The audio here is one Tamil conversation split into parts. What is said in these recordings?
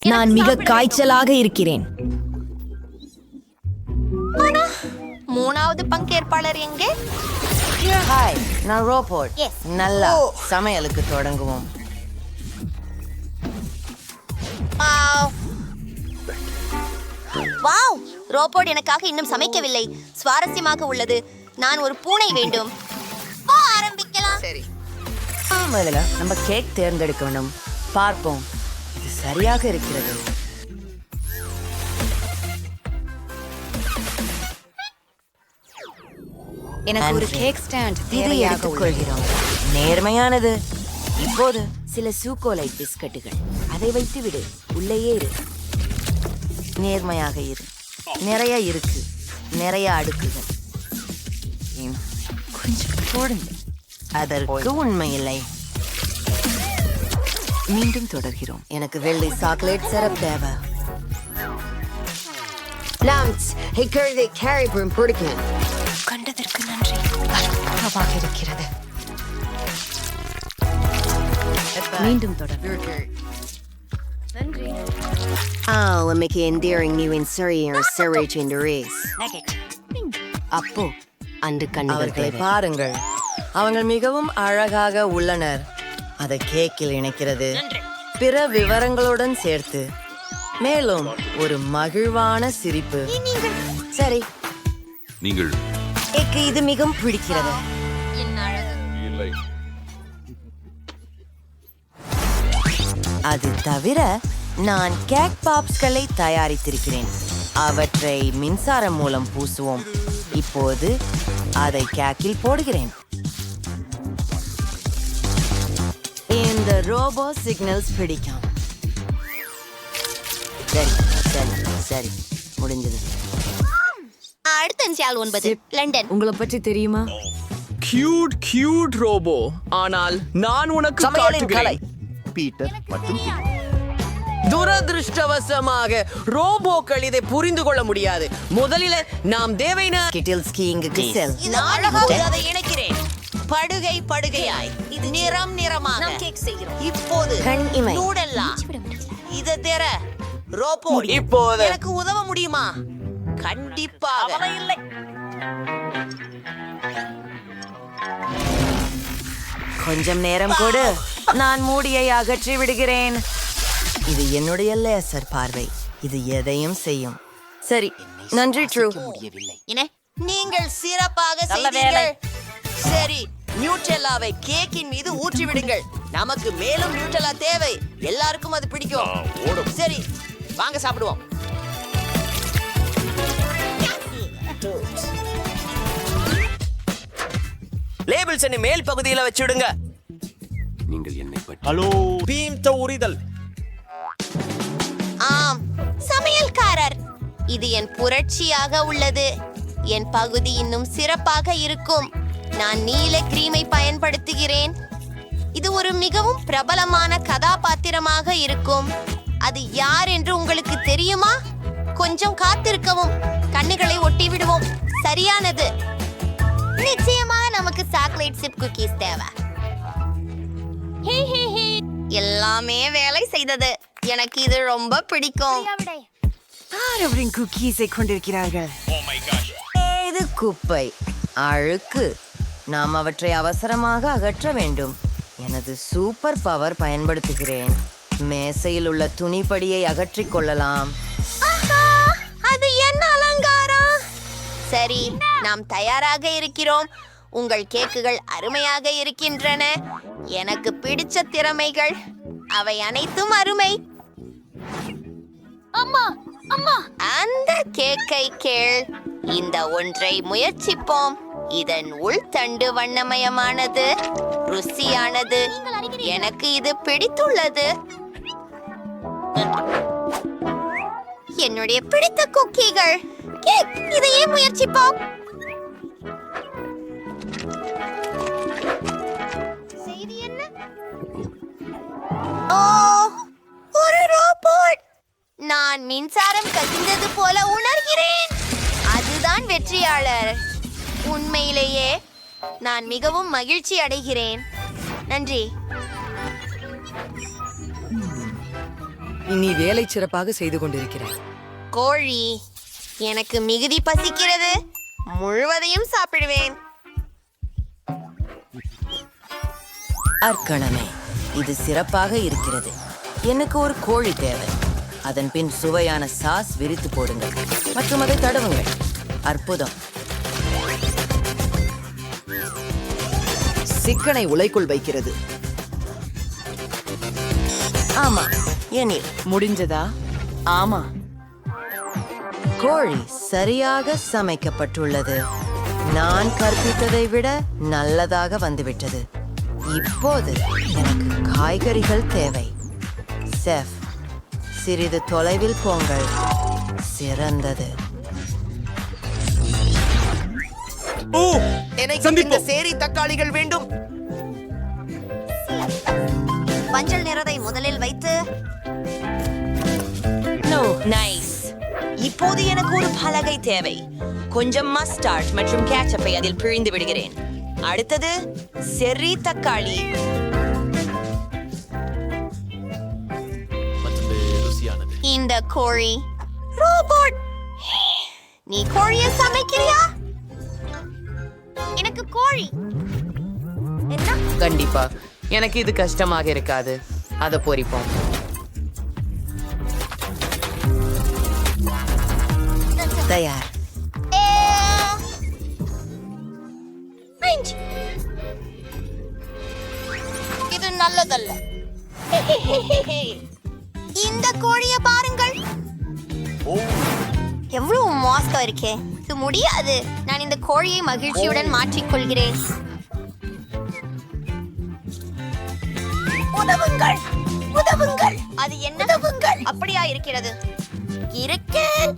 நான் மிக காய்ச்சலாக இருக்கிறேன். மூணாவது பங்கேற்பாளர் எங்கே? ஹாய், நான் ரோபோட். நல்லா சமையலுக்கு தொடங்குவோம். வாவ், ரோபோட் எனக்காக இன்னும் சமைக்கவில்லை. சுவாரஸ்யமாக உள்ளது. நான் ஒரு பூனை வேண்டும். ஆரம்பிக்கலாம். சரி, முதல்ல நம்ம கேக் தேர்ந்தெடுக்க வேண்டும். பார்ப்போம், இது சரியாக இருக்கிறது. எனக்கு ஒரு கேக் ஸ்டாண்ட் இதை தேவையாக எடுத்துக்கொள்கிறோம். நேர்மையானது. இப்போது சில சூக்கோலை பிஸ்கட்டுகள். அதை வைத்து விடு. உள்ளேயே இரு. நேர்மையாக இரு. நிறைய இருக்கு. நிறைய அடுக்குகள். கொஞ்சம் போடுங்க. அதற்கு உண்மையில்லை. மீண்டும் தொடர்கிறோம். எனக்கு வெள்ளை சாக்லேட் சிரப் தேவை. கண்டதற்கு நன்றி. அற்புதமாக இருக்கிறது. மீண்டும் தொடர். Make an endearing new interior surge in the race. அப்போ அந்த கண்களை பாருங்கள். அவங்க மிகவும் அழகாக உள்ளனர். அதை கேக்கில் இணைக்கிறது. பிற விவரங்களுடன் சேர்த்து மேலும் ஒரு மகிழ்வான சிரிப்பு. சரி, நீங்கள் எனக்கு இது மிகவும் பிடிக்கிறது. அது தவிர நான் கேக் பாப்ஸ்களை தயாரித்திருக்கிறேன். அவற்றை மின்சாரம் மூலம் பூசுவோம். இப்போது அதை கேக்கில் போடுகிறேன். இந்த ரோபோ சிக்னல்ஸ் பிடிக்கும். சரி சரி சரி, முடிஞ்சது. அடுத்த நாள் 9 லண்டன். உங்களை பற்றி தெரியுமா? Cute robot. ஆனால் நான் உனக்கு சமையலின் கலை. காட்டுகிறேன். பீட்டர் மற்றும் துரதிருஷ்டவசமாக ரோபோக்கள் இதை புரிந்து கொள்ள முடியாது. முதலில் நாம் தேவையான கிட்டில்ஸ்கிங்க்கு செல். அதை இணைக்கிறேன். படுகையாய் இது நிறமாக கேக் செய்கிறோம். இப்போது கண் இமை. நூடல்லா இத தெர ரோபோ இப்போது எனக்கு உதவ முடியுமா? கண்டிப்பாக இல்லை. கொஞ்சம் நேரம் கொடு. நான் மூடியை அகற்றி விடுகிறேன். இது என்னுடைய லேசர் பார்வை. இது எதையும் செய்யும். சரி, நன்றி ட்ரூ. என்ன? நீங்கள் சிறப்பாக செய்தீர்கள். சரி, நியூட்ரெல்லாவை கேக்கின் மீது ஊற்றி விடுங்கள். நமக்கு மேலும் நியூட்ரெல்லா தேவை. எல்லாருக்கும் அது பிடிக்கும். சரி, வாங்க சாப்பிடுவோம். லேபிள்ஸ் மேல் பகுதியில் வச்சுடுங்க. நீங்கள் என்னை பற்றி பீம் உரிதல். ஆம், சமையல்காரர். இது என் புரட்சியாக உள்ளது. என் பகுதி இன்னும் சிறப்பாக இருக்கும். நான் நீல கிரீமை பயன்படுத்துகிறேன். இது ஒரு மிகவும் பிரபலமான கதாபாத்திரமாக இருக்கும். அது யார் என்று உங்களுக்கு தெரியுமா? கொஞ்சம் காத்திருக்கவும். கண்ணுகளை ஒட்டி விடுவோம். சரியானது. நிச்சயமாக நமக்கு சாக்லேட் சிப் குக்கீஸ் தேவை. எல்லாமே வேலை செய்தது. எனக்கு இது ரொம்ப பிடிக்கும். யாரவரின் குக்கீஸை கொண்டிருக்கிறார்கள்? இது குப்பை, அழுக்கு. நாம் அவற்றை அவசரமாக அகற்ற வேண்டும். எனது சூப்பர் பவர் பயன்படுத்துகிறேன். மேசையில் உள்ள துணிப்படியை அகற்றிக் கொள்ளலாம். அது என்ன அலங்காரம்! சரி, நாம் தயாராக இருக்கிறோம். உங்கள் கேக்குகள் அருமையாக இருக்கின்றன. எனக்கு பிடிச்ச திறமைகள் அவை அனைத்தும் அருமை. அம்மா அம்மா, அந்த கேக்கை கேள். இந்த ஒன்றை முயற்சிப்போம். இதன் உள்தண்டு வண்ணமயமானது, ருசியானது. எனக்கு இது பிடித்துள்ளது. என்னுடைய பிடித்த குக்கீகள். கேக், இதையே முயற்சிப்போம். செய்தி என்ன? ஓ, ஒரு ரோபோட். நான் மின்சாரம் கசிந்தது போல உணர்கிறேன். அதுதான் வெற்றியாளர். உண்மையிலேயே நான் மிகவும் மகிழ்ச்சி அடைகிறேன். நன்றி. நீ வேலை சிறப்பாக செய்து கொண்டிருக்கிறாய். கோழி, எனக்கு மிகுதி பசிக்கிறது. முழுவதையும் சாப்பிடுவேன். அர்க்கணமே, இது சிறப்பாக இருக்கிறது. எனக்கு ஒரு கோழி தேவை. அதன் பின் சுவையான சாஸ் விரித்து போடுங்கள் மற்றும் அதை தடவுங்கள். அற்புதம். சிக்கனை உலைக்குள் வைக்கிறது. ஆமா, எனில் முடிஞ்சதா? ஆமா. கோழி சரியாக சமைக்கப்பட்டுள்ளது. நான் கற்பித்ததை விட நல்லதாக வந்துவிட்டது. இப்போது எனக்கு காய்கறிகள் தேவை. செஃப், சிறிது தொலைவில் போங்கள். சிறந்தது. எனக்கு இந்த சேரி தக்காளிகள் வேண்டும். மஞ்சள் நிறத்தை முதலில் வைத்து நைஸ். இப்போது எனக்கு ஒரு பலகை தேவை. கொஞ்சம் மஸ்டார்ட் மற்றும் கேச்சப்பை அதில் பிழிந்து விடுகிறேன். அடுத்தது செர்ரி தக்காளி. இந்த கோழி ரோபோட். நீ கோழியை சமைக்கிறியா? எனக்கு கோழி என்ன? கண்டிப்பா எனக்கு இது கஷ்டமாக இருக்காது. அதை பொரிப்போம். தயார். இது நல்லதல்ல. இந்த கோழியை பாருங்கள். எவ்வளவு மோசம் இருக்கே. இது முடியாது. நான் இந்த கோழியை மகிழ்ச்சியுடன் மாற்றிக்கொள்கிறேன். உதவுங்கள், உதவுங்கள். அது என்ன? உதவுங்கள். அப்படியா இருக்கிறது? இருக்கேன்.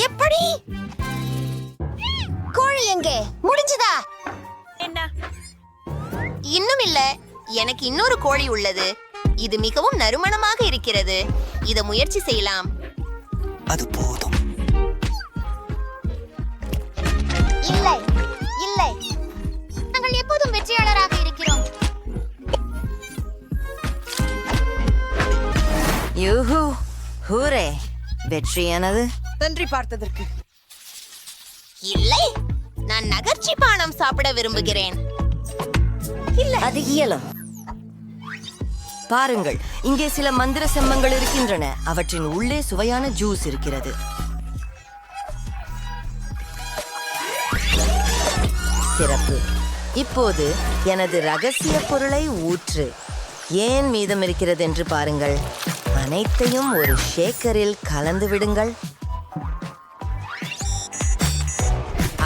எப்படி? கோழி எங்கே? முடிஞ்சதா? என்ன? இன்னும் இல்ல. எனக்கு இன்னொரு கோழி உள்ளது. இது மிகவும் நறுமணமாக இருக்கிறது. இதை முயற்சி செய்யலாம். அது போதும். இல்லை, இல்லை. நாங்கள் எப்போதும் வெற்றியாளராக இருக்கிறோம். யூஹூ, ஹூரே. வெற்றி எனது. நன்றி பார்த்ததற்கு. இல்லை, நான் நகர்ச்சி பானம் சாப்பிட விரும்புகிறேன். அது இயலும். பாருங்கள், இங்கே சில மந்திர செம்மங்கள் இருக்கின்றன. அவற்றின் உள்ளே சுவையான ஜூஸ் இருக்கிறது. சிறப்பு. இப்போது எனது ரகசிய பொருளை ஊற்று. ஏன் மீதம் இருக்கிறது என்று பாருங்கள். அனைத்தையும் ஒரு ஷேக்கரில் கலந்து விடுங்கள்.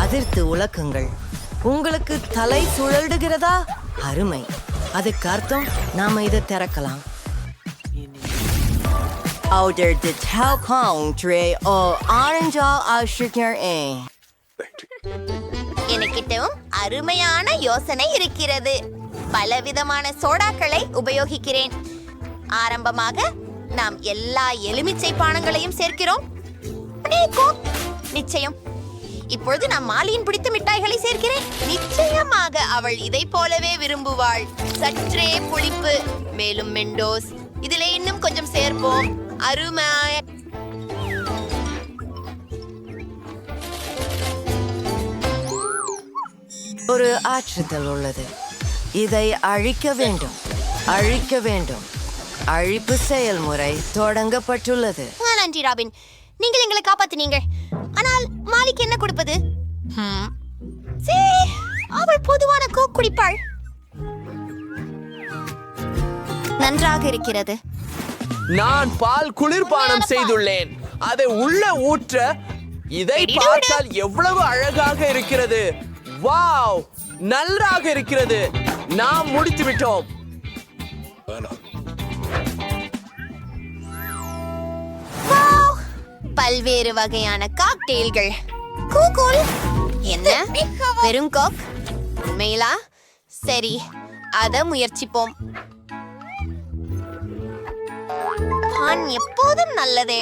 அதிர்த்து உலக்குங்கள். உங்களுக்கு தலை சுழல்டுகிறதா? அருமை. அதுக்கு அர்த்தம் நாம இதை திறக்கலாம். Outer the Telcom tray or orange sugar a. எனக்கிட்டவும் அருமையான யோசனை இருக்கிறது. பலவிதமான சோடாக்களை உபயோகிக்கிறேன். ஆரம்பமாக நாம் எல்லா எலுமிச்சை பானங்களையும் சேர்க்கிறோம். நிச்சயம். இப்பொழுது நான் மாலியின் பிடித்த மிட்டாய்களை சேர்க்கிறேன். நிச்சயமாக அவள் இதை போலவே விரும்புவாள். சற்றே புளிப்பு, மேலும் மெண்டோஸ். இதிலே இன்னும் கொஞ்சம் சேர்ப்போம். அருமை. ஒரு ஆற்றுதல் உள்ளது. இதை அழிக்க வேண்டும், அழிக்க வேண்டும். அழிப்பு செயல்முறை தொடங்கப்பட்டுள்ளது. நன்றி ராபின், நீங்கள் எங்களை காப்பாத்தினீங்க. ஆனால் மாலிக்கு என்ன கொடுப்பது? சரி, அவள் பொதுவான கோக் குடிப்பாள். நன்றாக இருக்கிறது. நான் பால் குளிர்பானம் செய்துள்ளேன். அதை உள்ள ஊற்ற. இதை பார்த்தால் எவ்வளவு அழகாக இருக்கிறது. வாவ், நன்றாக இருக்கிறது. நாம் முடித்து விட்டோம். பல்வேறு வகையான காக்டெயில்கள். கூல். என்ன? வெறும் கோக்? உண்மையிலா? சரி, அத முயற்சிப்போம். பான் எப்போதும் நல்லதே.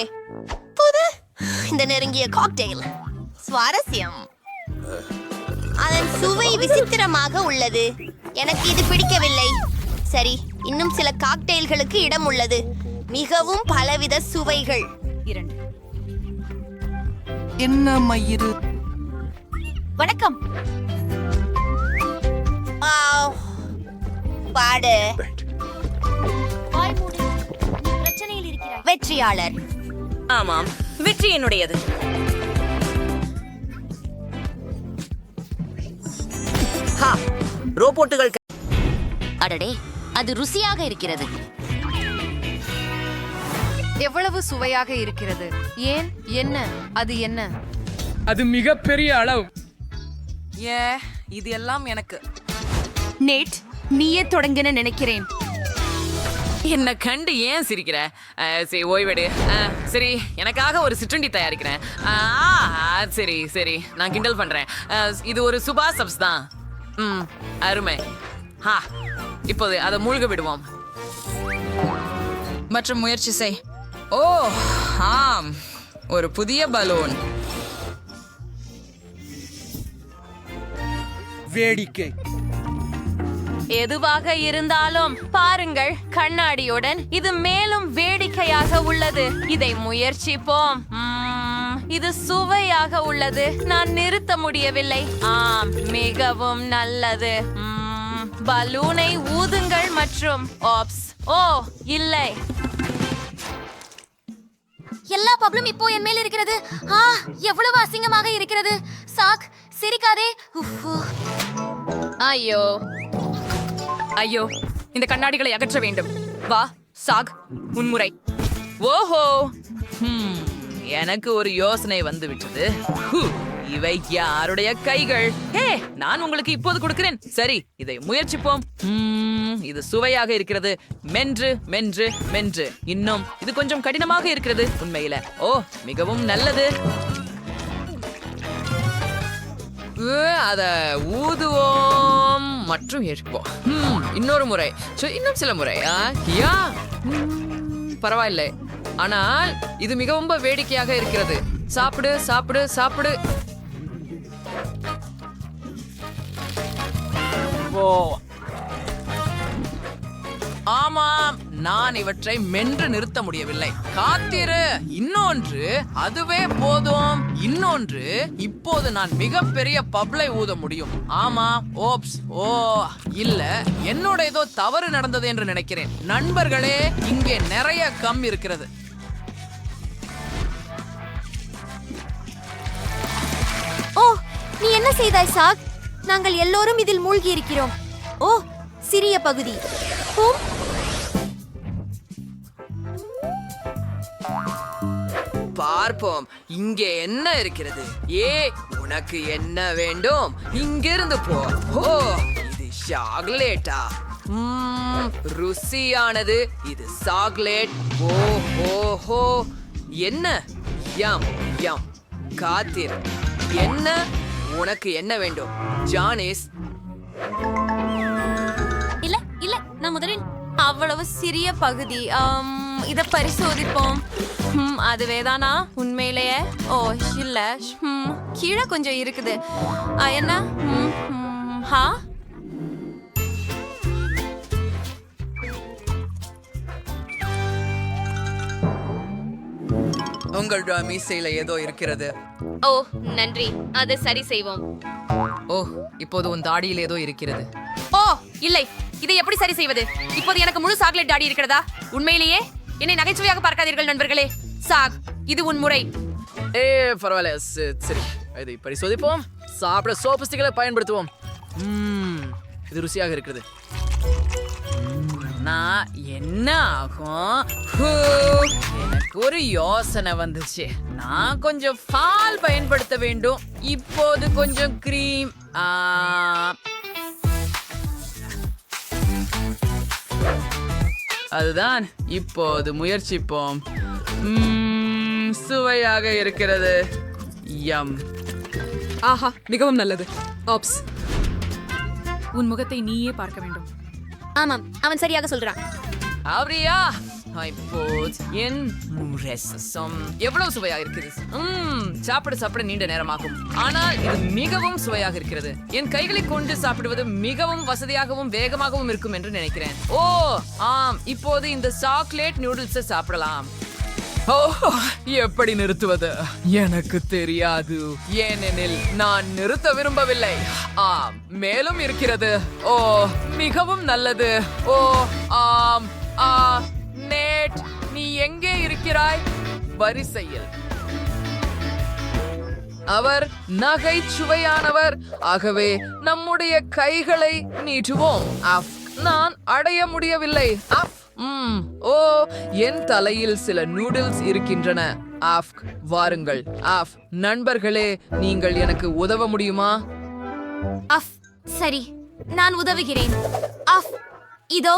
புது இந்த நெருங்கிய காக்டெயில் சுவாரஸ்யம். அதன் சுவை விசித்திரமாக உள்ளது. எனக்கு இது பிடிக்கவில்லை. சரி, இன்னும் சில காக்டெயில்களுக்கு இடம் உள்ளது. மிகவும் பலவித சுவைகள். 2. என்ன மயிறு? வணக்கம். ஆவ். பாடு. வெற்றியாளர். ஆமாம், வெற்றி என்னுடையது. ஹா, ரோபோட்டுகள் அடடே, அது ருசியாக இருக்கிறது. எவ்வளவு சுவையாக இருக்கிறது. ஏன்? என்ன? அது என்ன? அது மிகப்பெரிய அளவு. இது எல்லாம் எனக்கு. நேட், நீயே தொடங்கின நினைக்கிறேன். என்ன கண்டு ஏன் சிரிக்கிற? சரி, ஓய்வெடு. சரி, எனக்காக ஒரு சிற்றுண்டி தயாரிக்கிறேன். சரி சரி, நான் கிண்டல் பண்றேன். இது ஒரு சுபா சப்ஸ் தான். அருமை. இப்போது அதை மூழ்க விடுவோம். மற்றும் முயற்சி செய். ஓ ஆம், ஒரு புதிய பலூன். வேடிக்கை. எதுவாக இருந்தாலும் பாருங்கள், கண்ணாடியுடன் இது மேலும் வேடிக்கையாக உள்ளது. இதை முயற்சிப்போம். இது சுவையாக உள்ளது. நான் நிறுத்த முடியவில்லை. ஆம், மிகவும் நல்லது. பலூனை ஊதுங்கள் மற்றும் ஆப்ஸ். ஓ இல்லை, எல்லா பப்ளும் இப்போ என் மேல் இருக்கிறது. எவ்வளவு அசிங்கமாக இருக்கிறது. சாக், சிரிக்காதே. ஐயோ ஐயோ, இந்த கண்ணாடிகளை அகற்ற வேண்டும். வா சாக், உன்முறை. ஓஹோ, எனக்கு ஒரு யோசனை வந்து விட்டது. இவை யாருடைய கைகள்? நான் உங்களுக்கு இப்போது கொடுக்கிறேன். சரி, இதை முயற்சிப்போம். இது சுவையாக இருக்கிறது. மென்று மென்று மென்று. இன்னும் இது கொஞ்சம் கடினமாக இருக்கிறது உண்மையில. ஓ, மிகவும் நல்லது. அத ஊதுவோம் மற்றும் எடுப்போம். இன்னொரு முறை, இன்னும் சில முறை. பரவாயில்லை, ஆனால் இது மிகவும் வேடிக்கையாக இருக்கிறது. சாப்பிடு சாப்பிடு சாப்பிடு. ஆமாம், நான் இவற்றை மென்று நிறுத்த முடியவில்லை. காத்திரு, இன்னொன்று. அதுவே போதும். இன்னொன்று. இப்போது நான் மிகப்பெரிய பப்ளை ஊத முடியும். ஆமா, ஓப்ஸ். ஓ இல்ல, என்னோட ஏதோ தவறு நடந்தது என்று நினைக்கிறேன். நண்பர்களே, இங்கே நிறைய கம் இருக்கிறது. ஓ, நீ என்ன செய்தாய் சாக்? நாங்கள் எல்லோரும் இதில் மூழ்கி இருக்கிறோம். ஓ, சிறிய பகுதி. பார்ப்போம், இங்கே என்ன இருக்கிறது. உனக்கு என்ன வேண்டும்? இங்கிருந்து போ. ஓ, இது சாக்லேட்டா? ருசியானது. இது சாக்லேட். ஓஹோ, என்ன? யம் யம். காத்திரு. என்ன? உனக்கு என்ன வேண்டும் ஜானிஸ்? இல்ல இல்ல, நான் முதலில் அவ்வளவு சிறிய பகுதி. இத பரிசோதிப்போம். அதுவேதானா உண்மையிலேயே? ஓ இல்ல, கீழே கொஞ்சம் இருக்குது. என்ன? உங்கள் மீசையில ஏதோ இருக்கிறது. ஓ நன்றி, அதை சரி செய்வோம். ஓ, இப்போது உன் தாடியில் ஏதோ இருக்கிறது. ஓ இல்லை, இதை எப்படி சரி செய்வது? இப்போது எனக்கு முழு சாக்லேட் தாடி இருக்கிறதா? உண்மையிலேயே? என்னை நகைச்சுவையாக பார்க்காதீர்கள் நண்பர்களே. சாக், இது உன் முறை. பரவாயில்ல, சரி, இதை பரிசோதிப்போம். சாப்பிட சோப்பு ஸ்டிக்களை பயன்படுத்துவோம். இது ருசியாக இருக்கிறது. நான் என்ன ஆகும்? எனக்கு ஒரு யோசனை வந்துச்சு. நான் கொஞ்சம் பால் பயன்படுத்த வேண்டும். இப்போது கொஞ்சம் கிரீம். அதுதான். இப்போது முயற்சிப்போம். சுவையாக இருக்கிறது. யம். ஆஹா, மிகவும் நல்லது. ஆப்ஸ், உன் முகத்தை நீயே பார்க்க வேண்டும். ஆமாம், அவன் சரியாக சொல்றான். அப்படியா? இப்போது என் ரசம் எவ்வளவு சுவையாக இருக்குது. சாப்பிட சாப்பிட நீண்ட நேரமாகும், ஆனால் இது மிகவும் சுவையாக இருக்கிறது. என் கைகளை கொண்டு சாப்பிடுவது மிகவும் வசதியாகவும் வேகமாகவும் இருக்கும் என்று நினைக்கிறேன். ஓ ஆம், இப்போது இந்த சாக்லேட் நூடுல்ஸை சாப்பிடலாம். ஓ, எப்படி நிறுத்துவது எனக்கு தெரியாது, ஏனெனில் நான் நிறுத்த விரும்பவில்லை. ஆம், மேலும் இருக்கிறது. ஓ, மிகவும் நல்லது. ஓ ஆம். நேட், நீ எங்கே இருக்கிறாய்? வரிசையில். அவர் நகைச்சுவையானவர். ஆகவே நம்முடைய கைகளை நீட்டுவோம். நான் அடைய முடியவில்லை. ஓ, என் தலையில் சில நூடுல்ஸ் இருக்கின்றன. வாருங்கள். நண்பர்களே, நீங்கள் எனக்கு உதவ முடியுமா? சரி, நான் உதவுகிறேன். இதோ.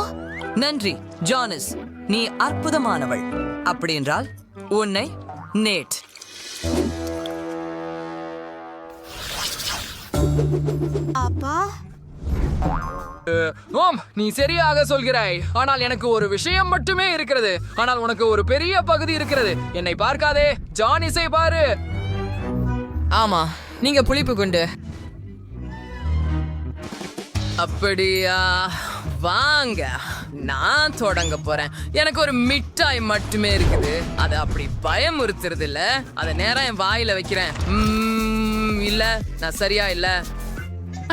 நன்றி ஜானிஸ், நீ அற்புதமானவள். அப்படி என்றால் உன்னை நேட். அப்பா, ஓம், நீ சரியாக சொல்கிறாய். ஆனால் எனக்கு ஒரு விஷயம் மட்டுமே இருக்கிறது. ஆனால் உனக்கு ஒரு பெரிய பகுதி இருக்கிறது. என்னை பார்க்காதே, ஜானிஸை பாரு. ஆமா, நீங்க புளிப்பு கொண்டு. அப்படியா? வாங்க, நான் தொடங்க போறேன். எனக்கு ஒரு மிட்டாய் மட்டுமே இருக்குது. அது அப்படி பயமுறுத்துறது இல்ல. அதை நேரம் என் வாயில வைக்கிறேன். இல்ல, நான் சரியா இல்ல.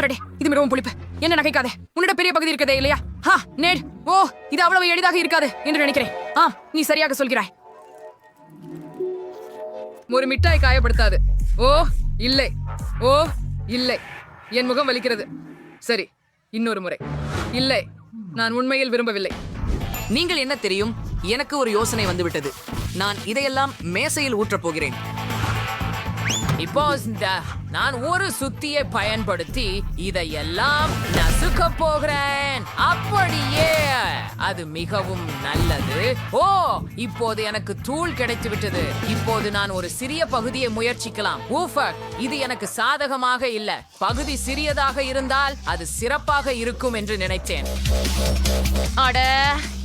அரடே, இது மிகவும் புளிப்பு. என்ன நகைக்காதே, உன்னிட பெரிய பகுதி இருக்கதே இல்லையா? நேட், ஓ, இது அவ்வளவு எளிதாக இருக்காது என்று நினைக்கிறேன். நீ சரியாக சொல்கிறாய். ஒரு மிட்டாய் காயப்படுத்தாது. ஓ இல்லை, ஓ இல்லை, என் முகம் வலிக்கிறது. சரி, இன்னொரு முறை. இல்லை, நான் உண்மையில் விரும்பவில்லை. நீங்கள் என்ன தெரியும், எனக்கு ஒரு யோசனை வந்துவிட்டது. நான் இதையெல்லாம் மேசையில் ஊற்றப் போகிறேன். இப்போ நான் ஒரு சுத்தியை பயன்படுத்தி இதையெல்லாம் நசுக்க போகிறேன். அப்படியே, அது மிகவும் நல்லது. ஓ, இப்போது எனக்கு தூள் கிடைத்து விட்டது. இப்போது நான் ஒரு சிறிய பகுதியை முயற்சிக்கலாம். இது எனக்கு சாதகமாக இல்ல. பகுதி சிறியதாக இருந்தால் அது சிறப்பாக இருக்கும் என்று நினைத்தேன். அட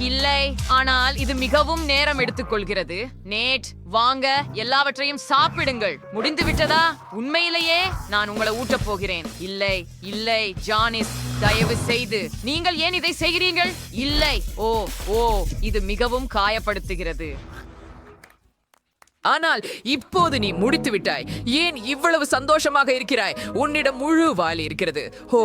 இல்லை, ஆனால் இது மிகவும் நேரம் எடுத்துக்கொள்கிறது. நேட், வாங்க, எல்லாவற்றையும் சாப்பிடுங்கள். முடிந்து விட்டதா? உண்மையிலேயே நான் உங்களை ஊட்டப் போகிறேன். இல்லை இல்லை ஜானிஸ், தயவு செய்து, நீங்கள் ஏன் இதை செய்கிறீர்கள்? இல்லை. ஓ, இது மிகவும் காயப்படுத்துகிறது. ஆனால் இப்போது நீ முடித்து விட்டாய். ஏன் இவ்வளவு சந்தோஷமாக இருக்கிறாய்? உன்னிடம் முழு வாளி இருக்கிறது. ஓ,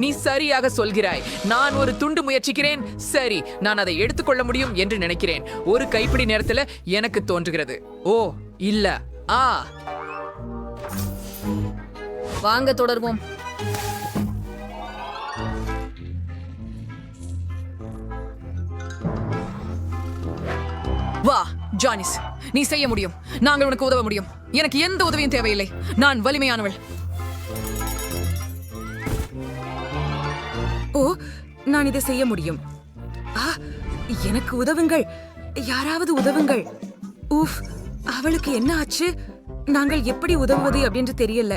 நீ சரியாக சொல்கிறாய். நான் ஒரு துண்டு முயற்சிக்கிறேன். சரி, நான் அதை எடுத்துக்கொள்ள முடியும் என்று நினைக்கிறேன். ஒரு கைப்பிடி நேரத்துல எனக்கு தோன்றுகிறது. ஓ இல்ல. வாங்க, தொடர்வோம். வா ஜானிஸ், நீ செய்ய முடியும். நாங்கள் உனக்கு உதவ முடியும். எனக்கு எந்த உதவியும் தேவையில்லை. நான் வலிமையானவள். ஓ, நான் இதை செய்ய முடியும். எனக்கு உதவுங்கள், யாராவது உதவுங்கள். அவளுக்கு என்ன ஆச்சு? நாங்கள் எப்படி உதவுவது அப்படின்னு தெரியல.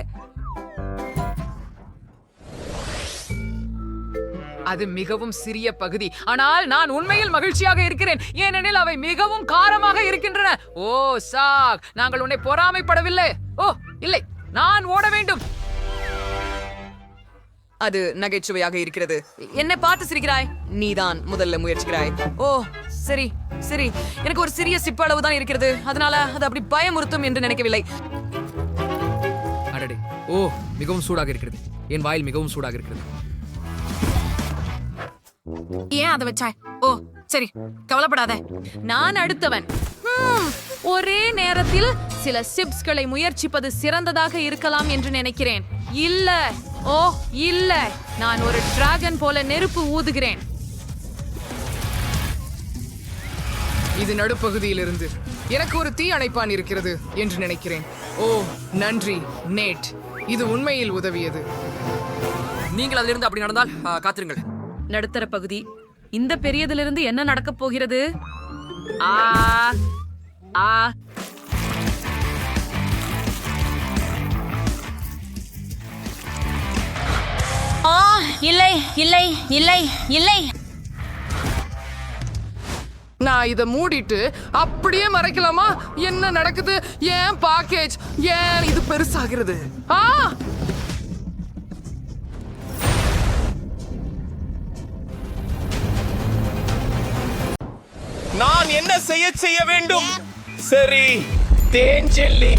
அது மிகவும் சிறிய பகுதி, ஆனால் நான் உண்மையில் மகிழ்ச்சியாக இருக்கிறேன். ஏனெனில் அவை மிகவும் காரமாக இருக்கின்றன. ஓ சாக், நாங்கள் உன்னை பொறாமைப்படவில்லை. ஓ இல்லை, நான் ஓட வேண்டும். அது நகைச்சுவையாக இருக்கிறது. என்னை பார்த்து சிரிக்கிறாய். நீதான் முதல்ல முயற்சிக்கிறாய். ஓ சரி சரி, எனக்கு ஒரு சிறிய சிப்ப அளவு தான் இருக்கிறது. அதனால அது அப்படி பயமுறுத்தும் என்று நினைக்கவில்லை. அடடே, ஓ மிகவும் சூடாக இருக்கிறது. என் வாயில் மிகவும் சூடாக இருக்கிறது. ஏன் அதை வச்சாய்? ஓ சரி, கவலைப்படாத, நான் அடுத்தவன். ஒரே நேரத்தில் சில சிப்ஸ்களை முயற்சிப்பது சிறந்ததாக இருக்கலாம் என்று நினைக்கிறேன். இல்ல, ஓ இல்ல, நான் ஒரு டிராகன் போல நெருப்பு ஊதுகிறேன். இது நடுப்பகுதியிலிருந்து எனக்கு ஒரு தீ அணைப்பான் இருக்கிறது என்று நினைக்கிறேன். ஓ நன்றி நேட், இது உண்மையில் உதவியது. நீங்கள் அதிலிருந்து அப்படி நடந்தால் காத்திருங்கள். நடுத்தர பகுதி. இந்த பெரியதிலிருந்து என்ன நடக்கப் போகிறது? ஆ ஆ இல்லை இல்லை இல்லை இல்லை. நான் இதை மூடிட்டு அப்படியே மறைக்கலாமா? என்ன நடக்குது? ஏன் பாக்கேஜ் ஏன் இது பெருசாகிறது? நான் என்ன செய்ய வேண்டும்? சரி, தேன் ஜெல்லி.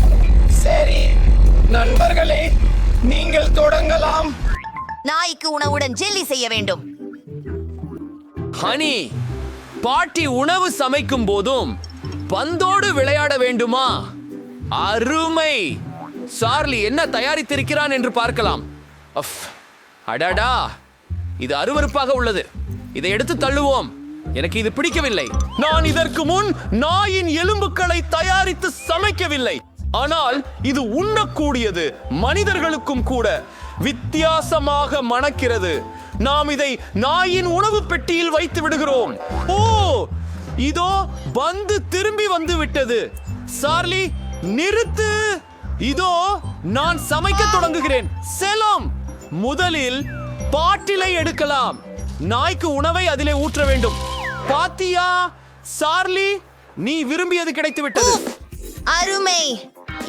சரி நண்பர்களே, நீங்கள் தொடங்கலாம். நாய்க்கு உணவுடன் ஜெல்லி செய்ய வேண்டும். ஹனி, பாட்டி உணவு சமைக்கும் போதும் பந்தோடு விளையாட வேண்டுமா? அருமை. சார்லி என்ன தயாரித்திருக்கிறான் என்று பார்க்கலாம். அடடா, இது அருவருப்பாக உள்ளது. இதை எடுத்து தள்ளுவோம். எனக்கு இது பிடிக்கவில்லை. நான் இதற்கு முன் நாயின் எலும்புகளை தயாரித்து சமைக்கவில்லை. ஆனால் இது உண்ணக்கூடியது, மனிதர்களுக்கும் கூட. வித்தியாசமாக மணக்கிறது. நாம் இதை நாயின் உணவு பெட்டியில் வைத்து விடுகிறோம். ஓ, இதோ பந்து திரும்பி வந்து விட்டது. சார்லி, நிறுத்து. இதோ நான் சமைக்க தொடங்குகிறேன். செலம், முதலில் பாட்டிலை எடுக்கலாம். நாய்க்கு உணவை அதிலே ஊற்ற வேண்டும். பாத்தியா சார்லி, நீ விரும்பியது கிடைத்து விட்டது. அருமை.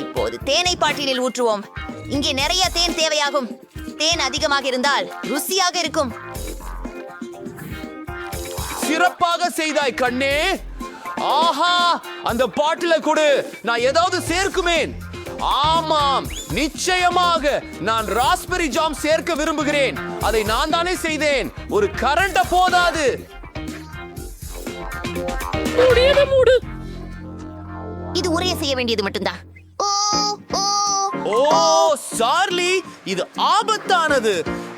இப்போது தேனை பாட்டிலில் ஊற்றுவோம். இங்கே நிறைய தேன் தேவையாகும். தேன் அதிகமாக இருந்தால் ருசியாக இருக்கும். சிறப்பாக செய்தாய் கண்ணே. ஆஹா, அந்த பாட்டில கொடு, நான் ஏதாவது சேர்க்குமேன். ஆமாம், நிச்சயமாக நான் ராஸ்பெரி ஜாம் சேர்க்க விரும்புகிறேன். அதை நான் தானே செய்தேன். ஒரு கரண்ட போதாது. இது உரைய செய்ய வேண்டியது மட்டும்தான். ஓ சார்லி, இது ஆபத்தானது.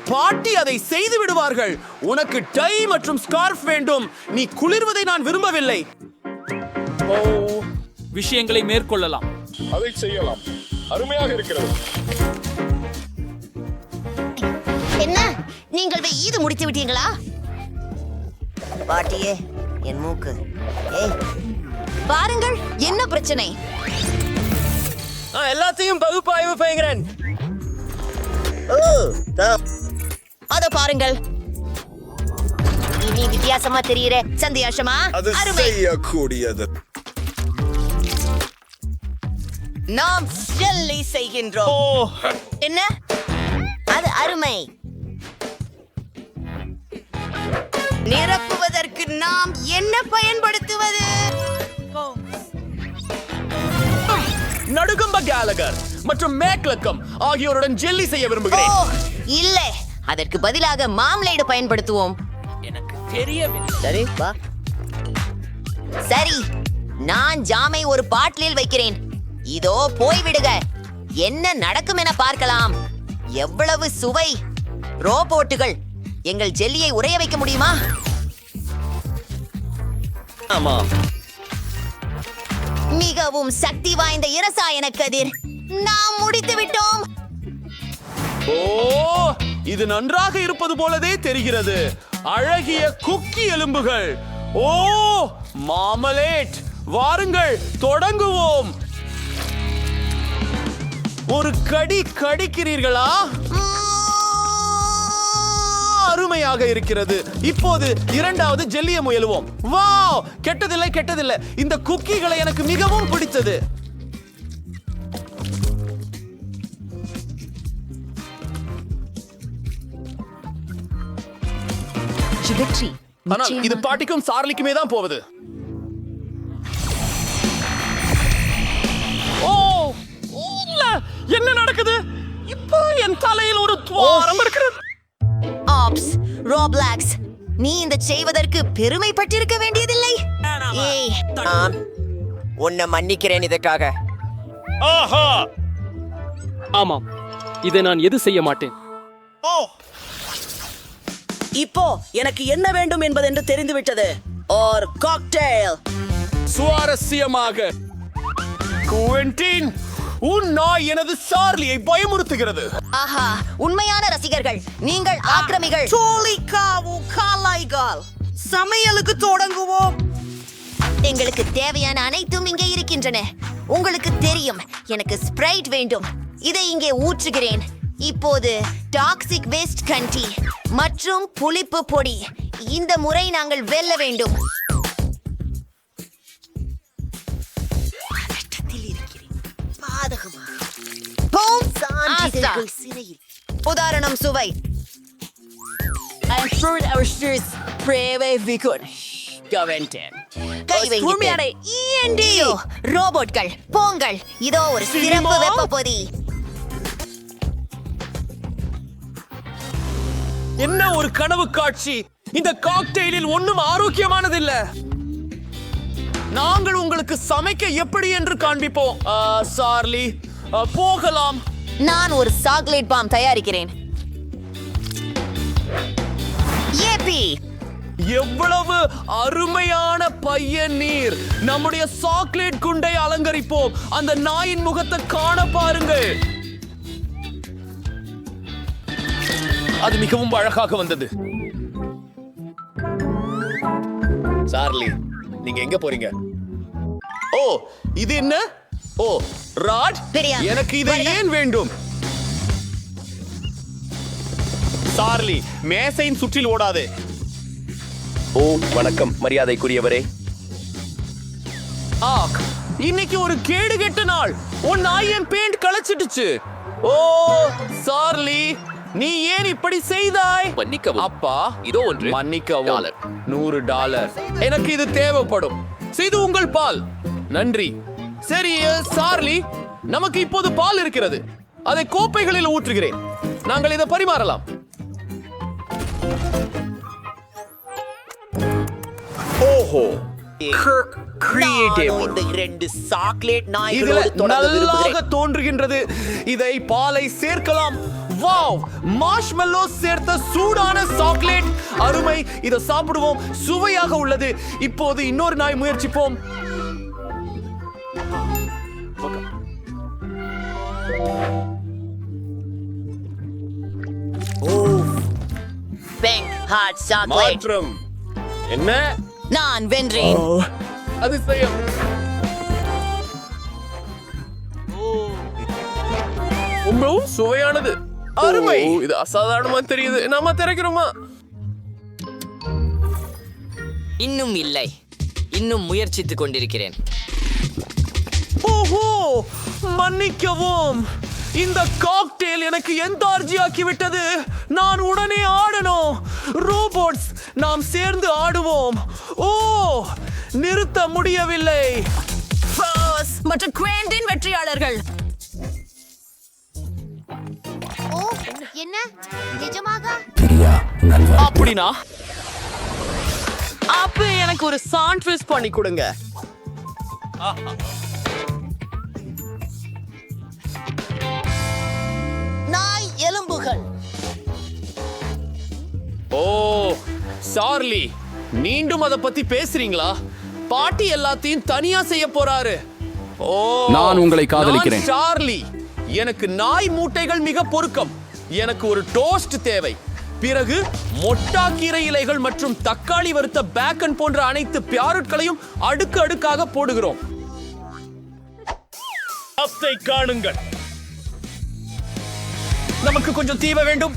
பாட்டி அதை செய்து விடுவார்கள். உனக்கு டை மற்றும் ஸ்கார்ஃப் வேண்டும். நீ குளிர்வதை நான் விரும்பவில்லை. விஷயங்களை மேற்கொள்ளலாம். அதை செய்யலாம். அருமையாக இருக்கிறது. என்ன, நீங்கள் இது முடித்து விட்டீங்களா? பாட்டியே, என் மூக்கு. பாருங்கள், என்ன பிரச்சனை? எல்லாத்தையும் பகுப்பாய்வு செய்கிறேன். அத பாருங்கள். நீ வித்தியாசமா தெரியுற. சந்தோஷமா? அது செய்யக்கூடியது. நாம் ஜெல்லி செய்கின்றோம். என்ன? அது அருமை. நிரப்புவதற்கு நாம் என்ன பயன்படுத்துவது? நடுகம்ப கேலகர் மற்றும் மேக்லக்கம் ஆகியோருடன் ஜெல்லி செய்ய விரும்புகிறேன். இல்ல, அதற்கு பதிலாக மாம்லேடு பயன்படுத்துவோம். எனக்கு தெரியவில்லை. சரி, வா. சரி, நான் ஜாமை ஒரு பாட்டிலில் வைக்கிறேன். இதோ போய்விடுக. என்ன நடக்கும் என பார்க்கலாம். எவ்வளவு சுவை! ரோபோட்டுகள், எங்கள் ஜெல்லியை உறைய வைக்க முடியுமா? ஆமா, மிகவும் சக்தி வாய்ந்த இரசாயன கதிர். நாம் முடித்து விட்டோம். ஓ, இது நன்றாக இருப்பது போலவே தெரிகிறது. அழகிய குக்கி எலும்புகள். ஓ, மாமலேட். வாருங்கள், தொடங்குவோம். ஒரு கடி கடிக்கிறீர்களா? அருமையாக இருக்கிறது. இப்போது இரண்டாவது ஜெல்லியை முயலுவோம். வாவ், கெட்டதில்லை கெட்டதில்லை. இந்த குக்கிகளை எனக்கு மிகவும் பிடித்தது. ஆனால் இது பாட்டிக்கும் சார்லிக்குமே தான் போவது. ஓ, இல்ல, என்ன நடக்குது? இப்போ என் தலையில் ஒரு துவாரம் இருக்கிறது. ஆப்ஸ், ரோப்ளாக்ஸ், நீ இந்த செய்வதற்கு பெருமைப்பட்டிருக்க வேண்டியதில்லை. ஏய், உன்னை மன்னிக்கிறேன் இதற்காக. ஆஹா, ஆமாம், இதை நான் எது செய்ய மாட்டேன். இப்போ எனக்கு என்ன வேண்டும் என்பதென்று தெரிந்துவிட்டது. ஒரு காக்டெயில். சுவாரஸ்யமாக. குவென்டின், உன் நாய் எனது சார்லியை பயமுறுத்துகிறது. ஆஹா, உண்மையான ரசிகர்கள், நீங்கள் ஆக்கிரமிகள். சமையலுக்கு தொடங்குவோம். எங்களுக்கு தேவையான அனைத்தும் இங்கே இருக்கின்றன. உங்களுக்கு தெரியும், எனக்கு ஸ்ப்ரைட் வேண்டும். இதை இங்கே ஊற்றுகிறேன். இப்போது டாக்ஸிக் வேஸ்ட் கண்டி மற்றும் புளிப்பு பொடி. இந்த முறை நாங்கள் வெல்ல வேண்டும். பாஸ்தா. உதாரணம் சுவை. கை வைங்க. ஐயோ, ரோபோட்கள் போங்கள். இதோ ஒரு சிறப்பு வெப்ப பொதி. என்ன ஒரு கனவு காட்சி! இந்த காக்டெயிலில் ஒண்ணும் ஆரோக்கியமானதில்ல. நாங்கள் உங்களுக்கு சமைக்க எப்படி என்று காண்பிப்போம். சார்லி, போகலாம். நான் ஒரு சாக்லேட் பாம் தயாரிக்கிறேன். ஏபி, எவ்வளவு அருமையான பையன் நீர்! நம்முடைய சாக்லேட் குண்டை அலங்கரிப்போம். அந்த நாயின் முகத்தை காண பாருங்கள். அது மிகவும் அழகாக வந்தது. சார்லி, நீங்க எங்க போறீங்க? ஓ, இது என்ன? ஓ, ராட், எனக்கு இதை ஏன் வேண்டும்? சார்லி, மேசையின் சுற்றில் ஓடாதே. ஓ, வணக்கம் மரியாதைக்குரியவரே. இன்னைக்கு ஒரு கேடு கெட்ட நாள். உன் நாயின் பெயிண்ட் களைச்சிடுச்சு. ஓ சார்லி, நீ ஏன் இப்படி செய்தாய்? மன்னிக்கவும் அப்பா. இதோ ஒன்று. மன்னிக்கவும். $100. எனக்கு இது தேவைப்படும். செய்து உங்கள் பால். நன்றி. சரி சார்லி, நமக்கு இப்போது பால் இருக்கிறது. அதை கோப்பைகளில் ஊற்றுகிறேன். நாங்கள் இதை பரிமாறலாம். ஓஹோ, நல்லாக தோன்றுகின்றது. இதை பாலை சேர்க்கலாம். வாவ், மார்ஷ்மெல்லோ சேர்த்த சூடான சாக்லேட். அருமை. இதை சாப்பிடுவோம். சுவையாக உள்ளது. இப்போது இன்னொரு நாய் முயற்சிப்போம். மாற்றம் என்ன? நான் வென்றேன். அதிசயம். ரொம்பவும் சுவையானது. அருமை. இது அசாதாரணமா தெரியுது. நாம திறக்கிறோமா? இன்னும் இல்லை, இன்னும் முயற்சித்துக் கொண்டிருக்கிறேன். ஓஹோ, மன்னிக்கவும். இந்த காக்டெயில் எனக்கு எந்தார்ஜி ஆக்கி விட்டது. நான் உடனே ஆடணும். ரோபோட்ஸ், நாம் சேர்ந்து ஆடுவோம். ஓ, நிறுத்த முடியவில்லை. மற்றும் குவேண்டின் வெற்றியாளர்கள். ஓ, என்ன நிஜமாக? அப்படினா அப்ப எனக்கு ஒரு சாண்ட்விச் பண்ணி கொடுங்க. நாய் எலும்புகள். ஓ சார்லி, மீண்டும் அத பத்தி பேசுறீங்களா? பாட்டி எல்லாத்தையும் தனியா செய்ய போறாரு. ஓ, நான் உங்களை காதலிக்கிறேன். நான் சார்லி, எனக்கு நாய் மூட்டைகள் மிக பொருத்தம். எனக்கு ஒரு டோஸ்ட் தேவை. பிறகு மொட்டாக்கீரை இலைகள் மற்றும் தக்காளி வறுத்த பேக்கன் போன்ற அனைத்து பியாருட்களையும் அடுக்கு அடுக்காக போடுகிறோம். அப்பை காணுங்கள். நமக்கு கொஞ்சம் தீவ வேண்டும்.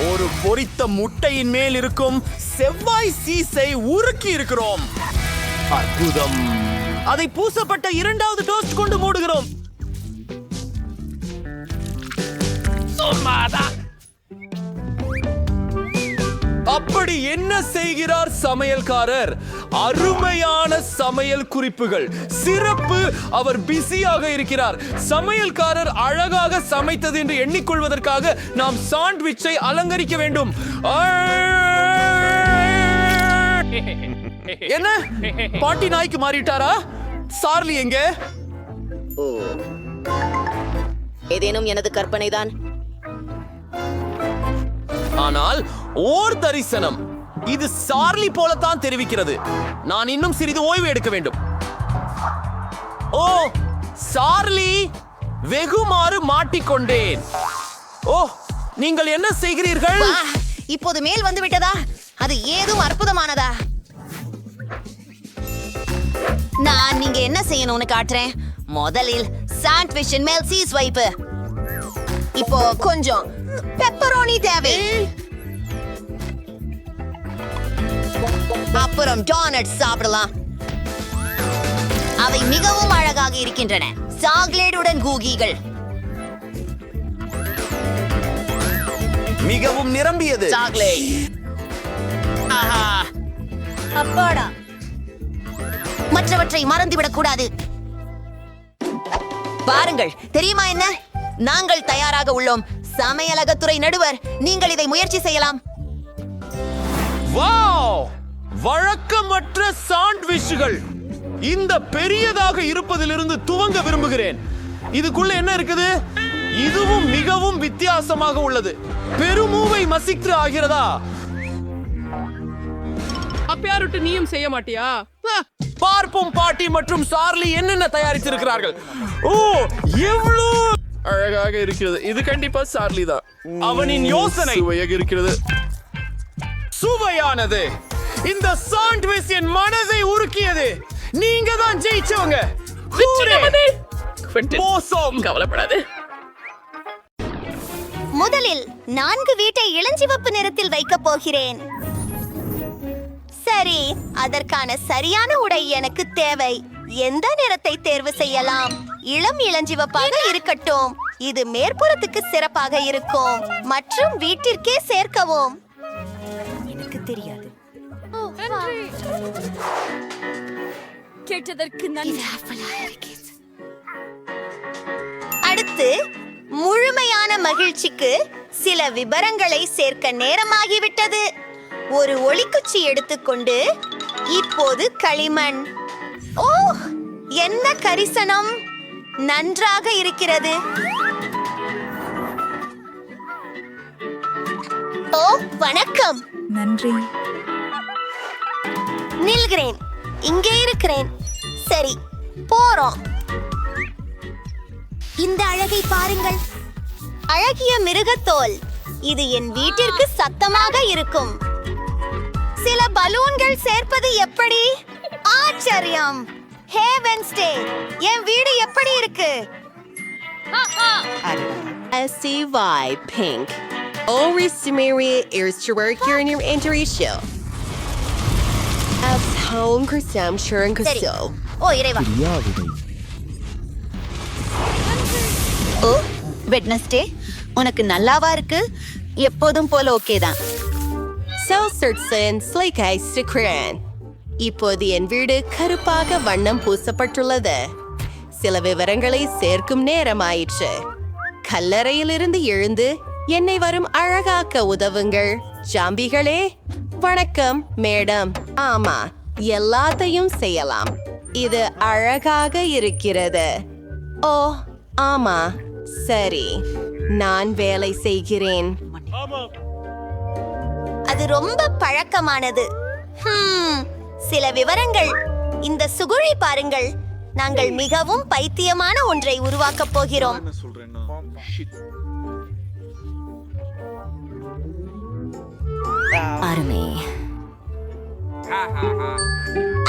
ஒரு பொரித்த முட்டையின் மேல் இருக்கும் செவ்வாய் சீஸை உருக்கி இருக்கிறோம். அற்புதம். அதை பூசப்பட்ட இரண்டாவது டோஸ்ட் கொண்டு மூடுகிறோம். அப்படி என்ன செய்கிறார் சமையல்காரர்? அருமையான சமையல் குறிப்புகள். சிறப்பு. அவர் பிஸியாக இருக்கிறார். சமையல்காரர் அழகாக சமைத்தது என்று எண்ணிக்கொள்வதற்காக நாம் சாண்ட்விச்சை அலங்கரிக்க வேண்டும். என்ன, பாட்டி நாய்க்கு மாறிட்டாரா? சார்லி எங்க? ஏதேனும் எனது கற்பனைதான். ஆனால் ஓர் தரிசனம். இது சார்லி போலத்தான் தெரிவிக்கிறது. நான் இன்னும் சிறிது ஓய்வு எடுக்க வேண்டும். ஓ சார்லி, வெகுமாறு மாட்டிக்கொண்டேன். ஓ, நீங்கள் என்ன செய்கிறீர்கள்? இப்போது மேல் வந்து விட்டதா? அது ஏதும் அற்புதமானதா? நான் நீங்க என்ன செய்யணும்னு காட்டுறேன். முதலில் சாண்ட்விச்சின் மேல் சீஸ் வைப்பு. இப்போ கொஞ்சம் பெப்பரோனி தேவை. அப்புறம் டோனட் சாப்பிடலாம். அவை மிகவும் அழகாக இருக்கின்றன. சாக்லேட்டுடன் கூகிகள். மிகவும் நிரம்பியது. அப்பாடா, மற்றவற்றை மறந்துவிடக் கூடாது. பாருங்கள், தெரியுமா என்ன? நாங்கள் தயாராக உள்ளோம். சமையலகத்துறை நடுவர், நீங்கள் இதை முயற்சி செய்யலாம். வாவ்! வழக்கமற்ற சாண்ட்விச்கள். இந்த பெரியதாக இருப்பதிலிருந்து துவங்க விரும்புகிறேன். இதுக்குள்ள என்ன இருக்குது? இதுவும் மிகவும் வித்தியாசமாக உள்ளது. பெருமூவை மசிக்ரு ஆகிறதா? அப்பயாருட்டு நீயும் செய்ய மாட்டியா? பார்ப்போம் பாட்டி மற்றும் சார்லி என்னென்ன தயாரித்திருக்கிறார்கள். ஓ, எவ்வளவு அழகாக இருக்கிறது. இது கண்டிப்பா சார்லி தான். அவனின் யோசனை சுவையாக இருக்கிறது. சுவையானது. இந்த சாண்ட்விச் என் மனதை உருக்கியது. நீங்க தான் ஜெயிச்சவங்க. மோசம். கவலைப்படாது. முதலில் 4 வீட்டை இளஞ்சிவப்பு நிறத்தில் வைக்கப் போகிறேன். சரி, அதற்கான சரியான உடை எனக்கு தேவை. எந்த நிறத்தை தேர்வு செய்யலாம்? இளம் இளஞ்சிவப்பாக இருக்கட்டும். இது மேற்புறத்துக்கு சிறப்பாக இருக்கும் மற்றும் வீட்டிற்கே சேர்க்கவும். எனக்கு தெரியாது. கேட்டதற்கு நன்றி. அடுத்து முழுமையான மகிழ்ச்சிக்கு சில விபரங்களை சேர்க்க நேரமாகிவிட்டது. ஒரு ஒளிக்குச்சி எடுத்துக்கொண்டு இப்போது களிமண். ஓ, என்ன கரிசனம்! நன்றாக இருக்கிறது. ஓ, வணக்கம். நன்றி. நில்கிறேன். இங்கே இருக்கிறேன். சரி, போறோம். இந்த அழகை பாருங்கள். அழகிய மிருகத்தோல். இது என் வீட்டிற்கு சத்தமாக இருக்கும். சில பலூன்கள் சேர்ப்பது எப்படி? ஆச்சரியம். ஹே வென்ஸ்டே, என் வீடு எப்படி இருக்கு? SCY Pink. Always Samaria is to work here in your entry show. As home Krisam Sharon சரி. Kusil. ஓ இறைவா. ஓ, வெட்னஸ்டே, உனக்கு நல்லாவா இருக்கு? எப்போதும் போல ஓகே தான். So certain Slake Ice to Kran. இப்போது என் வீடு கருப்பாக வண்ணம் பூசப்பட்டுள்ளது. சில விவரங்களை சேர்க்கும் நேரமாயிற்று. கல்லறையிலிருந்து எழுந்து என்னை வரும் அழகாக்க உதவுங்கள் ஜாம்பிகளே. வணக்கம் மேடம். ஆமா, எல்லாத்தையும் செய்யலாம். இது அழகாக இருக்கிறது. ஓ ஆமா, சரி, நான் வேலை செய்கிறேன். அது ரொம்ப பழக்கமானது. சில விவரங்கள். இந்த சுகுழி பாருங்கள். நாங்கள் மிகவும் பைத்தியமான ஒன்றை உருவாக்கப் போகிறோம். அருமை.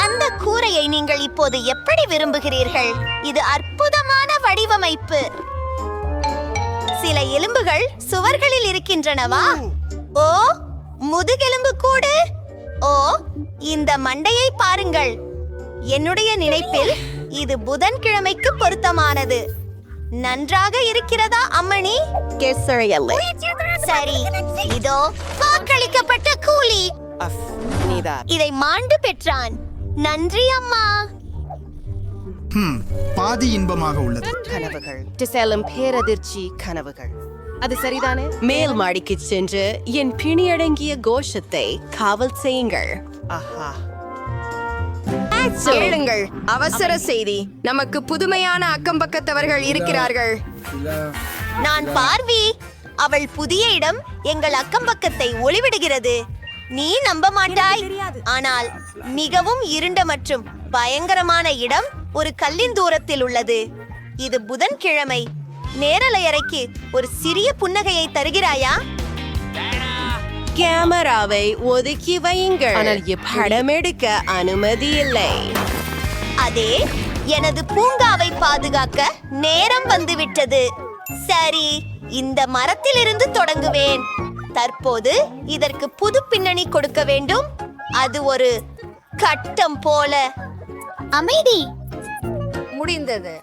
அந்த கூரையை நீங்கள் இப்போது எப்படி விரும்புகிறீர்கள்? இது அற்புதமான வடிவமைப்பு. சில எலும்புகள் சுவர்களில் இருக்கின்றனவா? ஓ, முதுகெலும்பு கூடு. ஓ, இந்த மண்டையை பாருங்கள். என்னுடைய நினைப்பில் இது புதன்கிழமைக்கு பொருத்தமானது. நன்றாக இருக்கிறதா அம்மணி? சரி, இதோ வாக்களிக்கப்பட்ட கூலி. இதை மாண்டு பெற்றான். நன்றி அம்மா. பாதி இன்பமாக உள்ளது. கனவுகள் செல்லும் பேரதிர்ச்சி கனவுகள். அது சரிதானே? மேல் மாடிக்கு சென்று என் பிணியடங்கிய கோஷத்தை காவல் செய்யுங்கள். ஆஹா, கேளுங்கள். அவசர செய்தி. நமக்கு புதுமையான அக்கம்பக்கத்தவர்கள் இருக்கிறார்கள். நான் பார்வி. அவள் புதிய இடம் எங்கள் அக்கம்பக்கத்தை ஒளிவிடுகிறது. நீ நம்ப மாட்டாய். ஆனால் மிகவும் இருண்ட மற்றும் பயங்கரமான இடம் ஒரு கல்லின் தூரத்தில் உள்ளது. இது புதன்கிழமை. நேரலை அறைக்கு ஒரு சிறிய புன்னகையை தருகிறாயா? கேமராவை ஒதுக்கி வையுங்கள். ஆனால் படம் எடுக்க அனுமதி இல்லை. அதே, எனது பூங்காவை பாதுகாக்க நேரம் வந்துவிட்டது. சரி, இந்த மரத்திலிருந்து தொடங்குவேன். தற்போது இதற்கு புது பின்னணி கொடுக்க வேண்டும். அது ஒரு கட்டம் போல. அமைதி. முடிந்தது.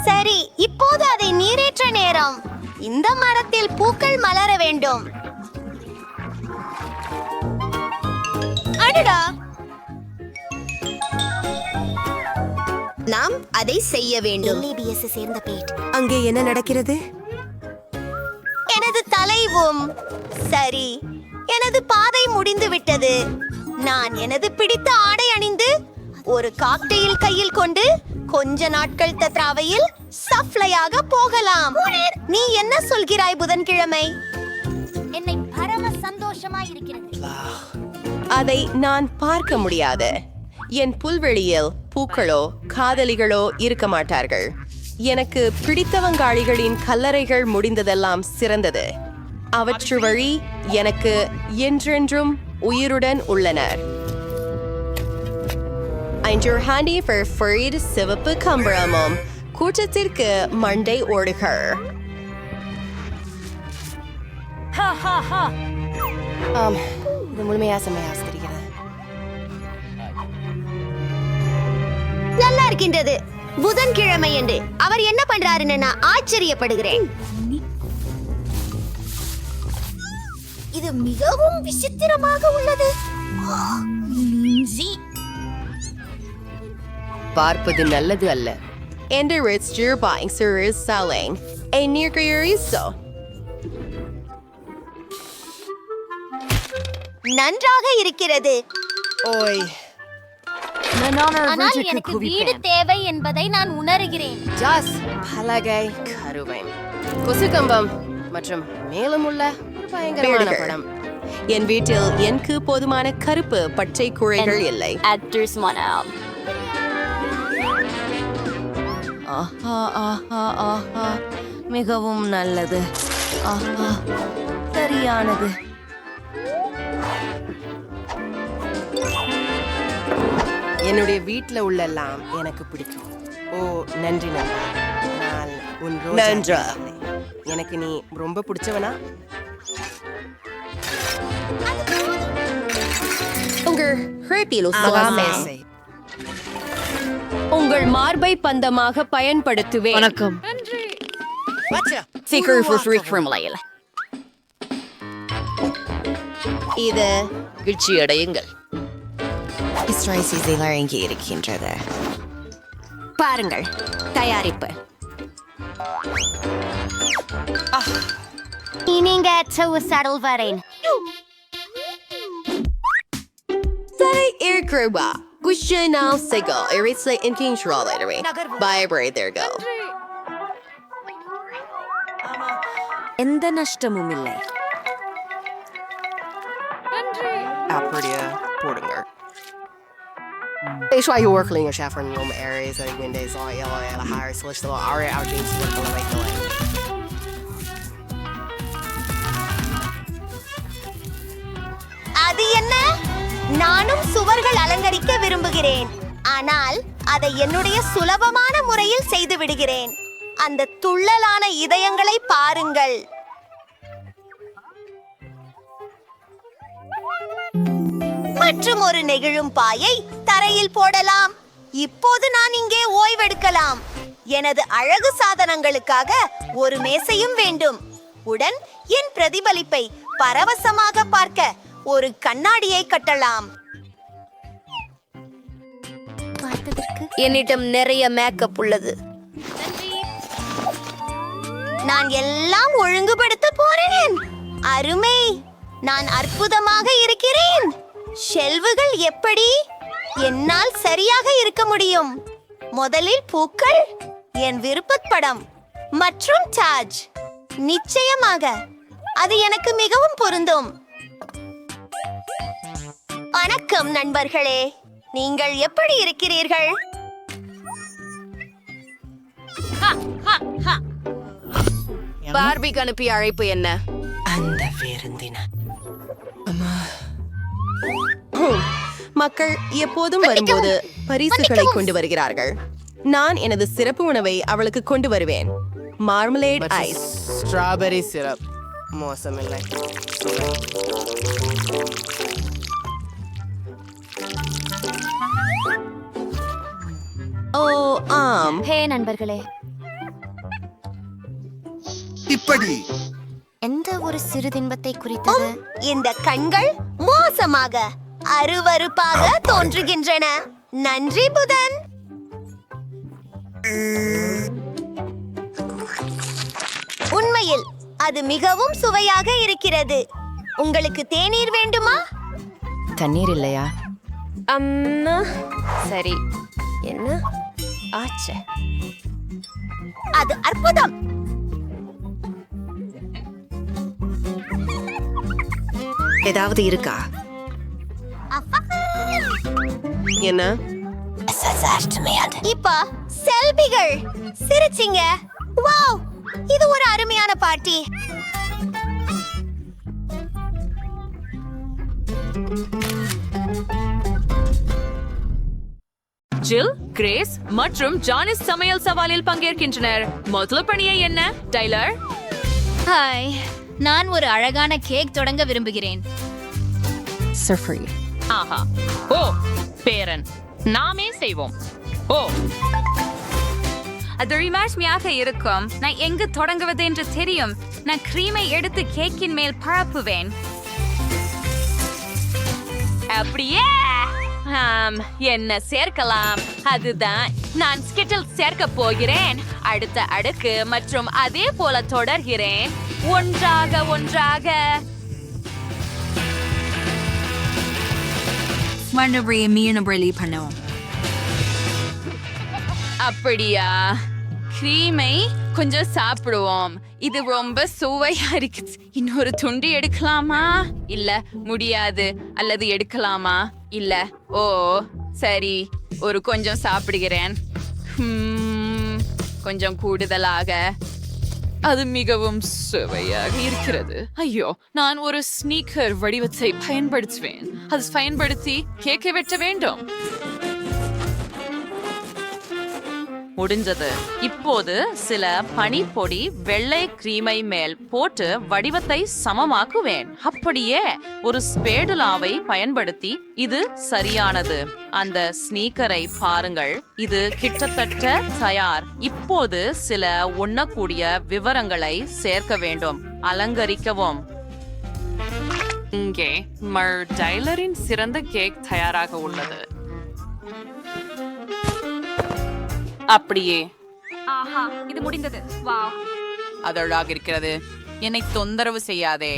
சரி, இப்ப இப்போது அதை நீரேற்ற நேரம். இந்த மரத்தில் பூக்கள் மலர வேண்டும். அடடா, நாம் அதை செய்ய வேண்டும். அங்கே என்ன நடக்கிறது? எனது தலைவும் சரி, எனது பாதை முடிந்து விட்டது. நான் எனது பிடித்த ஆடை அணிந்து ஒரு காக்டெயில் கையில் கொண்டு கொஞ்ச நாட்கள் தத்ராவையில் சஃப்ளையாக போகலாம். நீ என்ன சொல்கிறாய் புதன்கிழமை? என்னை பரம சந்தோஷமா இருக்கிறது. அதை நான் பார்க்க முடியாது. என் புல்வெளியில் பூக்களோ காதலிகளோ இருக்க மாட்டார்கள். எனக்கு பிடித்தவங்காளிகளின் கல்லறைகள் முடிந்ததெல்லாம் சிறந்தது. அவற்று வழி எனக்கு என்றென்றும் உயிருடன் உள்ளனர். ஐஞ்சூர் ஹாண்டி ஃபார் ஃபரீட் சிவப்பு கம்பளமும் கூட்டத்திற்கு மண்டை ஓடுகள். இது முழுமையா செம்மையாக தெரிகிறது. நல்லா இருக்கின்றது. புதன்கிழமை என்று அவர் என்ன பண்றாருன்னு நான் ஆச்சரியப்படுகிறேன். இது மிகவும் விசித்திரமாக உள்ளது. பார்ப்பது நல்லது அல்ல. And the rich deer buying is selling a near so. நன்றாக இருக்கிறது. ஓய், ஆனால் எனக்கு வீடு தேவை என்பதை நான் உணர்கிறேன். ஜாஸ் பலகை கருவை கொசுக்கம்பம் மற்றும் மேலும் உள்ள பயங்கரமான படம். என் வீட்டில் எனக்கு போதுமான கருப்பு பச்சை குழைகள் இல்லை. ஆஹா ஆஹா ஆஹா, மிகவும் நல்லது. ஆஹா, சரியானது. என்னுடைய வீட்டில் உள்ளெல்லாம் எனக்கு பிடிக்கும். ஓ நன்றி நன்றி. நான் உன் நன்றா. எனக்கு நீ ரொம்ப பிடிச்சவனா? உங்கள் மார்பை பந்தமாக பயன்படுத்துவேன். வணக்கம். இது மகிழ்ச்சி அடையுங்கள். இங்கே இருக்கின்றது. பாருங்கள் தயாரிப்பு. நீங்க சடல் வரேன். சரி இருக்கிறவா குஷனால் சிகல் இரிட்ஸ்ல இன்கின்ட்ரோல் இடவே பயபரை there go. எந்த நஷ்டமும் இல்லை. அப்படியே போடுங்க. Ich war Yorkling och chef från Rome areas och Windows och hela här så det var alla outings som var like. அது என்ன? நானும் சுவர்கள் அலங்கரிக்க விரும்புகிறேன். ஆனால் அதை என்னுடைய சுலபமான முறையில் செய்து விடுகிறேன். அந்த துள்ளலான இதயங்களை பாருங்கள். மற்றும் ஒரு நெகிழும் பாயை தரையில் போடலாம். இப்போது நான் இங்கே ஓய்வெடுக்கலாம். எனது அழகு சாதனங்களுக்காக ஒரு மேசையும் வேண்டும். உடன் என் பிரதிபலிப்பை பரவசமாக பார்க்க ஒரு கண்ணாடியை கட்டலாம். என்னிடம் நிறைய மேக்கப் உள்ளது. நான் எல்லாம் ஒழுங்குபடுத்த போறேன். அருமை, நான் அற்புதமாக இருக்கிறேன். ஷெல்வுகள் எப்படி? என்னால் சரியாக இருக்க முடியும். முதலில் பூக்கள், என் விருப்பப்படம் மற்றும் சார்ஜ். நிச்சயமாக அது எனக்கு மிகவும் பொருந்தும். வணக்கம் நண்பர்களே, நீங்கள் எப்படி இருக்கிறீர்கள்? பார்பிக்கு அனுப்பிய அழைப்பு என்ன? அந்த விருந்தின மக்கள் எப்போதும் வரும்போது பரிசுகளை கொண்டு வருகிறார்கள். நான் எனது சிறப்பு உணவை அவளுக்கு கொண்டு வருவேன். Marmalade ice, strawberry syrup. மோசமில்லை. ஓ ஆம். ஹே நண்பர்களே, எப்படி? எந்த ஒரு சிறு தின்பத்தை குறித்தது? இந்த கண்கள் மோசமாக அருவருப்பாக தோன்றுகின்றன. நன்றி புதன். உண்மையில் அது மிகவும் சுவையாக இருக்கிறது. உங்களுக்கு தேநீர் வேண்டுமா? தண்ணீர் இல்லையா? அம்மா சரி, என்ன ஆச்சு? அது அற்புதம். ஏதாவது இருக்கா? என்ன? இப்ப செல்பிகள் சிரிச்சிங்க. வாவ், இது ஒரு அருமையான பார்ட்டி. ஜில், கிரேஸ் மற்றும் ஜானிஸ் சமையல் சவாலில் பங்கேற்கின்றனர். முதல் பணியை என்ன, டைலர்? ஹாய், நான் ஒரு அழகான கேக் தொடங்க விரும்புகிறேன். ஆஹா, ஓ பேரன், நாமே செய்வோம். ஓ, அது ரிமாஷ்மியாக இருக்கும். நான் எங்கு தொடங்குவது என்று தெரியும். நான் கிரீமை எடுத்து கேக்கின் மேல் பரப்புவேன். அப்படியே என்ன சேர்க்கலாம்? அதுதான் நான் ஸ்கிட்டில் சேர்க்க போகிறேன். அடுத்த அடுக்கு மற்றும் அதே போல தொடர்கிறேன். ஒன்றாக ஒன்றாக. அப்படியா? கிரீமை கொஞ்சம் சாப்பிடுவோம். இது ரொம்ப சுவையா இருக்கு. இன்னொரு துண்டு எடுக்கலாமா? இல்ல, முடியாது. அல்லது எடுக்கலாமா? இல்ல. ஓ சரி, ஒரு கொஞ்சம் சாப்பிடுகிறேன். கொஞ்சம் கூடுதலாக. அது மிகவும் சுவையாக இருக்கிறது. ஐயோ, நான் ஒரு ஸ்னீக்கர் வடிவத்தை பயன்படுத்துவேன். அது பயன்படுத்தி கேக்கை வெட்ட வேண்டும். முடிஞ்சது. இப்போது சில பனிப்பொடி வெள்ளை கிரீமை மேல் போட்டு வடிவத்தை சமமாக்குவேன். அப்படியே ஒரு ஸ்பேடுலாவை பயன்படுத்தி. இது சரியானது. அந்த ஸ்னீக்கரை பாருங்கள். இது கிட்டத்தட்ட தயார். இப்போது சில உண்ணக்கூடிய விவரங்களை சேர்க்க வேண்டும். அலங்கரிக்கவும். இங்கே டைலரின் சிறந்த கேக் தயாராக உள்ளது. அப்படியே. ஆஹா, இது முடிந்தது. வாவ், அது அழகாக இருக்கிறது. என்னை தொந்தரவு செய்யாதே.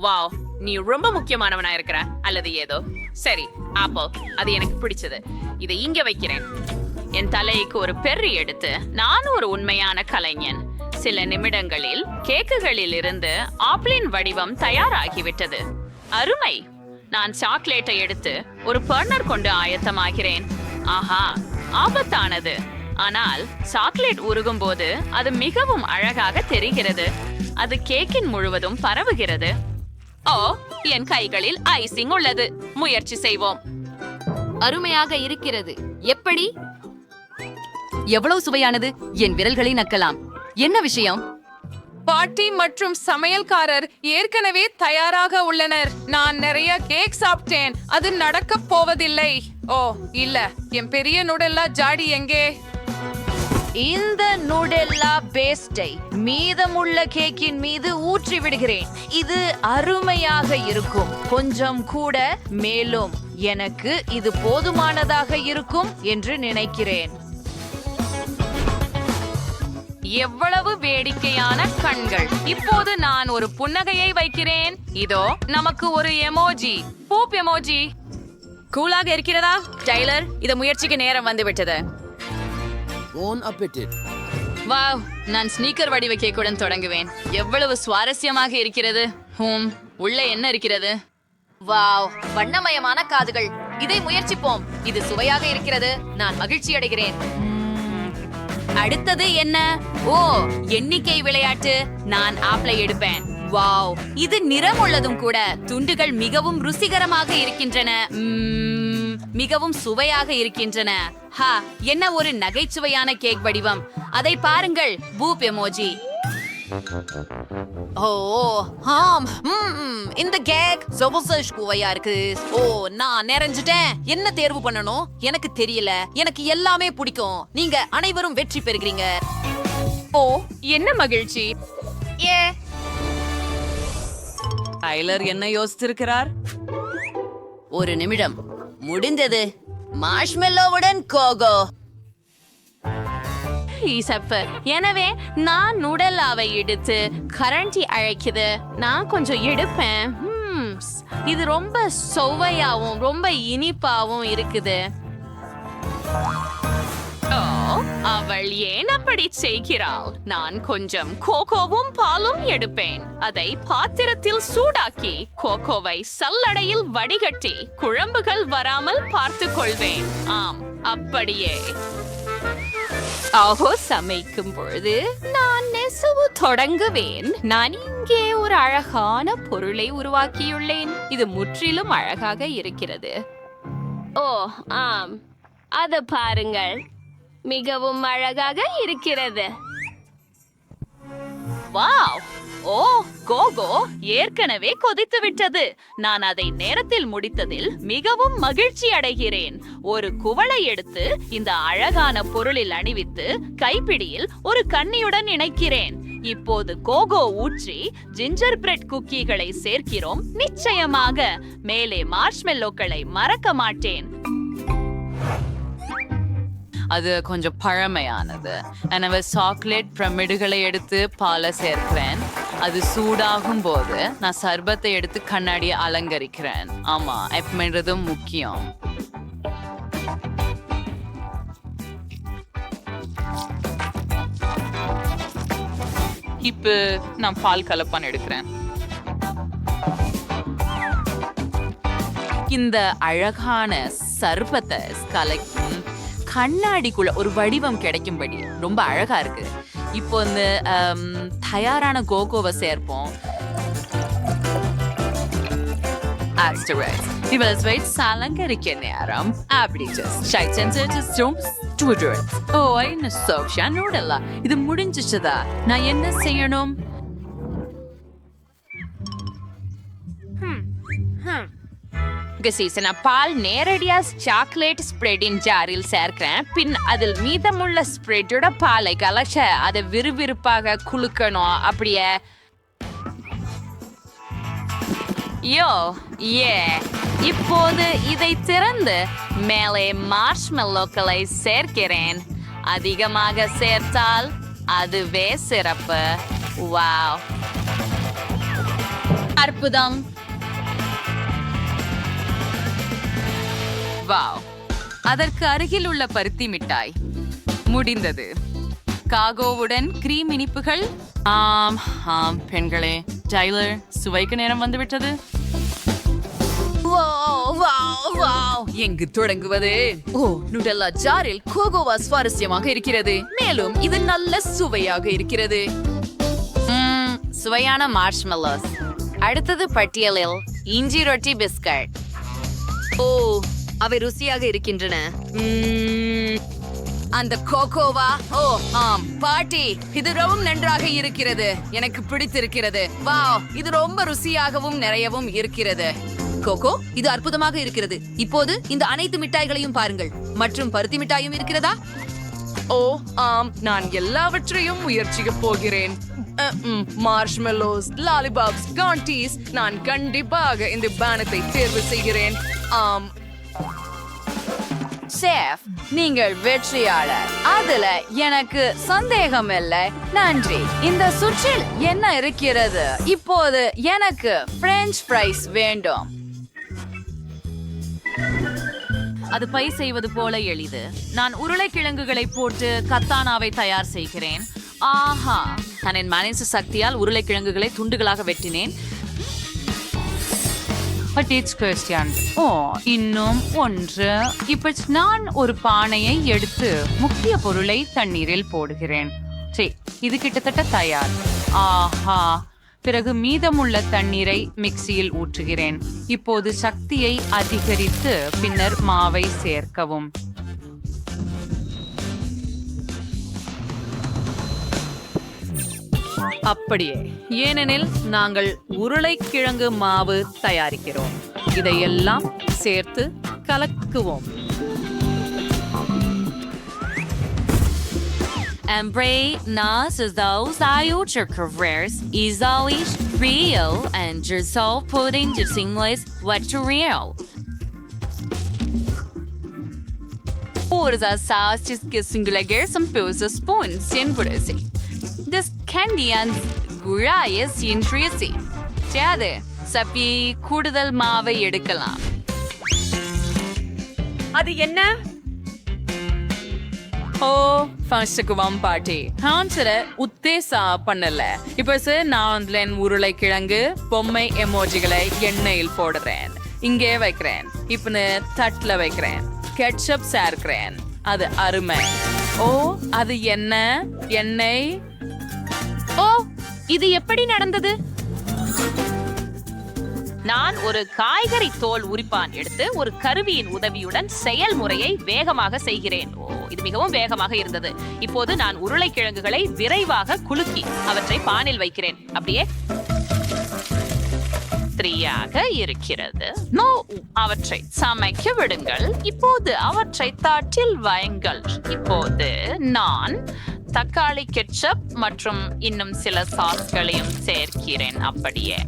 வாவ், நீ ரொம்ப முக்கியமானவனா இருக்கிற. அல்லது ஏதோ. சரி, அப்போ அது எனக்கு பிடிச்சது. இதை இங்க வைக்கிறேன். என் தலைக்கு ஒரு பெர்ரி எடுத்து. நான் ஒரு உண்மையான கலைஞன். சில நிமிடங்களில் கேக்குகளில் இருந்து ஆப்பிளின் வடிவம் தயாராகிவிட்டது. அருமை. நான் சாக்லேட்டை எடுத்து ஒரு பர்னர் கொண்டு ஆயத்தமாகிறேன். ஆஹா, ஆபத்தானது. ஆனால் சாக்லேட் உருகும் போது அது மிகவும் அழகாக தெரிகிறது. அது கேக்கின் முழுவதும் பரவுகிறது. ஓ, என் கைகளில் ஐசிங் உள்ளது. முயற்சி செய்வோம். அருமையாக இருக்கிறது. எப்படி? எவ்வளவு சுவையானது. என் விரல்களை நக்கலாம். என்ன விஷயம்? பாட்டி மற்றும் சமையல்காரர் ஏற்கனவே தயாராக உள்ளனர். நான் நிறைய கேக் சாப்பிட்டேன். அது நடக்கப் போவதில்லை. ஓ இல்ல, என் பெரிய நுடெல்லா ஜாடி எங்கே? இந்த நுடெல்லா பேஸ்டை மீதமுள்ள கேக்கின் மீது ஊற்றி விடுகிறேன். இது அருமையாக இருக்கும். கொஞ்சம் கூட. மேலும் எனக்கு இது போதுமானதாக இருக்கும் என்று நினைக்கிறேன். எவ்வளவு வேடிக்கையான கண்கள். இப்போது நான் ஒரு புன்னகையை வைக்கிறேன். இதோ நமக்கு ஒரு எமோஜி. பூப் எமோஜி. கூலாக இருக்கிறதா? டைலர், இத முயற்சிக்க நேரம் வந்து விட்டது. வாவ், நான் ஸ்னீக்கர் வடிவ கேக்குடன் தொடங்குவேன். எவ்வளவு சுவாரஸ்யமாக இருக்கிறது. உள்ள என்ன இருக்கிறது? வாவ், வண்ணமயமான காதுகள். இதை முயற்சிப்போம். இது சுவையாக இருக்கிறது. நான் மகிழ்ச்சி அடைகிறேன். அடுத்தது என்ன? ஓ, எண்ணிக்கை விளையாட்டு. நான் ஆப்பிளை எடுப்பேன். வாவ், இது நிறம் உள்ளதும் கூட. துண்டுகள் மிகவும் ருசிகரமாக இருக்கின்றன. மிகவும் சுவையாக இருக்கின்றன. ஹா, என்ன ஒரு நகைச்சுவையான கேக் வடிவம். அதை பாருங்கள். பூப் எமோஜி. ஓ ஆம், இந்த கேக் சுவையா இருக்கு. ஓ, நான் நிறைஞ்சிட்டேன். என்ன தேர்வு பண்ணணும் எனக்கு தெரியல. எனக்கு எல்லாமே பிடிக்கும். நீங்க அனைவரும் வெற்றி பெறுகிறீங்க. ஓ, என்ன மகிழ்ச்சி. டைலர் என்ன யோசித்திருக்கிறார்? ஒரு நிமிடம் முடிந்தது. மார்ஷ்மெல்லோவுடன் கோகோ. எனவே நான் நுடலாவை எடுத்து கரண்டி அழைக்குது. நான் கொஞ்சம் எடுப்பேன். இது ரொம்ப சுவையாவும் ரொம்ப இனிப்பாவும் இருக்குது. அவள் ஏன் அப்படி செய்கிறாள்? நான் கொஞ்சம் கோகோவும் பாலும் எடுப்பேன். அதை பாத்திரத்தில் சூடாக்கி கோகோவை சல்லடையில் வடிகட்டி குழம்புகள் வராமல் பார்த்துக் கொள்வேன். ஆம், அப்படியே. சமைக்கும் பொழுது நான் நெசவு தொடங்குவேன். நான் இங்கே ஒரு அழகான பொருளை உருவாக்கியுள்ளேன். இது முற்றிலும் அழகாக இருக்கிறது. ஆம், அது பாருங்கள், மிகவும் அழகாக இருக்கிறது. வாவ்! கோகோ ஏற்கனவே கொதித்து விட்டது. நான் அதை நேரத்தில் முடித்ததில் மிகவும் மகிழ்ச்சி அடைகிறேன். ஒரு குவளை எடுத்து இந்த அழகான பொருளில் அணிவித்து கைப்பிடியில் ஒரு கண்ணியுடன் இணைக்கிறேன். இப்போது கோகோ ஊற்றி ஜிஞ்சர் பிரெட் குக்கீகளை சேர்க்கிறோம். நிச்சயமாக மேலே மார்ஷ்மெல்லோக்களை மறக்க மாட்டேன். அது கொஞ்சம் பழமையானது. எனவே சாக்லேட் பிரமிடுகளை எடுத்து பாலை சேர்க்கிறேன். அது சூடாகும் போது நான் சர்பத்தை எடுத்து கண்ணாடியை அலங்கரிக்கிறேன். ஆமா, எப்படின்றதும் முக்கியம். இப்ப நான் பால் கலப்பான் எடுக்கிறேன். இந்த அழகான சர்பத்தை கலக்கும் கண்ணாடிக்குள்ள ஒரு வடிவம் கிடைக்கும்படி ரொம்ப அழகா இருக்கு. இப்போ இந்த தயாரான கோகோவை சேர்ப்போம். அலங்கரிக்க நேரம் அப்படி இது முடிஞ்சிச்சுதா? நான் என்ன செய்யணும்? பால் நேரடியா சாக்லேட் ஸ்ப்ரெடின் ஜாரில் சேர்க்கிறேன். பின் அதில் மீதமுள்ள ஸ்ப்ரெட்டோட பாலை கலச்ச அதை விறுவிறுப்பாக குலுக்கணும். அப்படியே இப்போது இதை திறந்து மேலே மார்ஷ்மெல்லோக்களை சேர்க்கிறேன். அதிகமாக சேர்த்தால் அதுவே சிறப்பு. வாவ், அற்புதம்! வாவ், அதற்கு அருகில் உள்ள பருத்தி மிட்டாய் முடிந்தது. காகோவுடன் கிரீம் இனிப்புகள். ஆம் ஆம் பெண்களே, டைலர் சுவைக்கு நேரம் வந்துவிட்டது. எங்கு தொடங்குவது? நுடல்லா ஜாரில் கோகோவா சுவாரஸ்யமாக இருக்கிறது. மேலும் இது நல்ல சுவையாக இருக்கிறது. சுவையான மார்ஷ்மெல்லோஸ். அடுத்தது பட்டியலில் இஞ்சி ரொட்டி பிஸ்கட். அவை ருசியாக இருக்கின்றன. அந்த கோகோவா? ஆம் பாட்டி, இது ரொம்ப நன்றாக இருக்கிறது. எனக்கு பிடித்திருக்கிறது. வாவ், இது ரொம்ப ருசியாகவும் நிறையவும் இருக்கிறது. கோகோ, இது அற்புதமாக இருக்கிறது. இப்போது இந்த அனைத்து மிட்டாய்களையும் பாருங்கள். மற்றும் பருத்தி மிட்டாயும் இருக்கிறதா? ஆம், நான் எல்லாவற்றையும் முயற்சிக்க போகிறேன். Marshmallows, lollipops, candies. நான் கண்டிப்பாக இந்த பானத்தை தேர்வு செய்கிறேன். ஆம் ஷெஃப், நீங்கள் வெற்றியாளர். அதுல எனக்கு சந்தேகம் இல்லை. நன்றி. இந்த சுற்றில் என்ன இருக்கிறது? இப்போது எனக்கு பிரெஞ்ச் ஃப்ரைஸ் வேண்டும். அது பை செய்வது போல எளிது. நான் உருளைக்கிழங்குகளை போட்டு கத்தானாவை தயார் செய்கிறேன். ஆஹா, நான் என் மனசு சக்தியால் உருளைக்கிழங்குகளை துண்டுகளாக வெட்டினேன். இன்னும் ஒன்று. இப்ப நான் ஒரு பானையை எடுத்து முக்கிய பொருளை தண்ணீரில் போடுகிறேன். சரி, இது கிட்டத்தட்ட தயார். ஆஹா, பிறகு மீதமுள்ள தண்ணீரை மிக்சியில் ஊற்றுகிறேன். இப்போது சக்தியை அதிகரித்து பின்னர் மாவை சேர்க்கவும். அப்படியே, ஏனெனில் நாங்கள் உருளைக்கிழங்கு மாவு தயாரிக்கிறோம். இதையெல்லாம் சேர்த்து கலக்குவோம். Embrace nas those future careers is always real and yourself putting the seamless what real. Or the sauce is kissing like some pose spoons in Brazil. This candy and gura is interesting. Chade, sapi kudal maave எடுக்கலாம். அது என்ன? ஓ ஃபர்ஸ்ட்டுக்குவாம் பாட்டி ஹான்சரை உத்தேசா பண்ணல இப்போ நான் உருளைக்கிழங்கு பொம்மை எமோஜிகளை எண்ணெயில் போடுறேன் இங்கே வைக்கிறேன் இப்பன்னு தட்டுல வைக்கிறேன் கெட்சப் சேர்க்கிறேன் அது அருமை ஓ அது என்ன எண்ணெய் ஓ இது எப்படி நடந்தது நான் ஒரு காய்கறி தோல் உரிப்பான் எடுத்து ஒரு கருவியின் உதவியுடன் செயல்முறையை வேகமாக செய்கிறேன் ஓ இது மிகவும் வேகமாக இருந்தது இப்போது நான் உருளைக்கிழங்குகளை விரைவாக குலுக்கி அவற்றை பானில் வைக்கிறேன் அப்படியே த்ரீயாக இருக்கிறது நோ அவற்றை சமைக்க விடுங்கள் இப்போது அவற்றை தட்டில் வையுங்கள் இப்போது நான் தக்காளி கெட்சப் மற்றும் இன்னும் சில சாஸ்களையும் சேர்க்கிறேன் அப்படியே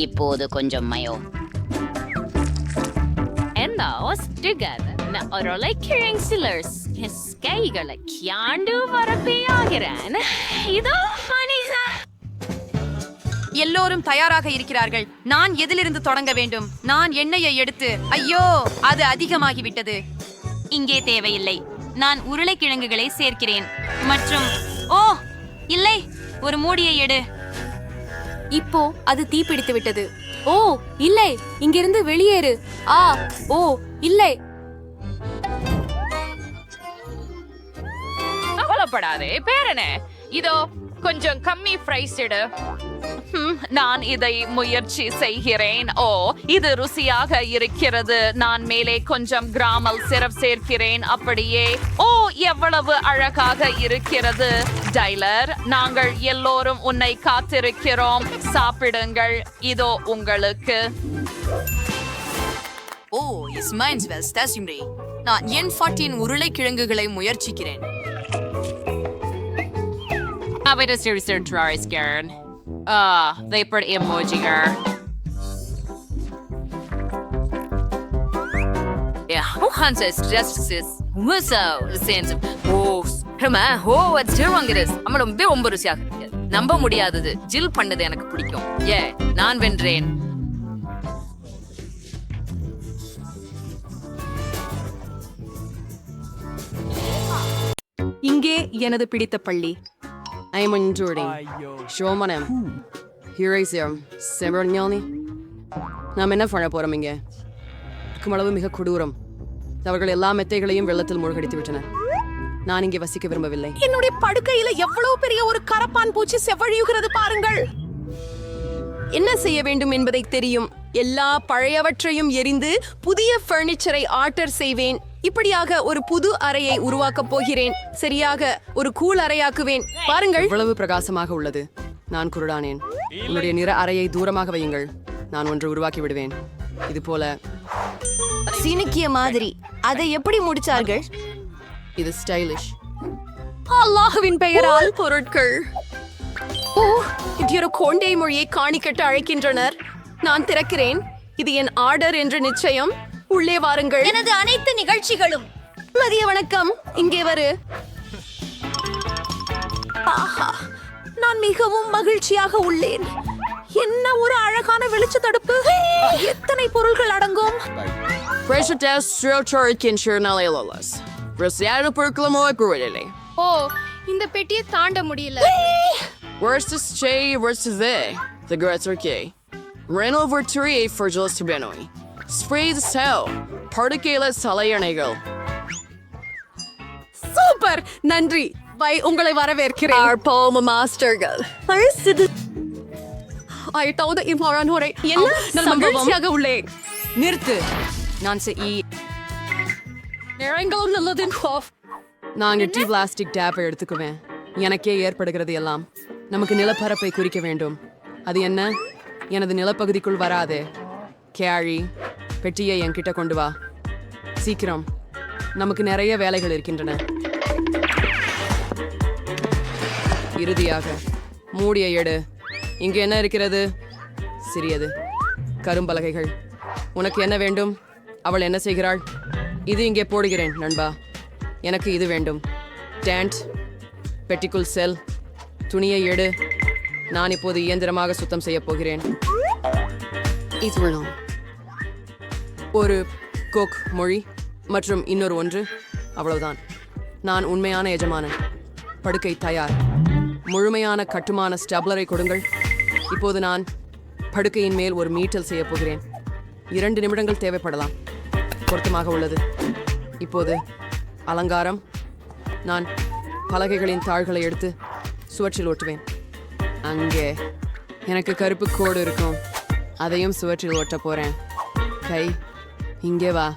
இப்போது கொஞ்சம் மயோ And now together உருளைக்கிழங்கு சிலர்ஸ் கைகளை கியாண்டு வரப்பேயாகிறேன் இதோ மனிதா எல்லோரும் தயாராக இருக்கிறார்கள் நான் எதிலிருந்து தொடங்க வேண்டும் நான் எண்ணெயை எடுத்து ஐயோ அது அதிகமாகிவிட்டது இங்கே தேவையில்லை நான் உருளைக்கிழங்குகளை சேர்க்கிறேன் மற்றும் ஓ இல்லை ஒரு மூடியை எடு இப்போ அது தீப்பிடித்து விட்டது ஓ இல்லை இங்கிருந்து வெளியேறு ஓ இல்லை கவலைப்படாதே பேரனே இதோ கொஞ்சம் கம்மி ஃப்ரைஸ் எடு நான் இதை முயற்சி செய்கிறேன் ஓ இது ருசியாக இருக்கிறது நான் மேலே கொஞ்சம் கிராமல் சிரப் சேர்க்கிறேன் அப்படியே ஓ எவ்வளவு அழகாக இருக்கிறது டைலர் நாங்கள் எல்லோரும் உன்னை காத்திருக்கிறோம் சாப்பிடுங்கள் இதோ உங்களுக்கு ஓ இஸ்மைன்ஸ் வெல்ஸ்டாசிம்ரே நான் என் 14 உருளைக்கிழங்குகளை முயற்சிக்கிறேன் Aber das ist sehr traurig gern. They put emoji her. Ja, Hans ist just so sense. அது திருவாங்கிறது அம்மா ரொம்ப ருசியாக இருக்கு நம்ப முடியாதது ஜில் பண்ணது எனக்கு பிடிக்கும் நான் வென்றேன் இங்கே எனது பிடித்த பள்ளி I am enjoying. Showmanem. Here is your Severnyani. நாம் என்ன பண்ண போறோம் இங்கே அளவு மிக கொடூரம் அவர்கள் எல்லா மெத்தைகளையும் வெள்ளத்தில் மூழ்கடித்து விட்டனர் நான் இங்கே வசிக்க விரும்பவில்லை என்னுடைய படுக்கையில எவ்வளவு பெரிய ஒரு கரப்பான் பூச்சி செவ்வழியுகிறது பாருங்கள் என்ன செய்ய வேண்டும் என்பதை தெரியும் எல்லா பழையவற்றையும் எரிந்து புதிய பர்னிச்சரை ஆர்டர் செய்வேன் இப்படியாக ஒரு புது அறையை உருவாக்கப் போகிறேன் சரியாக ஒரு கூல் அறையாக்குவேன் பாருங்கள் இவ்வளவு பிரகாசமாக உள்ளது நான் குருடானேன் உன்னுடைய நிற அறையை தூரமாக வையுங்கள் நான் ஒன்று உருவாக்கி விடுவேன் இது போல சினுக்கிய மாதிரி அதை எப்படி முடிச்சார்கள் இது ஸ்டைலிஷ் அல்லாஹ்வின் பெயரால் பொருட்கள் ஓ இது ஒரு கோண்டை மொழியை காணிக்கட்டு அழைக்கின்றனர் நான் திறக்கிறேன் இது என் ஆர்டர் என்று நிச்சயம் உள்ளே வாருங்கள் எனது அனைத்து நிகழ்ச்சிகளும் மதிய வணக்கம் இங்கே வரு ஆஹா நான் மிகவும் மகிழ்ச்சியாக உள்ளேன் என்ன ஒரு அழகான வெளிச்ச தடுப்பு எத்தனை பொருட்கள் அடங்கும் ஓ இந்த பெட்டியை தாண்ட முடியல சூப்பர் நன்றி பை உங்களை வரவேற்கிறேன் மாஸ்டர்கள் மகிழ்ச்சியாக உள்ளேன் நிறுத்து நான் நாங்க டீ பிளாஸ்டிக் டேப்பை எடுத்துக்குவேன் எனக்கே ஏற்படுகிறது எல்லாம் நமக்கு நிலப்பரப்பை குறிக்க வேண்டும் அது என்ன எனது நிலப்பகுதிக்குள் வராதே கேழி பெட்டியை என்கிட்ட கொண்டு வா சீக்கிரம் நமக்கு நிறைய வேலைகள் இருக்கின்றன இறுதியாக மூடிய எடு. இங்கே என்ன இருக்கிறது? சிறியது கரும்பலகைகள். உனக்கு என்ன வேண்டும்? அவள் என்ன செய்கிறாள்? இது இங்கே போடுகிறேன் நண்பா. எனக்கு இது வேண்டும். டேண்ட், பெட்டிக்குள் செல், துணியை எடு. நான் இப்போது இயந்திரமாக சுத்தம் செய்ய போகிறேன். ஒரு கோக் மொழி மற்றும் இன்னொரு ஒன்று. அவ்வளவுதான். நான் உண்மையான எஜமானன். படுக்கை தயார். முழுமையான கட்டுமான ஸ்டப்லரை கொடுங்கள். இப்போது நான் படுக்கையின் மேல் ஒரு மீட்டல் செய்ய போகிறேன். 2 நிமிடங்கள் தேவைப்படலாம். பொருத்தமாக உள்ளது. இப்போது அலங்காரம். நான் பலகைகளின் தாள்களை எடுத்து சுவற்றில் ஒட்டுவேன். அங்கே எனக்கு கருப்பு கோடு இருக்கும். அதையும் சுவற்றில் ஒட்ட போறேன். கை, இங்கே வா.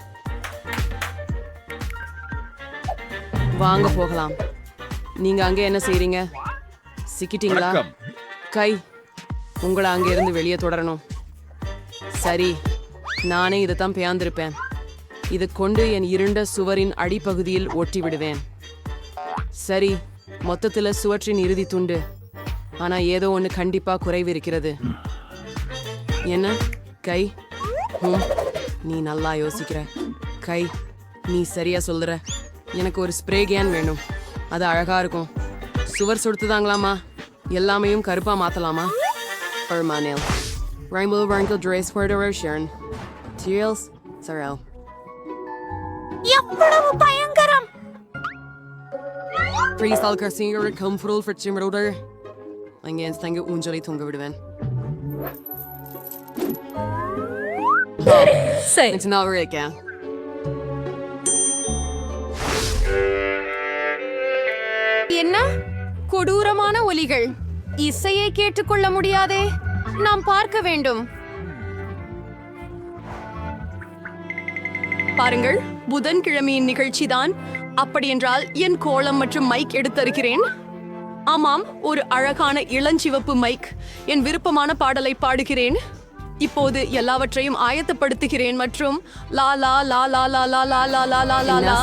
வாங்க போகலாம். நீங்க அங்கே என்ன செய்றீங்க? சிக்கிட்டீங்களா? கை, உங்களை அங்கே இருந்து வெளியே தொடரணும். சரி, நானே இதைத்தான் பேர்ந்திருப்பேன். இது கொண்டு என் இருண்ட சுவரின் அடிப்பகுதியில் ஒட்டி விடுவேன். சரி, மொத்தத்தில் சுவற்றின் இறுதி துண்டு. ஆனா ஏதோ ஒன்று கண்டிப்பா குறைவு இருக்கிறது. என்ன? கை, நீ நல்லா யோசிக்கிற. கை, நீ சரியா சொல்லுற. எனக்கு ஒரு ஸ்ப்ரே கேன் வேணும். அது அழகா இருக்கும். சுவர் சுடுத்துதாங்களாமா? எல்லாமையும் கருப்பா மாத்தலாமா? Permanel. Rainbow Wrinkle Dress for the Roshan. Teals, Sorrel. எவ்வளவு பயங்கரம்! Freestyle Garcia comfortable for Chimroder. அங்கே தங்க ஊஞ்சலை தொங்க விடுவேன். சரி. It's not right, yeah. என்ன கொடூரமான ஒலிகள்! இசையை கேட்டுக்கொள்ள முடியாதே. நாம் பார்க்க வேண்டும். பாருங்கள், புதன்கிழமையின் நிகழ்ச்சிதான். அப்படியென்றால் என் கோலம் மற்றும் மைக் எடுத்திருக்கிறேன். ஆமாம், ஒரு அழகான இளஞ்சிவப்பு மைக். என் விருப்பமான பாடலை பாடுகிறேன். இப்போது எல்லாவற்றையும் ஆயத்தப்படுத்துகிறேன் மற்றும் லா லா லா லா லா லா லா லா லா லா லா லா.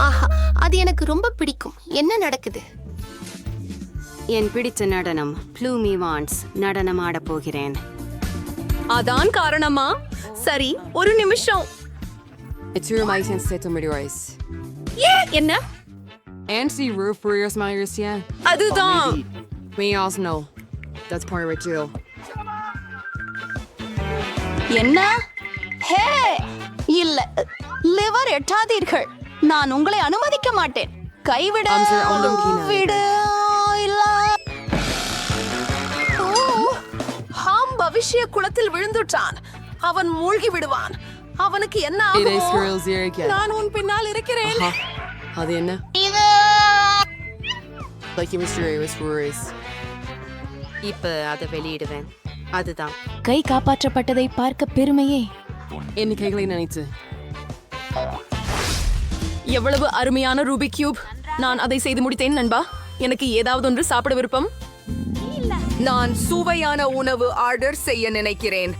ஆஹா, அது எனக்கு ரொம்ப பிடிக்கும். என்ன நடக்குது? என் பிடித்த நடனம் ப்ளூமி வான்ஸ் நடனம் ஆடப் போகிறேன். அதான் காரணமா? சரி, ஒரு நிமிஷம். என்ன? அதுதான். என்ன? ஹே, இல்ல, லிவர் எட்டாதீர்கள். நான் உங்களை அனுமதிக்க மாட்டேன். கைவிட விடு. இல்ல. ஹாம் பவிஷ்ய குளத்தில் விழுந்துட்டான். அவன் மூழ்கி விடுவான். அவனுக்கு என்ன ஆகும்? நான் உன் பின்னால் இருக்கிறேன். அது என்ன? இப்ப அதை வெளியிடுவேன். அதுதான். கை காப்பாற்றப்பட்டதை பார்க்க பெருமையே. என் கைகளை நினைத்து. எவ்வளவு அருமையான ரூபிக் கியூப். நான் அதை செய்து முடித்தேன் நண்பா. எனக்கு ஏதாவது ஒன்று சாப்பிட விருப்பம். நான் சுவையான உணவு ஆர்டர் செய்ய நினைக்கிறேன்.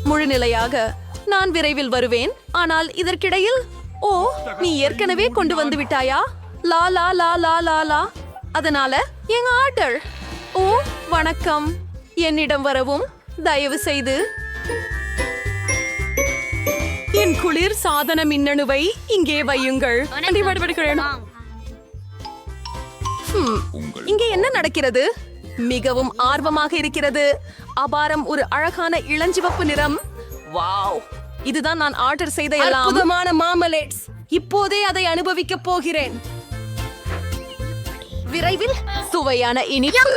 முழுநிலையாக நான் விரைவில் வருவேன். ஆனால் இதற்கிடையில், ஓ, நீ ஏற்கனவே கொண்டு வந்து விட்டாயா? லா லா லா லா லா லா. அதனால என் ஆர்டர். ஓ, வணக்கம். என்னிடம் வரவும் தயவு செய்து. என் குளிர் சாதன மின்னணுவை இங்கே வையுங்கள். இங்கே என்ன நடக்கிறது? மிகவும் ஆர்வமாக இருக்கிறது. அபாரம், ஒரு அழகான இளஞ்சிவப்பு நிறம். வாவ், இதுதான் நான் ஆர்டர் செய்த அற்புதமான மார்மலேட்ஸ். இப்போதே அதை அனுபவிக்க போகிறேன். விரைவில் சுவையான இனிப்பு.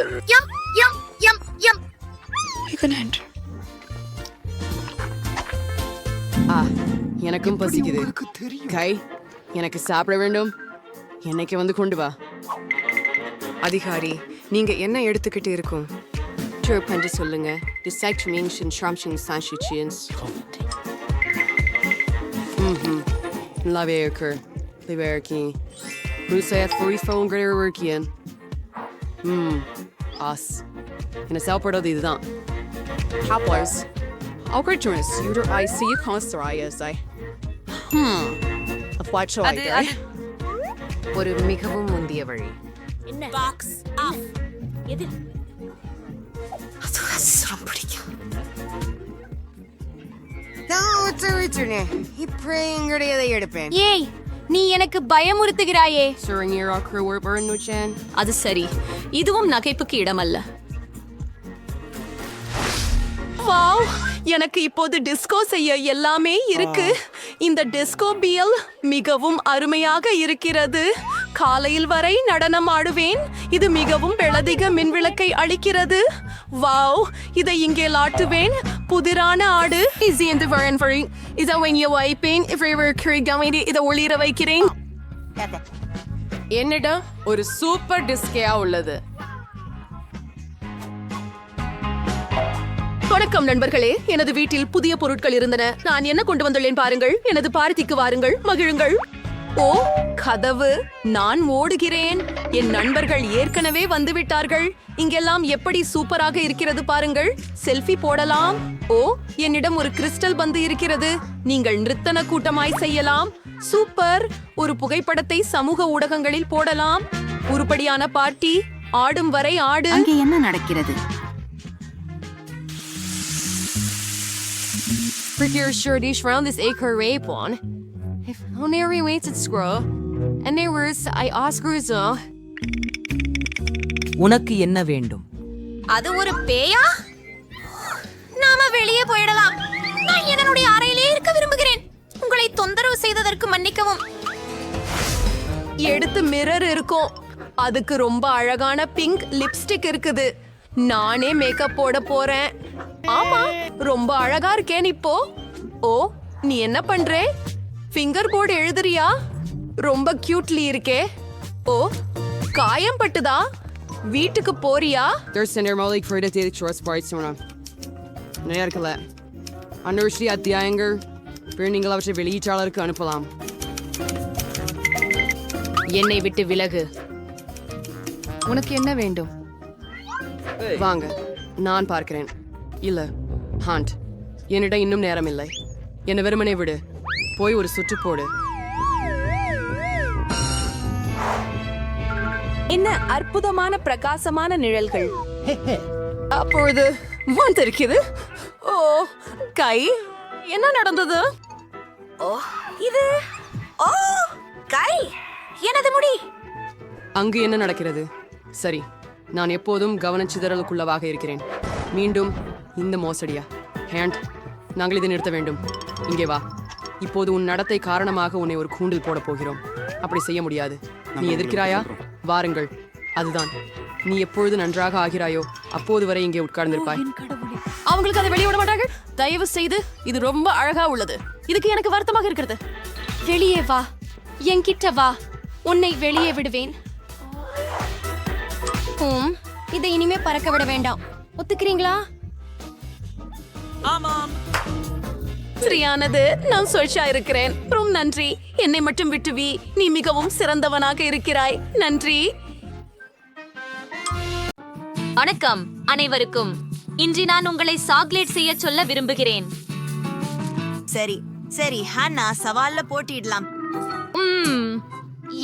எனக்கும் பசிக்குது. கை, எனக்கு சாப்பிட வேண்டும். என்னைக்கு வந்து கொண்டு வா. அதிகாரி, நீங்க என்ன எடுத்துக்கிட்டு இருக்கும்? பண்ணி சொல்லுங்க. என்ன சாப்பிடுறது இதுதான். அது அது ஒரு மிகவும் முந்திய வழி. எடுப்பேன். ஏய், நீ எனக்கு பயமுறுத்துகிறாயே. அது சரி, இதுவும் நகைப்புக்கு இடமல்ல. வாவ், எனக்கு இப்போது டிஸ்கோ செய்ய எல்லாமே இருக்கு. இந்த டிஸ்கோ பியல் மிகவும் அருமையாக இருக்கிறது. காலையில் வரை நடனம் ஆடுவேன். இது மிகவும் பெளதிக மின்விளக்கை அளிக்கிறது. வாவ், இதை இங்கே லாட்டுவேன். புதிரான ஆடு. இதை ஒளிர வைக்கிறேன். என்னிடம் ஒரு சூப்பர் டிஸ்கேயா உள்ளது. வணக்கம் நண்பர்களே, எனது வீட்டில் புதிய பொருட்கள் இருந்தன. நான் என்ன கொண்டு வந்துள்ளேன் பாருங்கள். எனது பார்ட்டிக்கு வாருங்கள், மகிழுங்கள். ஓ, கதவு. நான் ஓடுகிறேன். என் நண்பர்கள் ஏற்கனவே வந்துவிட்டார்கள். இங்கெல்லாம் எப்படி சூப்பராக இருக்கிறது பாருங்கள். செல்ஃபி போடலாம். ஓ, என்னிடம் ஒரு கிறிஸ்டல் பந்து இருக்கிறது. நீங்கள் நிறுத்தன கூட்டமாய் செய்யலாம். சூப்பர். ஒரு புகைப்படத்தை சமூக ஊடகங்களில் போடலாம். உருப்படியான பார்ட்டி. ஆடும் வரை ஆடு. அங்கே என்ன நடக்கிறது? Prettier shirtish round this acre rape one. If only we waited scroll. And there was I Oscars. உனக்கு என்ன வேண்டும்? அது ஒரு பேயா? நாம வெளியே போயிடலாம். நான் என்னுடைய அறையிலே இருக்க விரும்புகிறேன். உங்களை தொந்தரவு செய்ததற்கு மன்னிக்கவும். எடுத்து மிரர் இருக்கும். அதுக்கு ரொம்ப அழகான பிங்க் லிப்ஸ்டிக் இருக்குது. நானே மேக்கப் போட போறேன். ஆமா, ரொம்ப அழகா இருக்கேன் இப்போ. ஓ, நீ என்ன பண்றே? ஃபிங்கர் போர்டு எழுதுறியா? ரொம்ப கியூட்லி இருக்கே. ஓ, காயம் பட்டுதா? வீட்டுக்கு போறியா? அத்தியாயங்கள் நீங்கள் அவற்றை வெளியீட்டாளருக்கு அனுப்பலாம். என்னை விட்டு விலகு. உனக்கு என்ன வேண்டும்? வாங்க, நான் பார்க்கிறேன். இல்ல, ஹாண்ட், என்னிடம் இன்னும் நேரம் இல்லை. என்ன வெறுமனே விடு. போய் ஒரு சுற்று போடு. என்ன அற்புதமான பிரகாசமான நிழல்கள். அப்பொழுது வந்திருக்குது. ஓ, கை. என்ன நடந்தது? ஓ, இது. ஓ, கை. எனது முடி. அங்கு என்ன நடக்கிறது? சரி, நான் எப்போதும் கவனச்சிதறலுக்குள்ளவாக இருக்கிறேன். மீண்டும் இந்த மோசடியா? ஹேண்ட், நாங்கள் இதை நிறுத்த வேண்டும். இங்கே வா. இப்போது உன் நடத்தை காரணமாக உன்னை ஒரு கூண்டில் போட போகிறோம். அப்படி செய்ய முடியாது. நீ எதிர்க்கிறாயா? வாருங்கள். அதுதான். நீ எப்பொழுது நன்றாக ஆகிறாயோ அப்போது வரை இங்கே உட்கார்ந்திருப்பாய். அவங்களுக்கு அதை வெளியே விட மாட்டார்கள். தயவு செய்து, இது ரொம்ப அழகா உள்ளது. இதுக்கு எனக்கு வருத்தமாக இருக்கிறது. வெளியே வா. என்கிட்ட வா. உன்னை வெளியே விடுவேன். இதை இனிமே பறக்க விட வேண்டாம். ஒத்துக்கிறீங்களா? ஆமாம். சரியானது. நான் சொல்ஷா இருக்கிறேன். ரொம்ப நன்றி. என்னை மட்டும் விட்டுவி. நீ மிகவும் சிறந்தவனாக இருக்கிறாய். நன்றி. வணக்கம் அனைவருக்கும். இன்று நான் உங்களை சாக்லேட் செய்ய சொல்ல விரும்புகிறேன். சரி சரி, ஹன்னா, சவால்ல போட்டிடலாம்.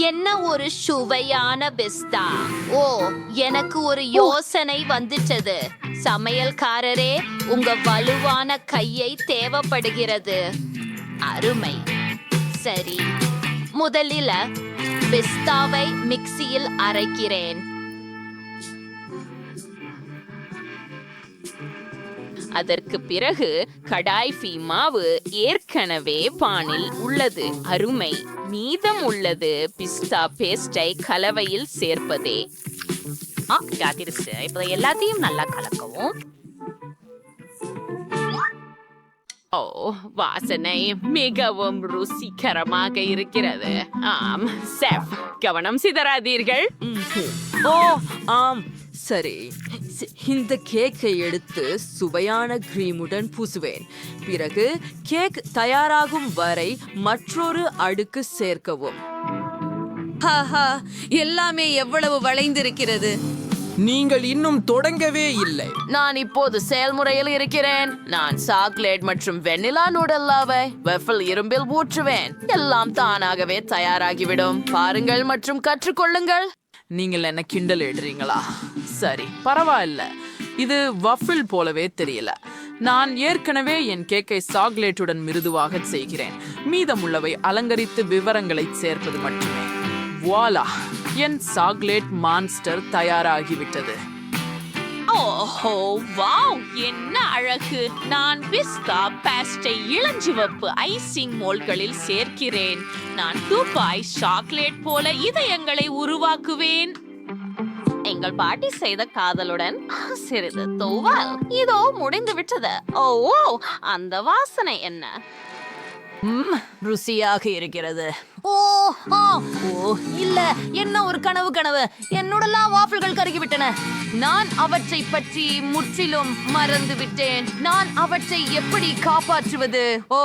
என்ன ஒரு சுவையான பிஸ்தா. ஓ, எனக்கு ஒரு யோசனை வந்துட்டது. சமையல்காரரே, உங்க வலுவான கையை தேவைப்படுகிறது. அருமை. சரி, முதலில் பிஸ்தாவை மிக்சியில் அரைக்கிறேன். அதற்கு பிறகு கடாய்ஃபி மாவு ஏற்கனவே பானில் உள்ளது. அருமை. மீதம் உள்ளது பிஸ்தா பேஸ்டை கலவையில் சேர்ப்பதே. காத்திருச்சு. இப்ப எல்லாத்தையும் நல்லா கலக்கவும். ஓ, வாசனை மிகவும் ருசிகரமாக இருக்கிறது. ஆம், செஃப், கவனம் சிதறாதீர்கள். ஓ, ஆம். சரி, இந்த கேக்கை எடுத்து சுவையான கிரீமுடன் பூசுவேன். பிறகு கேக் தயாராகும் வரை மற்றொரு அடுக்கு சேர்க்கவும். எல்லாமே எவ்வளவு வளைந்திருக்கிறது. நீங்கள் இன்னும் தொடங்கவே இல்லை. நான் இப்போது செயல்முறையில் இருக்கிறேன். நான் சாக்லேட் மற்றும் வெண்ணிலா நூடல்லாவை வெஃபில் இரும்பில் ஊற்றுவேன். எல்லாம் தானாகவே தயாராகிவிடும். பாருங்கள் மற்றும் கற்றுக்கொள்ளுங்கள். நீங்கள் என்ன கிண்டல் எடுறீங்களா? சரி, பரவாயில்ல. இது வஃபில் போலவே தெரியல. நான் ஏற்கனவே என் கேக்கை சாக்லேட்டுடன் மிருதுவாக செய்கிறேன். மீதமுள்ளவை அலங்கரித்து விவரங்களை சேர்ப்பது மட்டுமே. வாலா, என் சாக்லேட் மான்ஸ்டர் தயாராகிவிட்டது. ஓஹோ வாவ், என்ன அழகு! நான் பிஸ்தா பேஸ்டை இளஞ்சிவப்பு ஐசிங் மோல்களில் சேர்க்கிறேன். நான் துபாய் சாக்லேட் போல இதயங்களை உருவாக்குவேன். எங்கள் பாட்டி செய்த காதலுடன் சிறிது தூவல். இதோ முடிந்து விட்டது. ஓ, அந்த வாசனை என்ன ருசியாக இருக்கிறது. ஓ இல்ல, என்ன ஒரு கனவு. என்னோடலாம் வாஃபிள்கள் கருகிவிட்டன. நான் அவற்றை பற்றி முற்றிலும் மறந்து விட்டேன். நான் அவற்றை எப்படி காப்பாற்றுவது? ஓ,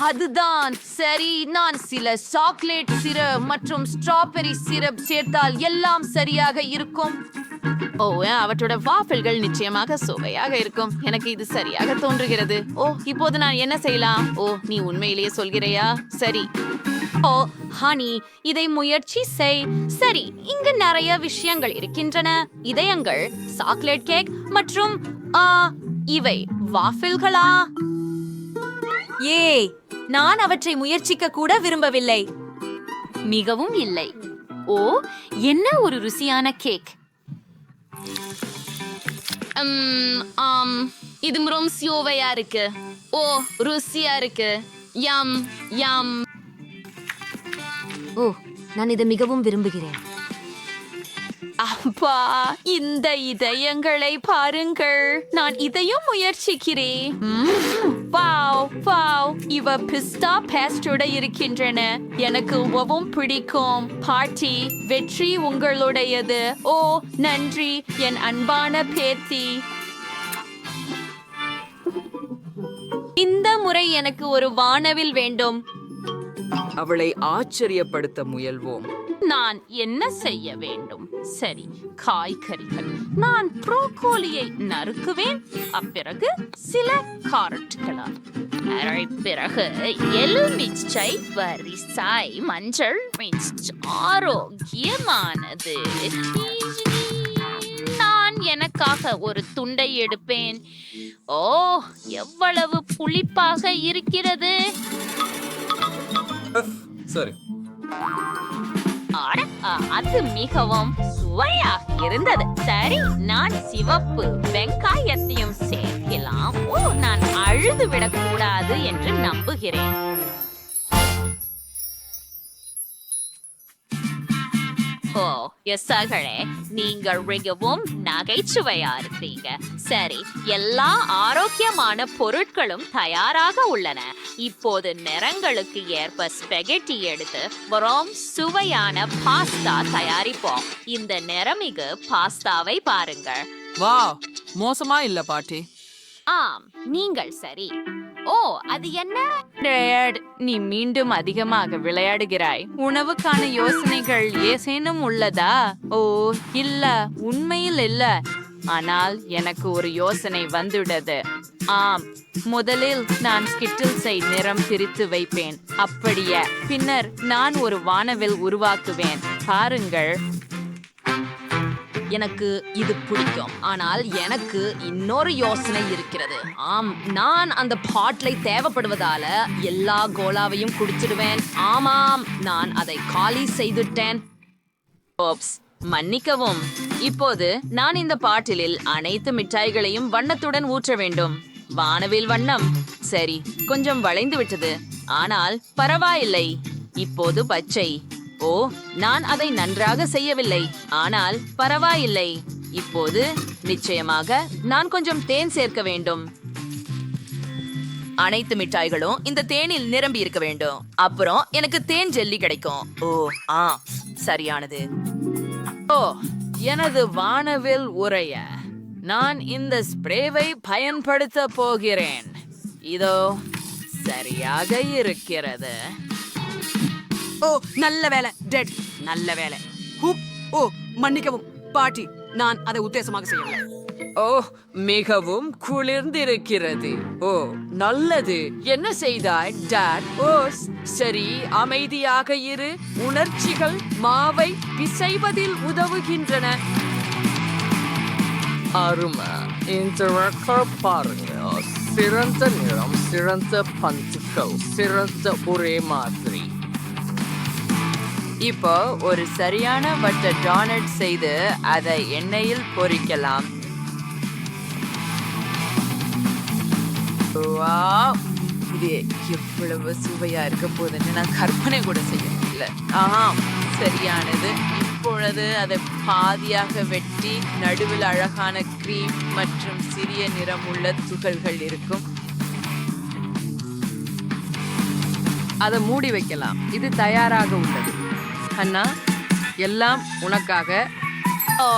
அதுதான் சரி. நான் சில சாக்லேட் சிரப் மற்றும் ஸ்ட்ராபெரி சிரப் சேர்த்தால் எல்லாம் சரியாக இருக்கும். ஓ, அவற்றோட வாஃபிள்கள் நிச்சயமாக சுவையாக இருக்கும். எனக்கு இது சரியாக தோன்றுகிறது. ஓ, இப்போது நான் என்ன செய்யலாம்? ஓ, நீ உண்மையிலேயே சொல்கிறையா? சரி. ஓ ஹனி, இதை முயற்சி செய். சரி, இங்கு நிறைய விஷயங்கள் இருக்கின்றன. இதயங்கள், சாக்லேட் கேக் மற்றும் இவை வாஃபிள்களா? ஏய், நான் அவற்றை முயற்சிக்க கூட விரும்பவில்லை. மிகவும் இல்லை. ஓ, என்ன ஒரு ருசியான கேக்! இது ரொம்ப சுவையா இருக்கு. ஓ, ருசியா இருக்கு. யம் யம். ஓ, நான் இதை மிகவும் விரும்புகிறேன். அப்பா, இந்த இதயங்களை பாருங்கள். நான் இதையும் முயற்சிக்கிறேன். வாவ் வாவ், இவ பிஸ்தா பேஸ்டோட இருக்கின்றன. எனக்கு உகவும் பிடிக்கும். பாட்டி, வெற்றி உங்களுடையது. ஓ, நன்றி என் அன்பான பேத்தி. இந்த முறை எனக்கு ஒரு வானவில் வேண்டும். அவளை ஆச்சரியப்படுத்த முயல்வோம். நான் என்ன செய்ய வேண்டும்? சரி, காய்கறிகள். நான் ப்ரோக்கோலியை நறுக்குவேன். அப்பிறகு சில காரட்டுகளா, பிறகு எலுமிச்சை, வரிசாய், மஞ்சள், ஆரோக்கியமானது. நான் எனக்காக ஒரு துண்டை எடுப்பேன். ஓ, எவ்வளவு புளிப்பாக இருக்கிறது! சரி, அது மிகவும் சுவையாக இருந்தது. சரி, நான் சிவப்பு வெங்காயத்தையும் சேர்க்கலாம். ஓ, நான் அழுது விடக்கூடாது என்று நம்புகிறேன். ஓ, எஸ்ஸாகளே, நீங்கள் மிகவும் நகைச்சுவையா இருக்கீங்க. சரி, எல்லா ஆரோக்கியமான பொருட்களும் தயாராக உள்ளன. இப்போது நிறங்களுக்கு ஏற்ப ஸ்பெகெட்டி எடுத்து வரோம் சுவையான பாஸ்தா தயாரிப்போம். இந்த நிறமிகு பாஸ்தாவை பாருங்கள். வாவ், மோசமா இல்ல பாட்டி. ஆம், நீங்கள் சரி. ஓ, அது என்ன? டேட், நீ மீண்டும் அதிகமாக விளையாடுகிறாய். உணவுக்கான யோசனைகள் ஏசேனும் உள்ளதா? ஓ, இல்ல, உண்மையில் இல்ல. ஆனால் எனக்கு ஒரு யோசனை வந்துள்ளது. ஆம், முதலில் நான் ஸ்கிட்டில்ஸை நிறம் பிரித்து வைப்பேன். அப்படியே பின்னர் நான் ஒரு வானவில் உருவாக்குவேன். பாருங்கள். எனக்கு இது பிடிக்கும். ஆனால் எனக்கு இன்னொரு யோசனை இருக்கிறது. ஆம், நான் அந்த பாட்லை தேவைப்படுவதால எல்லா கோலாவையும் குடிச்சிடுவேன். ஆமாம், நான் அதை காலி செய்துட்டேன். ஓப்ஸ், மன்னிக்கவும். இப்போது நான் இந்த பாட்டிலில் அனைத்து மிட்டாய்களையும் வண்ணத்துடன் ஊற்ற வேண்டும். வானவில் வண்ணம். சரி, கொஞ்சம் வளைந்து விட்டது. ஆனால் பரவாயில்லை. இப்போது பச்சை. ஓ, நான் அதை நன்றாக செய்யவில்லை. ஆனால் பரவாயில்லை. இப்போது நிச்சயமாக நான் கொஞ்சம் தேன் சேர்க்க வேண்டும். அனைத்து மிட்டாய்களும் இந்த தேனில் நிரம்பி இருக்க வேண்டும். அப்புறம் எனக்கு தேன் ஜெல்லி கிடைக்கும். ஓ, சரியானது. ஓ, எனது வானவில் உறைய நான் இந்த ஸ்ப்ரேவை பயன்படுத்த போகிறேன். இதோ சரியாக இருக்கிறது. ஓ, நல்ல வேலை டெட். நல்ல வேலை. ஹூப். ஓ, மன்னிக்கவும் பாட்டி. நான் அதை உத்தேசமாக செய்யவில்லை. ஓ, மிகவும் குளிர்ந்திருக்கிறது. ஓ, நல்லது. என்ன செய்தாய், டாட்? ஓ, சரி, அமைதியாக இரு. உணர்ச்சிகள் மாவை பிசைவதில் உதவுகின்றன. அருமை. இந்த ரெக்கார்ட் பாருங்க. சிறந்த நிறம், சிறந்த பந்துக்கள், சிறந்த ஒரே மாதிரி. இப்போ ஒரு சரியான வட்ட டோனட் செய்து அதை எண்ணெயில் பொரிக்கலாம். இது எவ்வளவு சுவையா இருக்க போதுன்னு நான் கற்பனை கூட செய்யல. சரியானது. இப்பொழுது அதை பாதியாக வெட்டி நடுவில் அழகான கிரீம் மற்றும் சிறிய நிறமுள்ள துகள்கள் இருக்கும். அதை மூடி வைக்கலாம். இது தயாராக உள்ளது. அண்ணா, எல்லாம் உனக்காக. ஓ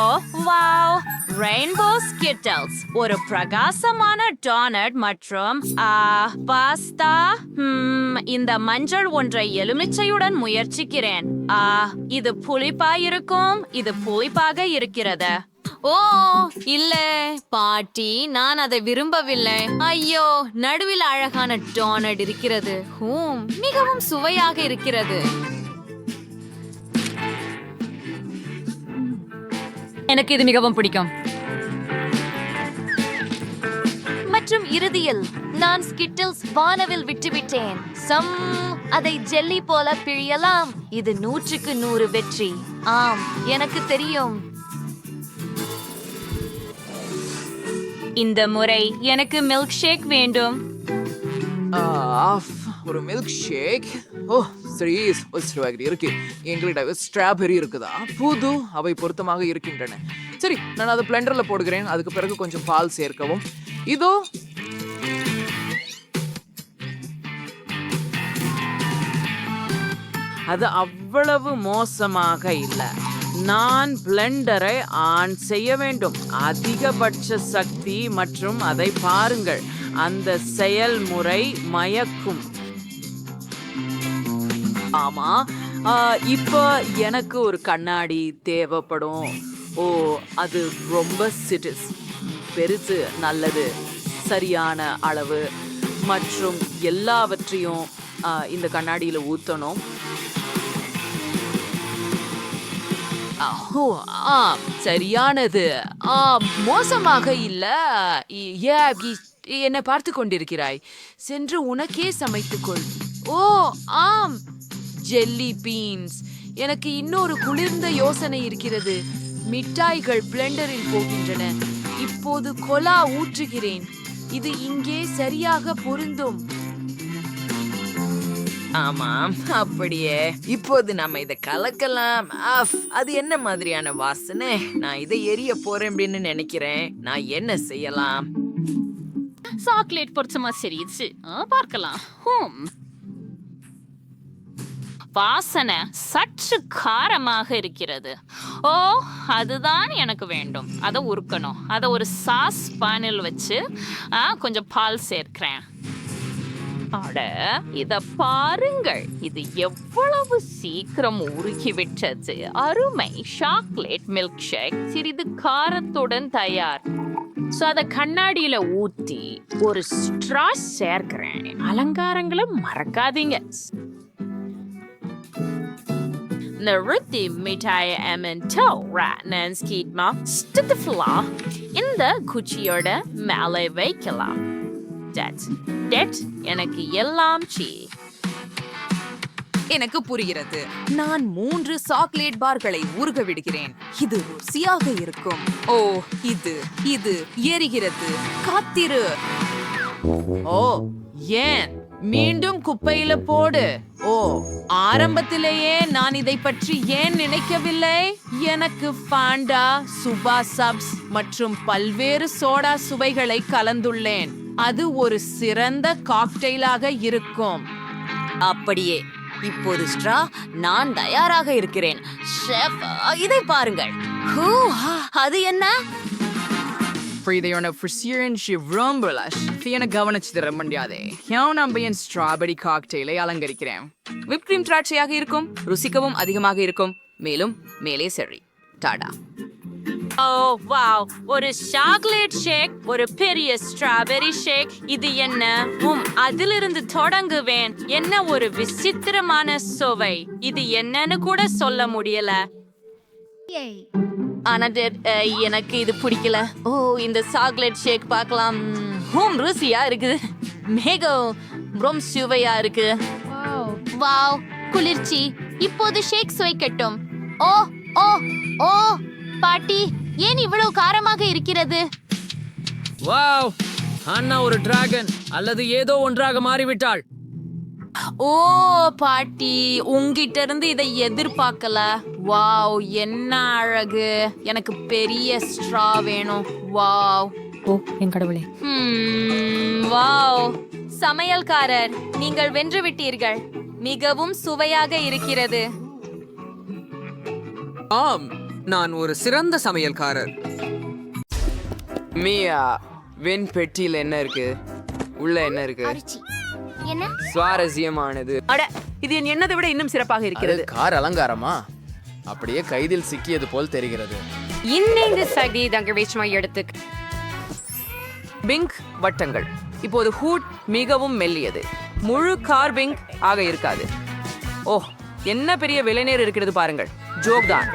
வாவ், ரெயின்போ ஸ்கிட்டல்ஸ், ஒரு பிரகாசமான டோனட் மற்றும் பாஸ்தா. இந்த மஞ்சள் ஒன்றை எலுமிச்சையுடன் முயற்சிக்கிறேன். இது புளிப்பா இருக்கும். இது புளிப்பாக இருக்கிறது. ஓ இல்ல பாட்டி, நான் அதை விரும்பவில்லை. ஐயோ, நடுவில் அழகான டோனட் இருக்கிறது. மிகவும் சுவையாக இருக்கிறது. எனக்கு இது மிகவும் பிடிக்கும். மற்றும் இறுதியில் நான் ஸ்கிட்டில்ஸ் வானவில் விட்டுவிட்டேன். அதை ஜெல்லி போல பிழியலாம். இது 100க்கு 100 வெற்றி. ஆம், எனக்கு தெரியும். இந்த முறை எனக்கு மில்க் ஷேக் வேண்டும். ஒரு மில்க் ஷேக். ஓ சரி, ஸ்ட்ராபெரி இருக்கு. எங்களிடம் ஸ்ட்ராபெரி இருக்குதா? புது, அவை பொருத்தமாக இருக்கின்றன. சரி, நான் அதை பிளெண்டர்ல போடுகிறேன். அதுக்கு பிறகு கொஞ்சம் பால் சேர்க்கவும். இதோ அது அவ்வளவு மோசமாக இல்லை. நான் பிளெண்டரை ஆன் செய்ய வேண்டும். அதிகபட்ச சக்தி மற்றும் அதை பாருங்கள். அந்த செயல்முறை மயக்கும். ஆமா, இப்போ எனக்கு ஒரு கண்ணாடி தேவைப்படும். ஓ, அது ரொம்ப சிட்டிஸ் பெருசு. நல்லது, சரியான அளவு மற்றும் எல்லாவற்றையும் இந்த கண்ணாடியில ஊத்தணும். சரியானது. மோசமாக இல்ல. என்னை பார்த்து கொண்டிருக்கிறாய். சென்று உனக்கே சமைத்துக்கொள். ஓ ஆம், ஜெல்லி பீன்ஸ். எனக்கு இன்னொரு குளிர்ந்த யோசனை இருக்கிறது. மிட்டாய்கள் பிளெண்டரில் போகின்றன. இப்போது கொலா ஊற்றுகிறேன். இது இங்கே சரியாக பொருந்தும். ஆமாம், அப்படியே. இப்போது நம்ம இதை கலக்கலாம். அது என்ன மாதிரியான வாசனை? நான் இதை எரிய போறேன் அப்படின்னு நினைக்கிறேன். நான் என்ன செய்யலாம்? சாக்லேட் பொருத்தமா சரிச்சு பார்க்கலாம். வாசனை சற்று காரமாக இருக்கிறது. ஓ, அதுதான் எனக்கு வேண்டும். அதை உருக்கணும். அதை ஒரு சாஸ் பானில் வச்சு கொஞ்சம் பால் சேர்க்கிறேன். அட, இத பாருங்கள். இது எவ்வளவு சீக்கிரம் உருகிவிட்டது. அருமை. சாக்லேட் மில்க் ஷேக் சிறிது காரத்துடன் தயார். அதை கண்ணாடியில ஊத்தி ஒரு ஸ்ட்ரா சேர்க்கிறேன். அலங்காரங்களை மறக்காதீங்க. நிறுத்தி மிட்டாயை இந்த குச்சியோட மேலே வைக்கலாம். எனக்கு எல்லாம் எனக்கு புரிகிறது. நான் 3 சாக்லேட் பார்களை உருக விடுகிறேன். இது ருசியாக இருக்கும். ஓ, இது எரிகிறது. காத்திரு. ஓ, ஏன் மீண்டும் குப்பையில போடு? ஓ, ஆரம்பத்திலேயே நான் இதை பற்றி ஏன் நினைக்கவில்லை? எனக்கு ஃபாண்டா, சுபா சப்ஸ் மற்றும் பல்வேறு சோடா சுவைகளை கலந்துள்ளேன். அது ஒரு சிறந்த காக்டெயிலாக இருக்கும். அப்படியே. இப்போது ஸ்ட்ரா, நான் தயாராக இருக்கிறேன். ஷெஃப், இதை பாருங்கள். அது என்ன? இதையோட கவனிச்சு தர முடியாதே. நம்ம என் ஸ்ட்ராபெரி காக்டெயிலை அலங்கரிக்கிறேன். விப் கிரீம் திராட்சையாக இருக்கும். ருசிக்கவும் அதிகமாக இருக்கும். மேலும் மேலே சரி. டாடா. ஓ வாவ், ஒரு சாக்லேட் ஷேக், ஒரு பெரிய ஸ்ட்ராபெரி ஷேக். இது என்ன? அதிலிருந்து தொடங்குவேன். என்ன ஒரு விசித்திரமான சுவை. இது என்னன்னு கூட சொல்ல முடியல. ஆனா எனக்கு இது பிடிக்கல. ஓ, இந்த சாக்லேட் ஷேக் பார்க்கலாம். ருசியா இருக்குது. மிகவும் ரொம்ப சுவையா இருக்கு. வாவ், குளிர்ச்சி. இப்போது ஷேக் சுவைக்கட்டும். ஓ ஓ ஓ பாட்டி, ஏன் இவ்வளவு காரமாக இருக்கிறது? வாவ், அண்ணா ஒரு டிராகன் அல்லது ஏதோ ஒன்றாக மாறிவிட்டாள். ஓ பாட்டி, உங்கிட்ட இருந்து இதை எதிர்பார்க்கல. வாவ், என்ன அழகு. எனக்கு பெரிய ஸ்ட்ரா வேணும். வாவ். ஓ என் கடவுளே. வாவ், சமையல்காரர், நீங்கள் வென்று விட்டீர்கள். மிகவும் சுவையாக இருக்கிறது. ஆம், நான் ஒரு சிறந்த சமையல்காரர். மியா, வெண் பெட்டியில் என்ன இருக்கு? உள்ள என்ன இருக்கு? என்ன சுவாரஸ்யமானது. அட, இது என் எண்ணத்தை விட இன்னும் சிறப்பாக இருக்கிறது. கார் அலங்காரமா? அப்படியே கைதில் சிக்கியது போல் தெரிகிறது. இன்னைந்து சதி தங்கவேஷ்மா எடுத்து பிங்க் வட்டங்கள். இப்போது ஹூட் மிகவும் மெல்லியது. முழு கார் பிங்க் ஆக இருக்காது. ஓ, என்ன பெரிய விலைநேர் இருக்கிறது பாருங்கள். ஜோக் தான்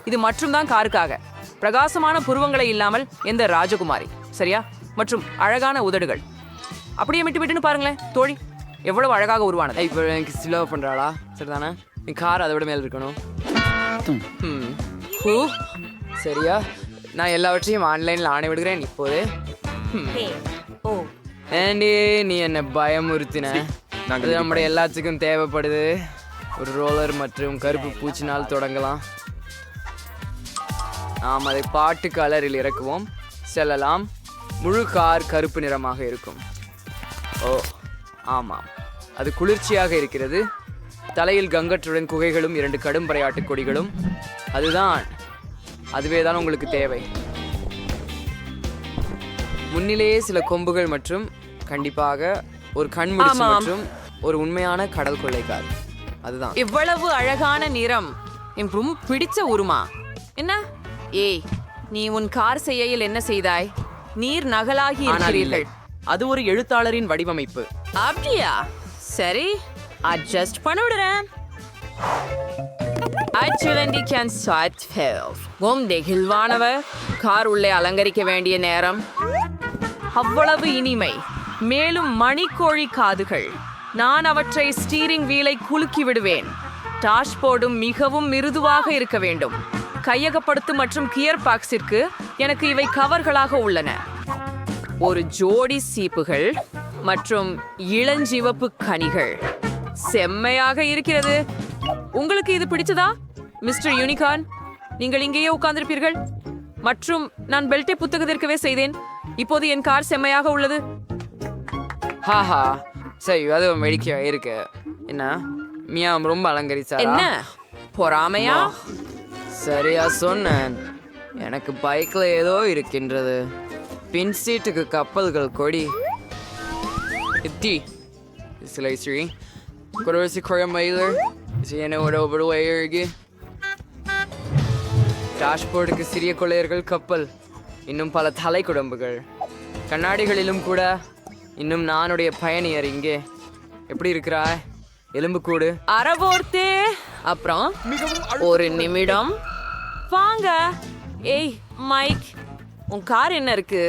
இது. மற்றும் தான் காருக்காக பிரகாசமான புருவங்களை இல்லாமல் எந்த ராஜகுமாரி, சரியா? மற்றும் அழகான உதடுகள். அப்படியே விட்டு பாருங்களேன் தோழி, எவ்வளவு அழகாக உருவானது. இப்போ எனக்கு ஸ்லோ பண்றாளா? சரிதானே? நீ கார் அதை விட மேல இருக்கணும். சரியா? நான் எல்லாவற்றையும் ஆன்லைன்ல ஆணை விடுகிறேன் இப்போது. ஏண்டி நீ என்ன பயமுறுத்தின? அது நம்முடைய எல்லாத்துக்கும் தேவைப்படுது. ஒரு ரோலர் மற்றும் கருப்பு பூச்சினால் தொடங்கலாம். நாம் அதை பாட்டு கலரில் இறக்குவோம். செல்லலாம். முழு கார் கருப்பு நிறமாக இருக்கும். ஓ ஆமாம், அது குளிர்ச்சியாக இருக்கிறது. தலையில் கங்கற்றுடன் குகைகளும் 2 கடும் பறையாட்டு கொடிகளும். அதுவே தான் உங்களுக்கு தேவை. முன்னிலேயே சில கொம்புகள் மற்றும் கண்டிப்பாக ஒரு கண்முடிச்சு மற்றும் ஒரு உண்மையான கடல் கொள்ளைக்கார். அதுதான். இவ்வளவு அழகான நிறம் எனக்கு ரொம்ப பிடிச்ச உருமா. என்ன? ஏய், நீ உன் கார் செய்யையில் என்ன செய்தாய்? நீர் நகலாகி இருக்கிறீர்கள். அது ஒரு எழுத்தாளரின் வடிவமைப்பு. அப்படியா? சரி, அட்ஜஸ்ட் பண்ண விடுறேன். நெகிழ்வானவர் கார் உள்ளே அலங்கரிக்க வேண்டிய நேரம். அவ்வளவு இனிமை. மேலும் மணிக்கோழி காதுகள். நான் அவற்றை ஸ்டீரிங் வீலை குலுக்கி விடுவேன். டாஷ்போர்டும் மிகவும் மிருதுவாக இருக்க வேண்டும். கையகப்படுத்தும் மற்றும் கியர் பாக்ஸிற்கு எனக்கு இவை கவர்களாக உள்ளன. ஒரு ஜோடி சீப்புகள் மற்றும் இளஞ்சிவப்பு கனிகள். செம்மையாக இருக்கிறது. உங்களுக்கு இது பிடிச்சதா மிஸ்டர் யூனிகார்ன்? நீங்கள் இங்கேயே உட்கார்ந்திருப்பீர்கள். மற்றும் நான் பெல்ட்டை புத்தகத்திற்கவே செய்தேன். இப்போது என் கார் செம்மையாக உள்ளது. ஹாஹா, சரி, அது மெடிக்க இருக்கு. என்ன மியா ரொம்ப அலங்கரிச்சா? என்ன பொறாமையா? சரியா சொன்னேன். எனக்கு பைக்ல ஏதோ இருக்கின்றது. பின் சீட்டுக்கு கப்பல்கள் கொடி. இத்தி சிலைஸ்ரீ குறைசி குழம்பையில் என்னோட ஒவ்வொரு டாஷ்போர்டுக்கு சிறிய கொள்ளையர்கள் கப்பல். இன்னும் பல தலை குடம்புகள். கண்ணாடிகளிலும் கூட. இன்னும் நானுடைய பயணியர் இங்கே. எப்படி இருக்கிறாய்? எலும்புக்கூடு அறவோர்த்தே. அப்புறம் ஒரு நிமிடம் வாங்க. ஏய் மைக், உன் கார் என்ன இருக்கு?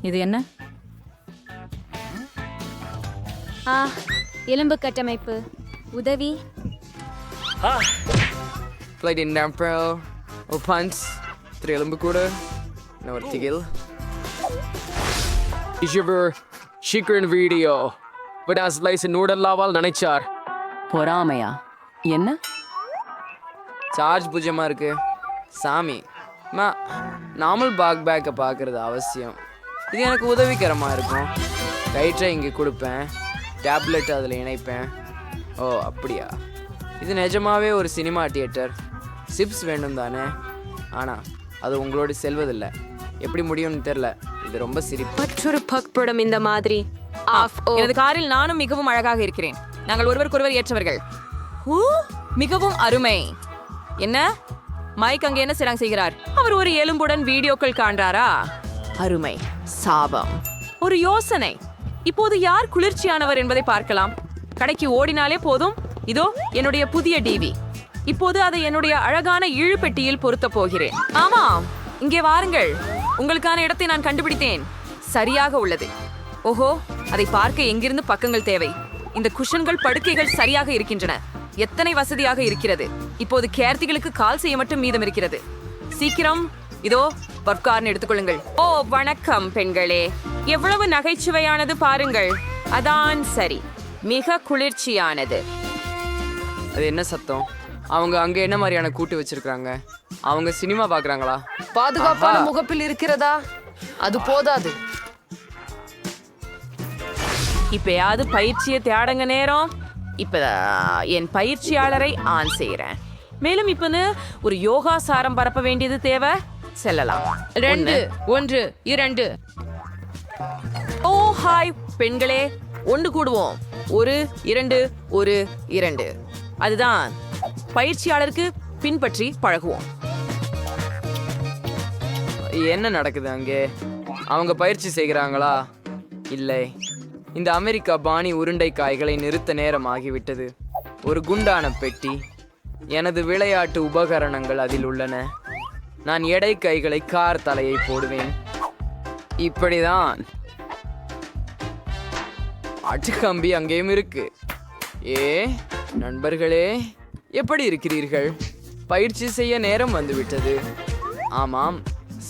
இது என்ன? எலும்பு கட்டமைப்பு உதவி. Played in Nampro, o punch, 3 எலும்புக்கூடு, ஒரு திகில். இவர் சீக்கிரம் வீடியோ விடாஸ் லைஸ் நூடல்லாவால் நினைச்சார். பொறாமையா? என்ன? சார்ஜ் பூஜ்யமா இருக்கு. சாமி, நார்மல் பேக்கை பார்க்கறது அவசியம். இது எனக்கு உதவிகரமாக இருக்கும். லைட்டை இங்கே கொடுப்பேன். டேப்லெட் அதில் இணைப்பேன். ஓ அப்படியா? இது நிஜமாவே ஒரு சினிமா தியேட்டர். சிப்ஸ் வேண்டும் தானே? ஆனால் அது உங்களோடு செல்வதில்லை. எப்படி முடியும்னு தெரில. இது ரொம்ப சிரிப்பு. மற்றொரு பக்படம் இந்த மாதிரி. எனது காரில் நானும் மிகவும் அழகாக இருக்கிறேன். நாங்கள் ஒருவருக்கொருவர் ஏற்றவர்கள். மிகவும் அருமை. என்ன மைக் அங்க என்ன செய்கிறார்? அவர் ஒரு எலும்புடன் வீடியோக்கள் காண்றாரா? அருமை. சாபம். ஒரு யோசனை. இப்போது யார் குளிர்ச்சியானவர் என்பதை பார்க்கலாம். கடைக்கு ஓடினாலே போதும். இதோ என்னுடைய புதிய டிவி. இப்போது அதை என்னுடைய அழகான இழுபெட்டியில் பொருத்த போகிறேன். ஆமாம், இங்கே வாருங்கள். உங்களுக்கான இடத்தை நான் கண்டுபிடித்தேன். சரியாக உள்ளது. ஓஹோ, அதை பார்க்க எங்கிருந்து பக்கங்கள் தேவை. இந்த குஷன்கள் படுக்கைகள் சரியாக இருக்கின்றன. எத்தனை வசதியாக இருக்கிறது. இப்போது கேர்த்திகளுக்கு கால் செய்ய மட்டும் மீதம் இருக்கிறது. சீக்கிரம் இதோ பப்கார்ன் எடுத்துக்கொள்ளுங்கள். ஓ வணக்கம் பெண்களே, எவ்வளவு நகைச்சுவையானது பாருங்கள். அதான் சரி, மிக குளிர்ச்சியானது. அது என்ன சத்தம்? அவங்க அங்க என்ன மாதிரியான கூட்டு வச்சிருக்காங்க? அவங்க சினிமா பாக்குறாங்களா? பாதுகாப்பான முகப்பில் இருக்கிறதா? அது போதாது. இப்பயாவது பயிற்சியை தேடங்க நேரம். இப்ப என் பயிற்சியாளரை ஆன் செய்யறேன். மேலும் இப்பன்னு ஒரு யோகாசாரம் பரப்ப வேண்டியது தேவை. செல்லலாம். 2 1 2. ஓ ஹாய் பெண்களே, ஒன்று கூடுவோம். 1 2 1 2. அதுதான். பயிற்சியாளருக்கு பின்பற்றி பழகுவோம். என்ன நடக்குது அங்கே? அவங்க பயிற்சி செய்கிறாங்களா? இல்லை, இந்த அமெரிக்கா பாணி உருண்டை காய்களை நிறுத்த நேரம் ஆகிவிட்டது. ஒரு குண்டான பெட்டி. எனது விளையாட்டு உபகரணங்கள் அதில் உள்ளன. நான் எடை கைகளை கார் தலையை போடுவேன். இப்படிதான். அட்டுக்கம்பி அங்கேயும் இருக்கு. நண்பர்களே, எப்படி இருக்கிறீர்கள்? பயிற்சி செய்ய நேரம் வந்துவிட்டது. ஆமாம்,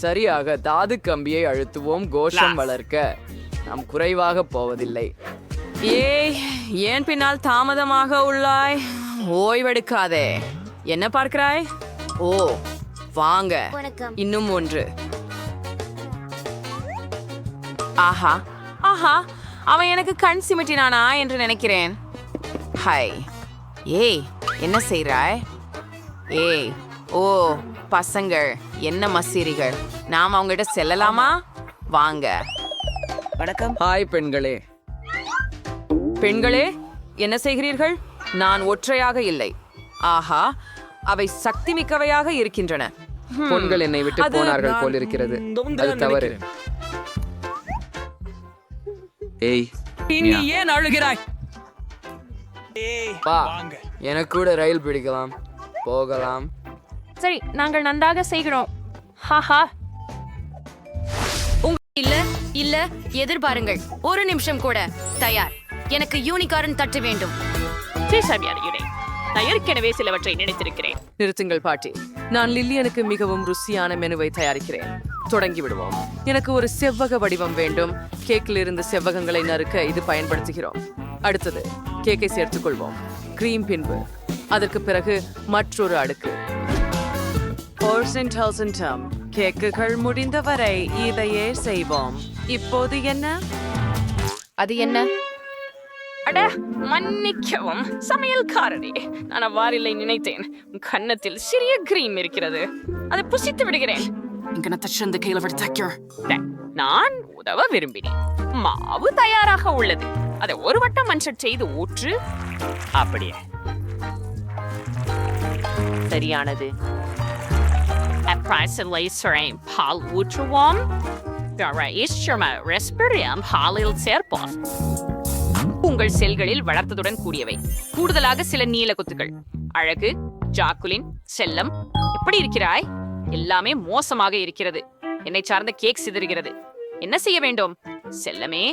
சரியாக தாது கம்பியை அழுத்துவோம். கோஷம் வளர்க்க நாம் குறைவாக போவதில்லை. ஏன் பின்னால் தாமதமாக உள்ளாய்? ஓய்வெடுக்காதே. என்ன பார்க்கிறாய்? ஓ வாங்க, இன்னும் 1. ஆஹா ஆஹா, அவன் எனக்கு கண் சிமிட்டினானா என்று நினைக்கிறேன். ஹாய். என்ன செய்றாய்? ஓ பசங்கள், என்ன மசீரிகள். நாம் அவங்ககிட்ட செல்லலாமா? வாங்க. வணக்கம். ஹாய் பெண்களே. பெண்களே, என்ன செய்கிறீர்கள்? நான் ஒற்றையாக இல்லை. ஆஹா, அவை சக்தி மிக்கவையாக இருக்கின்றன. பொண்கள் என்னை விட்டு போனார்கள் போல் இருக்கிறது. அது தவறு. நீ ஏன் அழுகிறாய்? பா, எனக்கு கூட ரயில் பிடிக்கலாம். போகலாம். சரி, நாங்கள் நன்றாக செய்கிறோம். ஹாஹா. இல்ல எதிர்பாருங்கள். ஒரு நிமிஷம் கூட. தயார். எனக்கு யூனிகார்ன் தட்டு வேண்டும். நான் ஏற்கனவே சிலவற்றை நினைத்திருக்கிறேன். நிறுத்துங்கள் பாட்டி. நான் லில்லியனுக்கு மிகவும் ருசியான மெனுவை தயாரிக்கிறேன். தொடங்கி விடுவோம். எனக்கு ஒரு செவ்வக வடிவம் வேண்டும். கேக்கில் இருந்து செவ்வகங்களை நறுக்க இது பயன்படுத்துகிறோம். அடுத்தது கேக்கை சேர்த்துக்கொள்வோம். கிரீம் பின்பு அதற்கு பிறகு மற்றொரு அடுக்கு. கேக்குகள் முடிந்தவரை இதையே செய்வோம். இப்போது என்ன? அது என்ன? அட மன்னிக்கவும் சமையல்காரரே, நான் அவ்வாறில்லை நினைத்தேன். கன்னத்தில் சிறிய கிரீம் இருக்கிறது. அதை புசித்து விடுகிறேன். நான் உதவ விரும்பினேன். மாவு தயாராக உள்ளது. அதை ஒரு வட்டம் மன்சட் செய்து ஊற்று. அப்படியே சரியானது. பால் ஊற்றுவோம். பாலில் சேர்ப்போம். உங்கள் செல்களில் வளர்த்ததுடன் கூடியவை. கூடுதலாக சில நீல குத்துகள். அழகு, ஜாக்குலின், செல்லம், எப்படி இருக்கிறாய்? எல்லாமே மோசமாக இருக்கிறது. என்னை சார்ந்த கேக் சிதறுகிறது. என்ன செய்ய வேண்டும்? செல்லமே,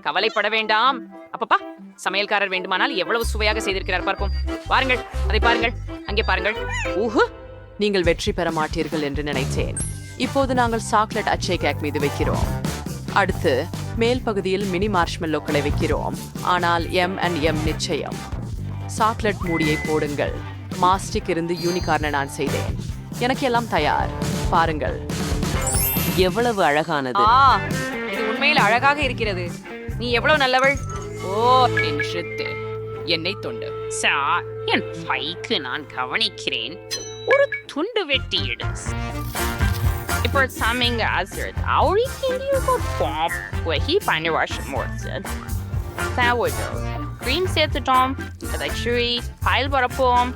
கவலைப்பட வேண்டாம். அப்பப்பா, சமையல்காரர் வேண்டுமானால் எவ்வளவு சுவையாக செய்திருக்கிறார் பார்ப்போம். பாருங்கள், அதை பாருங்கள். அங்கே பாருங்கள். ஊஹு, நீங்கள் வெற்றி பெற மாட்டீர்கள் என்று நினைத்தேன். இப்போது நாங்கள் சாக்லேட் அச்சை கேக் மீது வைக்கிறோம். அடுத்து மேல் பகுதியில் மினி மார்ஷ்மெல்லோக்களை வைக்கிறோம். ஆனால் M&M நிச்சயம். சாக்லேட் மூடியை போடுங்கள். மாஸ்டிக் இருந்து யூனிகார்னை நான் செய்தேன். எனக்கு எல்லாம் தயார். பாருங்கள், எவ்வளவு அழகானது. இது உண்மையில் அழகாக இருக்கிறது. நீ எவ்வளவு நல்லவள். என்னை தொண்டு என் பைக்கு நான் கவனிக்கிறேன். ஒரு துண்டு வெட்டி எடு. இப்போ சமைங்க ஆசிரியர் கிரீம் சேர்த்துட்டோம். அதை சுழி பாயில் பரப்போம்.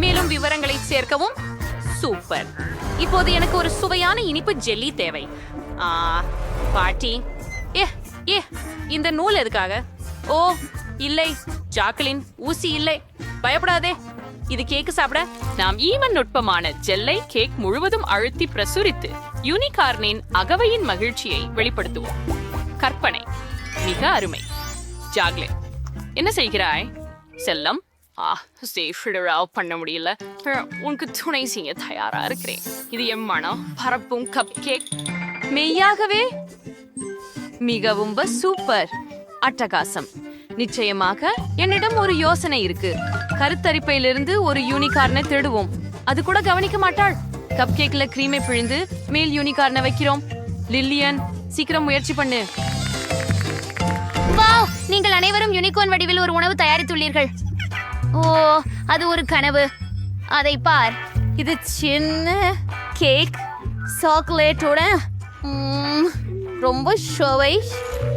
மேலும் விவரங்களை சேர்க்கவும் சூப்பர். இப்போது எனக்கு ஒரு சுவையான இனிப்பு ஜெல்லி தேவை. பாட்டி, ஏ இந்த நூல் எதுக்காக? ஓ இல்லை ஜாக்லின், ஊசி இல்லை. பயப்படாதே, இது கேக்கு சாப்பிட. நாம் ஈவன் நுட்பமான ஜெல்லை கேக் முழுவதும் அழுத்தி பிரசுரித்து யூனிகார்னின் அகவையின் மகிழ்ச்சியை வெளிப்படுத்துவோம். கற்பனை மிக அருமை. ஜாக்லின், என்ன செய்கிறாய்? செல்லம், பண்ண முடியல. உனக்கு துணை செய்ய தயாரா இருக்கிறேன். இது என் மனம் பரப்பும் கப் கேக். மெய்யாகவே மிகவும் சூப்பர், அட்டகாசம். நிச்சயமாக என்னிடம் ஒரு யோசனை இருக்கு. கருத்தரிப்பையிலிருந்து ஒரு யூனிகார்னை தேடுவோம். அது கூட கவனிக்க மாட்டாள். கப் கேக்ல கிரீமை பிழிந்து மேல் யூனிகார்னை வைக்கிறோம். லில்லியன், சீக்கிரம் முயற்சி பண்ணு. வாவ், நீங்கள் அனைவரும் யூனிகார்ன் வடிவில் ஒரு உணவு தயாரித்துள்ளீர்கள். ஓ, அது ஒரு கனவு. அதை பார், இது சின்ன கேக் சாக்லேட்டோட ரொம்ப ஷோவை.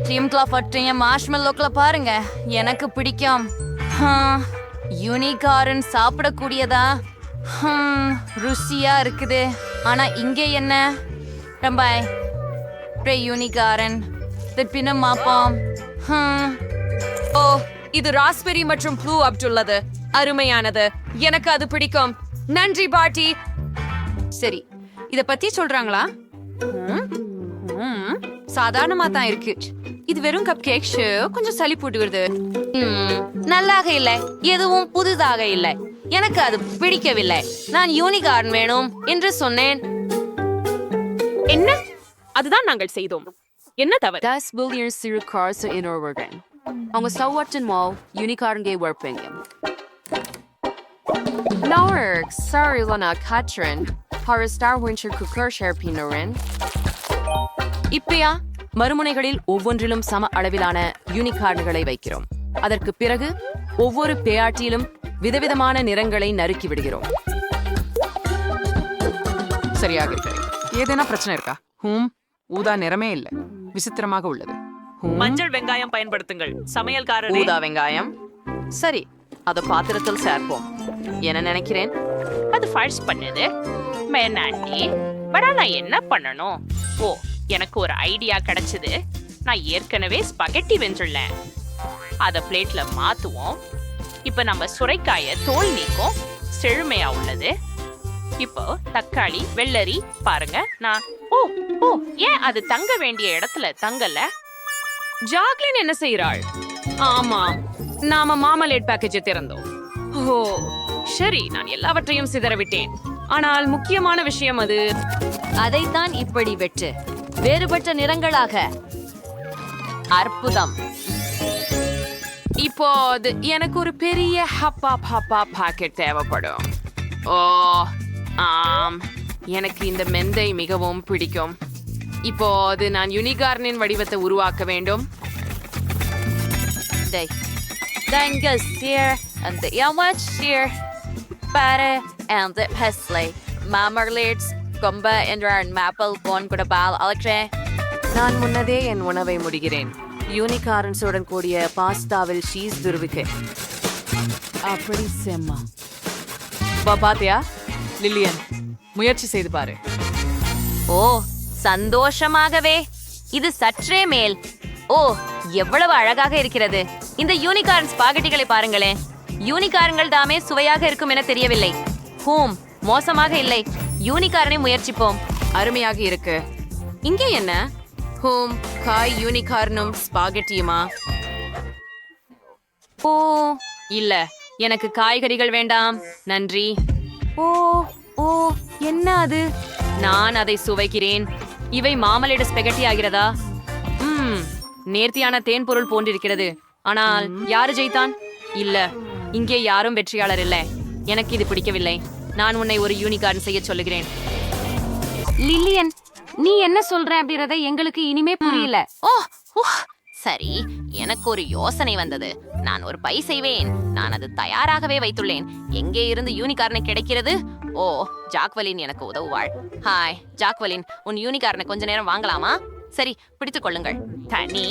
க்ரீம் கிளாஃபட்டையும் மார்ஷ்மெல்லோக்களை பாருங்க, எனக்கு பிடிக்கும். யூனிகார்ன் சாப்பிடக்கூடியதா? ருசியா இருக்குது. ஆனா இங்கே என்ன? ரொம்ப யூனிகார்ன் பின்னம் மாப்போம். ஓ, இது ராஸ்பெரி மற்றும் ப்ளூ அப்டுள்ளது. அருமையானது, எனக்கு அது பிடிக்கும். நன்றி பாட்டி. சரி, இத பத்தி சொல்றாங்களா? சாதாரணமா தான் இருக்கு. இது வெறும் கப் கேக், கொஞ்சம் சளி போட்டுகிறது. நல்லாக இல்லை, எதுவும் புதுதாக இல்லை. எனக்கு அது பிடிக்கவில்லை. நான் யூனிகார்ன் வேணும் என்று சொன்னேன். என்ன? அதுதான் நாங்கள் செய்தோம். என்ன தவறு? Das will ihr siru cars in Orwell. அவங்க சவுவட்டன் மால் யூனிகார்ன்கே வர்ப்பீங்க. Lauer, sorry Lana Katrin, har Star Winter Cooker Sharpinorin. இப்பயா மறுமுனைகளில் ஒவ்வொன்றிலும் சம அளவிலான யூனிகார்ன்களை வைக்கிறோம். அதற்கு பிறகு ஒவ்வொரு பேயாட்டியிலும் விதவிதமான நிறங்களை நறுக்கி விடுகிறோம். சரியாக இருக்கிறேன். ஏதேனா பிரச்சனை இருக்கா? ஊதா நிறமே இல்லை, விசித்திரமாக உள்ளது. மஞ்சள் வெங்காயம் பயன்படுத்துங்கள் சமையல்காரரே. ஊதா வெங்காயம். சரி, அத பாத்திரத்தில் சேர்ப்போம். என்ன நினைக்கிறேன்? அது ஃபால்ஸ் பண்ணுது மேனாண்டி. பட் நான் என்ன பண்ணணும்? ஓ, எனக்கு ஒரு ஐடியா கிடைச்சது. நான் ஏற்கனவே ஸ்பகெட்டி வெஞ்சுள்ளேன். அத பிளேட்ல மாத்துவோம். இப்ப நம்ம சுரைக்காய தோல் நீக்கும். செழுமையா உள்ளது. இப்போ தக்காளி, வெள்ளரி பாருங்க. நான் ஓ ஏன் அது தங்க வேண்டிய இடத்துல தங்கல? ஜாக்லின் என்ன செய்கிறாள்? ஆமாம், நாம மாமலேட் பேக்கேஜை திறந்தோம். ஓ சரி, நான் எல்லாவற்றையும் சிதறவிட்டேன். ஆனால் முக்கியமான விஷயம் அது. அதைத்தான் இப்படி வெட்டு, வேறுபட்ட நிறங்களாக. அற்புதம். இப்போது எனக்கு ஒரு பெரிய ஹப்பா பாக்கெட் தேவைப்படும். ஓ ஆம், எனக்கு இந்த மெந்தை மிகவும் பிடிக்கும். இப்போது நான் யூனிகார்னின் வடிவத்தை உருவாக்க வேண்டும். நான் முன்னதே என் உணவை முடிகிறேன். யூனிகார்ன்ஸுடன் கூடிய பாஸ்தாவில் சீஸ் துருவிக்கு. அப்படி செம்மா. பாத்தியா லில்லியன், முயற்சி செய்து பாரு. ஓ சந்தோஷமாகவே. இது சற்றே மேல். ஓ எவ்வளவு அழகாக இருக்கிறது. இந்த யூனிகார்ன் ஸ்பாகெட்டிகளை பாருங்களேன். யூனிகார்ன்கள் தாமே சுவையாக இருக்கும் என தெரியவில்லை. மோசமாக இல்லை. யூனிகார்னை முயற்சிப்போம். அருமையாக இருக்கு. இங்கே என்ன? காய் யூனிகார்னும் ஸ்பாகெட்டியுமா? ஓ இல்ல, எனக்கு காய்கறிகள் வேண்டாம், நன்றி. ஓ என்ன அது? நான் அதை சுவைக்கிறேன். இவை மாமலேடு ஸ்பெகட்டி ஆகிறதா? நேர்த்தியான தேன் பொருள் போன்றிருக்கிறது. ஆனால் யாரு ஜெயித்தான்? இல்ல, இங்கே யாரும் வெற்றியாளர் இல்லை. எனக்கு இது பிடிக்கவில்லை. நான் உன்னை ஒரு யூனிகார்ன் செய்ய சொல்லுகிறேன். லில்லியன், நீ என்ன சொல்ற அப்படின்றத எங்களுக்கு இனிமே புரியல. சரி, எனக்கு ஒரு யோசனை வந்தது. நான் ஒரு பை செய்வேன். நான் அது தயாராகவே வைத்துள்ளேன். எங்கே இருந்து யூனிகார்னை கிடைக்கிறது? ஓ, ஜாக்வலின் எனக்கு உதவுவாள். ஹாய் ஜாக்வலின், உன் யூனிகார்னை கொஞ்ச நேரம் வாங்கலாமா? சரி, பிடித்துக் கொள்ளுங்கள். தனி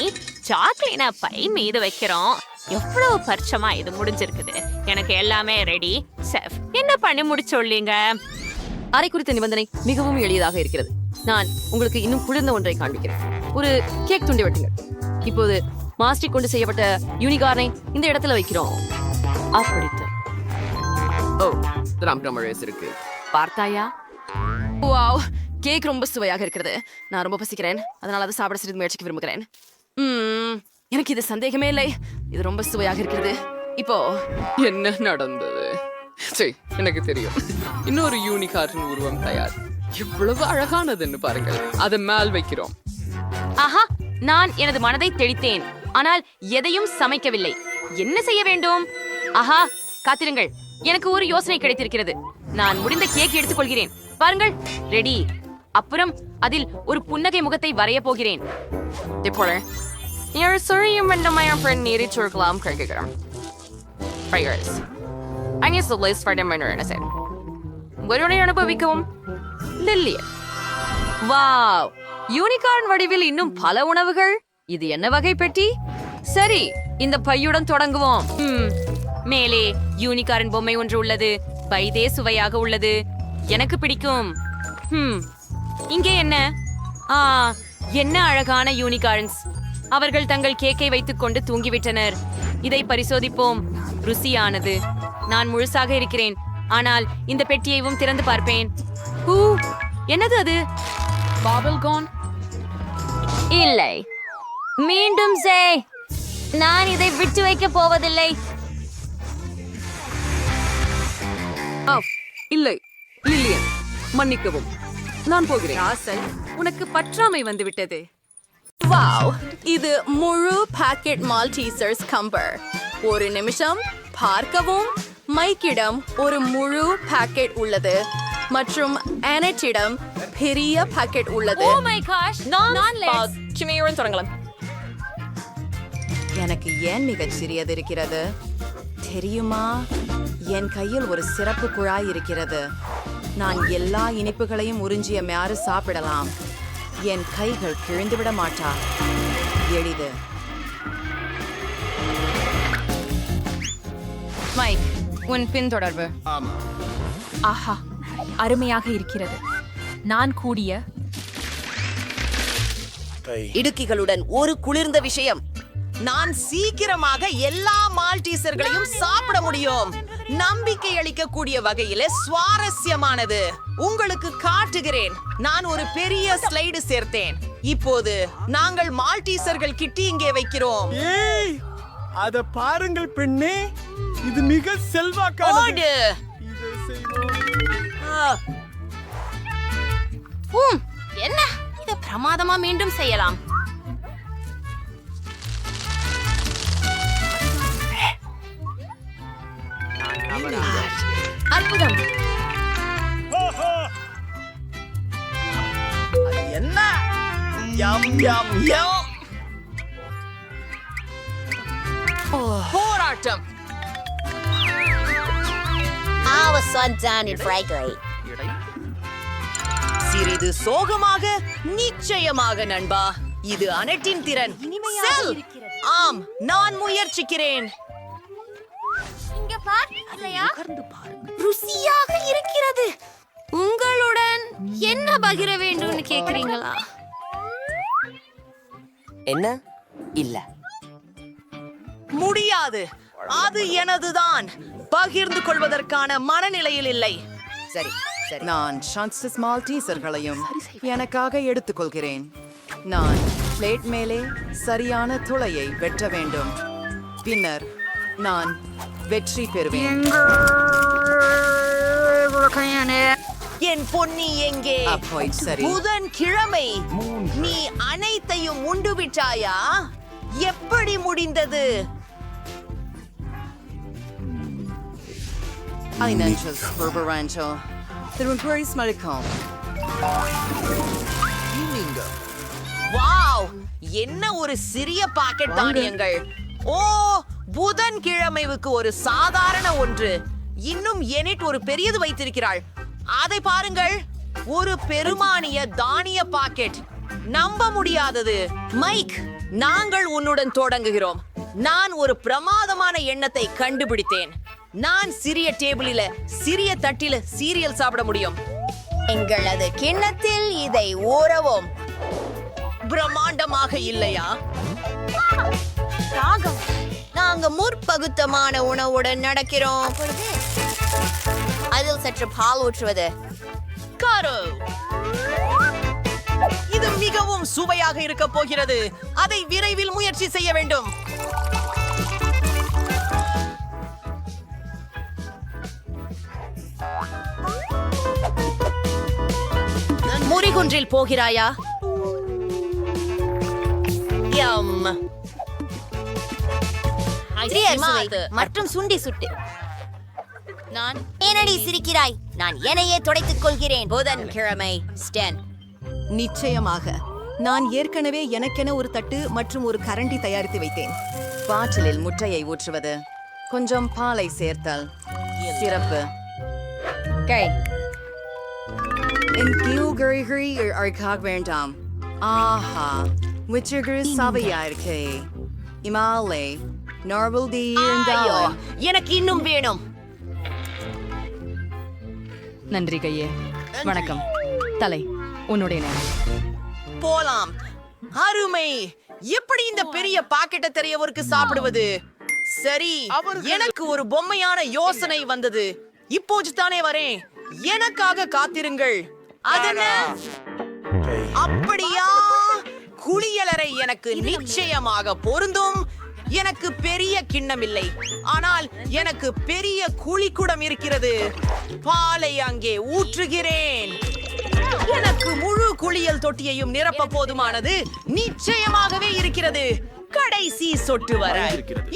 சாக்லேட்டை பை மீது வைக்கிறோம். எவ்வளவு பரிச்சமா இது முடிஞ்சிருக்குது. எனக்கு எல்லாமே ரெடி. செஃப், என்ன பண்ணி முடிச்சொல்லிங்க? அறை குறித்த நிபந்தனை மிகவும் எளியதாக இருக்கிறது. நான் உங்களுக்கு இன்னும் குளிர்ந்த ஒன்றை காண்பிக்கிறேன். ஒரு கேக் துண்டை வெட்டுங்கள். இப்போது மாஸ்டிக் கொண்டு செய்யப்பட்ட யூனிகார்னை இந்த இடத்துல வைக்கிறோம். அப்படித்தான். ஓ ராம்டமரேஸ் இருக்கு. பார்த்தாயா? வாவ், கேக் ரொம்ப சுவையாக இருக்கிறது. நான் ரொம்ப பசிக்கிறேன், அதனால அதை சாப்பிட சிறிது முயற்சிக்க விரும்புகிறேன். எனக்கு இது சந்தேகமே இல்லை, இது ரொம்ப சுவையாக இருக்கிறது. இப்போ என்ன நடந்தது? சரி, எனக்கு தெரியும். இன்னொரு யூனிகார்ன் உருவம் தயார். இவ்வளவு அழகானதுன்னு பாருங்கள். அதை மேல் வைக்கிறோம். ஆஹா, நான் எனது மனதை தெளித்தேன், ஆனால் எதையும் சமைக்கவில்லை. என்ன செய்ய வேண்டும்? ஆஹா, காத்திருங்கள், எனக்கு ஒரு யோசனை கிடைத்திருக்கிறது. நான் முடிந்த கேக் எடுத்துக்கொள்கிறேன். பாருங்கள், ரெடி. அப்புறம் அதில் ஒரு புன்னகை முகத்தை வரைய போகிறேன். இப்போ சொரியும் நீரை சுருக்கலாம் கழிக்கிறோம். அனுபவிக்கவும் வாவ், யூனிகார்ன் வடிவில் இன்னும் பல உணவுகள். இது என்ன வகை பெட்டி? சரி, இந்த பையுடன் தொடங்குவோம். மேலே யூனிகார்ன் பொம்மை ஒன்று உள்ளது. பைதே சுவையாக உள்ளது, எனக்கு பிடிக்கும். இங்கே என்ன? என்ன அழகான யூனிகார்ன்ஸ். அவர்கள் தங்கள் கேக்கை வைத்துக் கொண்டு தூங்கிவிட்டனர். இதை பரிசோதிப்போம். ருசியானது. நான் முழுசாக இருக்கிறேன், ஆனால் இந்த பெட்டியையும் திறந்து பார்ப்பேன். என்னது அது? பாபிள் கார்ன்? இல்லை, மீண்டும் செய். நான் இதை விட்டு வைக்க போவதில்லை. இல்லை லில்லியன், மன்னிக்கவும், நான் போகிறேன். ராசல், உனக்கு பற்றாமை வந்துவிட்டது. வாவ், இது முழு பாக்கெட் மால்டீசர்ஸ் கம்பர். ஒரு நிமிஷம் பார்க்கவும். மைக்கிடம் ஒரு முழு பாக்கெட் உள்ளது மற்றும் அனட்டிடம் பெரிய பாக்கெட் உள்ளது. ஓ மை காஷ், கிமியுடன் தொடங்கலாம். எனக்கு ஏன் மிகச் சிறியது இருக்கிறது தெரியுமா? என் கையில் ஒரு சிறப்பு குழாய் இருக்கிறது. நான் எல்லா இனிப்புகளையும் உறிஞ்சிய மாறு சாப்பிடலாம். என் கைகள் கிழிந்துவிட மாட்டா. எளிது. மைக், உன் பின்தொடர்பு. ஆஹா, அருமையாக இருக்கிறது. நான் கூடிய இடுக்கிகளுடன் ஒரு குளிர்ந்த விஷயம். நான் சீக்கிரமாக எல்லா மால்டீசர்களையும் சாப்பிட முடியும். நம்பிக்கை அளிக்கக்கூடிய வகையில சுவாரஸ்யமானது. உங்களுக்கு காட்டுகிறேன். நான் ஒரு பெரிய ஸ்லைடு சேர்த்தேன். இப்போது நாங்கள் மால்டீசர்கள் கிட்டி இங்கே வைக்கிறோம். அத பாருங்கள் பெண்ணே, இது மிக செல்வாக்கானது. என்ன இத பிரமாதமா மீண்டும் செய்யலாம். அற்புதம். என்ன? யம் யம் யம். போராட்டம். சிறிது சோகமாக, நிச்சயமாக நண்பா. இது அனட்டின் திறன். செல். ஆம், நான் முயற்சிக்கிறேன். ருசியாக இருக்கிறது. உங்களுடன் என்ன பகிர வேண்டும்னு கேக்குறீங்களா? என்ன? இல்ல, முடியாது. அது எனதுதான். பகிர்ந்து கொள்வதற்கான மனநிலையில் இல்லை. சரி சரி, நான் சான்சஸ் மால்டீசர்களையும் எனக்காக எடுத்துக்கொள்கிறேன். நான் பிளேட் மேலே சரியான துளையை வெட்ட வேண்டும். பின்னர் நான் வெற்றி பெறுவேன். என் பொன்னி எங்கே? சரி, புதன்கிழமை நீ அனைத்தையும் உண்டு விட்டாயா? எப்படி முடிந்தது? வாவ், என்ன ஒரு சிறிய பாக்கெட் தானியங்கள். ஓ, புதன்கிழமைவுக்கு ஒரு சாதாரண ஒன்று. இன்னும் எனிட் ஒரு பெரியது வைத்திருக்கிறாள். அதை பாருங்கள், ஒரு பெருமானிய தானிய பாக்கெட். நம்ப முடியாதது. மைக், நாங்கள் உன்னுடன் தொடங்குகிறோம். நான் ஒரு பிரமாதமான எண்ணத்தை கண்டுபிடித்தேன். நான் சிறிய டேபிளில சிறிய தட்டில சீரியல் சாப்பிட முடியும். எங்களது கிண்ணத்தில் இதை ஊறவும். பிரம்மாண்டமாக இல்லையா? நாங்க முற்பகுத்தமான உணவுடன் நடக்கிறோம். அதில் சற்று பால் ஊற்றுவது. காரோ, இது மிகவும் சுவையாக இருக்க போகிறது. அதை விரைவில் முயற்சி செய்ய வேண்டும். முறிகுன்றில் போகிறாயா? மற்றும் சுண்டி சுட்டு. நான் ஏனடி சிரிக்கிறாய்? நான் என்னையே துடைத்துக் கொள்கிறேன். புதன்கிழமை ஸ்டென். நிச்சயமாக நான் ஏற்கனவே எனக்கென ஒரு தட்டு மற்றும் ஒரு கரண்டி தயாரித்து வைத்தேன். பாட்டிலில் முட்டையை ஊற்றுவது, கொஞ்சம் பாலை சேர்த்தல், சிறப்பு. என் கியூகரிகரி அர்க்காக வேண்டாம். ஆஹா, விச்சகரி சவையா இருக்கே. இமாலே நார்மல் டி இருந்தாலும் எனக்கு இன்னும் வேணும். நன்றி கையே. வணக்கம் தலை, உன்னுடைய நேரம். போலாம். அருமை. எப்படி இந்த பெரிய பாக்கெட்டை தெரியவருக்கு சாப்பிடுவது? சரி, எனக்கு ஒரு பொம்மையான யோசனை வந்தது. இப்போது தானே வரேன். எனக்காக காத்திருங்கள். அதென்ன? அப்படியா? குளியலறை எனக்கு நிச்சயமாக பொருந்தும். எனக்கு பெரிய கிண்ணம் இல்லை, ஆனால் எனக்கு பெரிய குழிக்குடம் இருக்கிறது. பாலை அங்கே ஊற்றுகிறேன். எனக்கு முழு குளியல் தொட்டியையும் நிரப்ப போதுமானது நிச்சயமாகவே இருக்கிறது. கடைசி சொட்டு வர.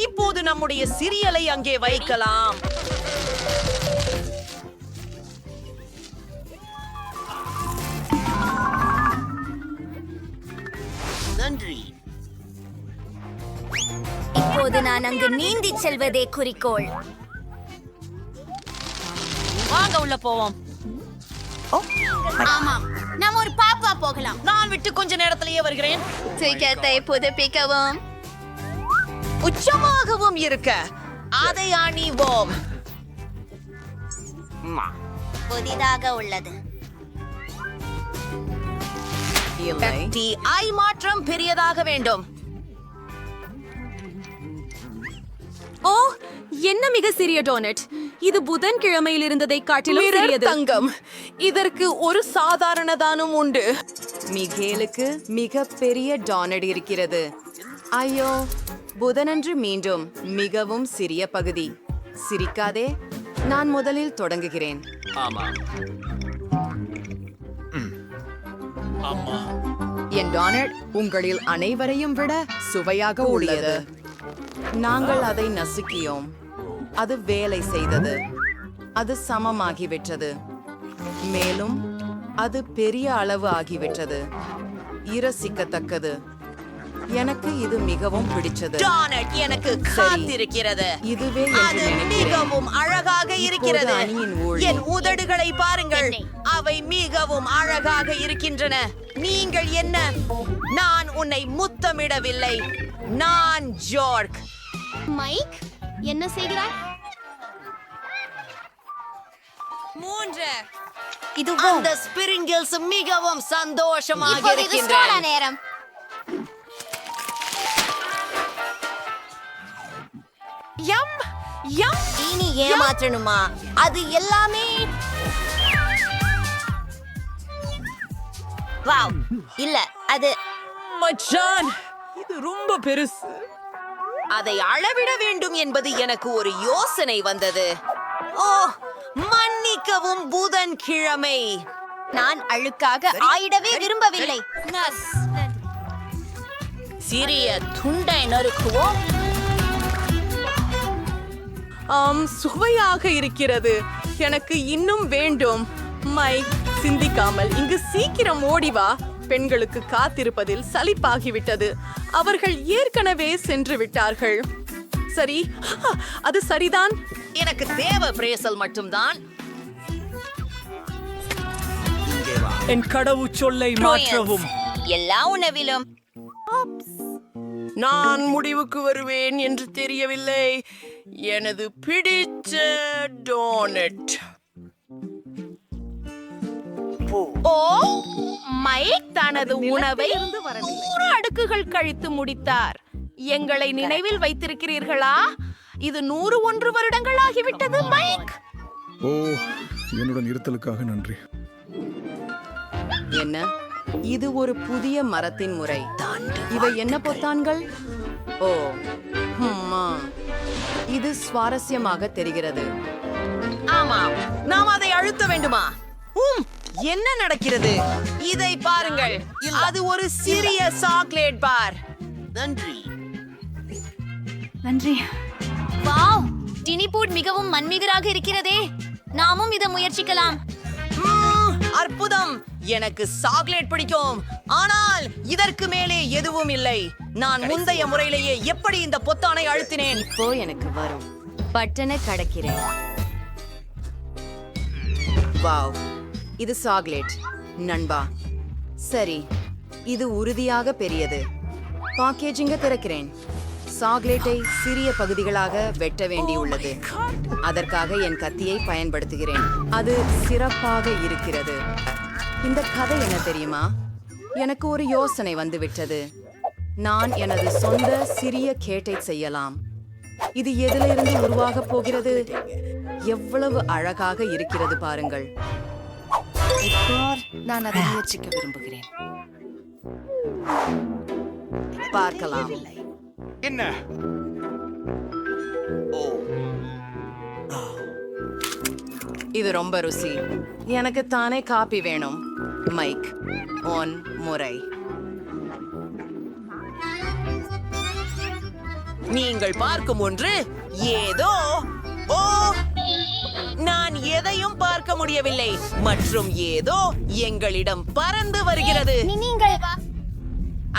இப்போது நம்முடைய சிரியலை அங்கே வைக்கலாம். நன்றி. இப்போது நான் அங்கு நீந்தி செல்வதே குறிக்கோள். வாங்க உள்ள போவோம். ஆமாம், நாம் ஒரு பாப்பா போகலாம். நான் விட்டு கொஞ்ச நேரத்திலேயே வருகிறேன். டிக்கெட்டை புதுப்பிக்கவும். உச்சமாகவும் இருக்க அதை அணிவோம். புதிதாக உள்ளது. ஐ மாற்றம் பெரியதாக வேண்டும். ஓ, என்ன மிக சிறிய டோனட். இது புதன்கிழமையில் இருந்ததை காட்டிலும் சிறியது. தங்கம், இதற்கு ஒரு சாதாரணதானும் உண்டு. மிகேலுக்கு மிக பெரிய டோனட் இருக்கிறது. ஐயோ, புதனன்று மீண்டும் மிகவும் சிறிய பகுதி. சிரிக்காதே, நான் முதலில் தொடங்குகிறேன். என் டோனட் உங்களில் அனைவரையும் விட சுவையாக உள்ளது. நாங்கள் அதை நசுக்கியோம். அது வேலை செய்தது. அது சமமாகிவிட்டது. மேலும் அது பெரிய அளவு ஆகிவிட்டது. இரசிக்கத்தக்கது. எனக்கு இது மிகவும் பிடிச்சது. டோனட் எனக்கு காத்திருக்கிறது. இதுவே அது மிகவும் அழகாக இருக்கிறது. என் உதடுகளை பாருங்கள், அவை மிகவும் அழகாக இருக்கின்றன. நீங்கள் என்ன? நான் உன்னை முத்தமிடவில்லை. நான் ஜார்க். மைக், என்ன செய்கிறாய்? இது அந்த ஸ்பிரிங்கிள்ஸ் மிகவும் சந்தோஷமாக இப்போது இது ஸ்டோலா இருக்கின்றன. நேரம். இனி ஏமாற்றணுமா? அது எல்லாமே வாவ். இல்ல, அது மச்சான், இது ரொம்ப பெருசு. அதை அளவிட வேண்டும் என்பது எனக்கு ஒரு யோசனை வந்தது. ஓ, மன்னிக்கவும் புதன்கிழமை. நான் அழுக்காக ஆயிடவே விரும்பவில்லை. சிறிய துண்டை நறுக்குவோம். சுவையாக இருக்கிறது. எனக்கு இன்னும் வேண்டும். மைக், சிந்திக்காமல் இங்கு சீக்கிரம் ஓடிவா. பெண்களுக்கு காத்திருப்பதில் சலிப்பாகிவிட்டது. அவர்கள் ஏற்கனவே சென்று விட்டார்கள். சரி, அது சரிதான். எனக்கு தேவை பிரேசல் மட்டும்தான். என் கடவுச்சொல்லை மாற்றவும். எல்லா உணவிலும் நான் முடிவுக்கு வருவேன் என்று தெரியவில்லை. எனது பிடிச்ச டோனட். ஓ, மைக் தனது உணவை 100 அடுக்குகள் கழித்து முடித்தார். எங்களை நினைவில் வைத்திருக்கிறீர்களா? இது 101 வருடங்கள் ஆகிவிட்டது, மைக். ஓ, என்னுடன் இருத்தலுக்காக நன்றி. என்ன? இது ஒரு புதிய மரத்தின் முறை. இவை என்ன பொத்தான்கள்? ஓ, இது சுவாரஸ்யமாக தெரிகிறது. ஆமாம், நாம் அதை அழுத்த வேண்டுமா? என்ன நடக்கிறது? இதை பாருங்கள், அது ஒரு சிறிய சாக்லேட் பார். நன்றி. நன்றி. வாவ், டினிபூட் மிகவும் மன்மிகராக இருக்கிறதே. நாமும் இதை முயற்சிக்கலாம். அற்புதம். எனக்கு சாக்லேட் பிடிக்கும், ஆனால் இதற்கு மேலே எதுவும் இல்லை. நான் முந்தைய முறையிலேயே எப்படி இந்த பொத்தானை அழுத்தினேன். இப்போ எனக்கு வரும். பட்டனை கடக்கிறேன். வாவ், இது சாக்லேட் நண்பா. சரி, இது உறுதியாக பெரியது. பேக்கேஜிங்க திறக்கிறேன். சாக்லேட்டை சிறிய பகுதிகளாக வெட்ட வேண்டியுள்ளது. அதற்காக என் கத்தியை பயன்படுத்துகிறேன். அது சிறப்பாக இருக்கிறது. இந்த கதை என்ன தெரியுமா? எனக்கு ஒரு யோசனை வந்துவிட்டது. நான் எனது சொந்த சிறிய கேட்டை செய்யலாம். இது எதிலிருந்து உருவாக போகிறது? எவ்வளவு அழகாக இருக்கிறது பாருங்கள். இப்போ நான் அதை முயற்சிக்க விரும்புகிறேன். பார்க்கலாம். என்ன? இது ரொம்ப ருசி. எனக்கு தானே காப்பி வேணும். மைக், ஒன் முறை. நீங்கள் பார்க்கும் ஒன்று ஏதோ. ஓ, நான் எதையும் பார்க்க முடியவில்லை. மற்றும் ஏதோ எங்களிடம் பறந்து வருகிறது.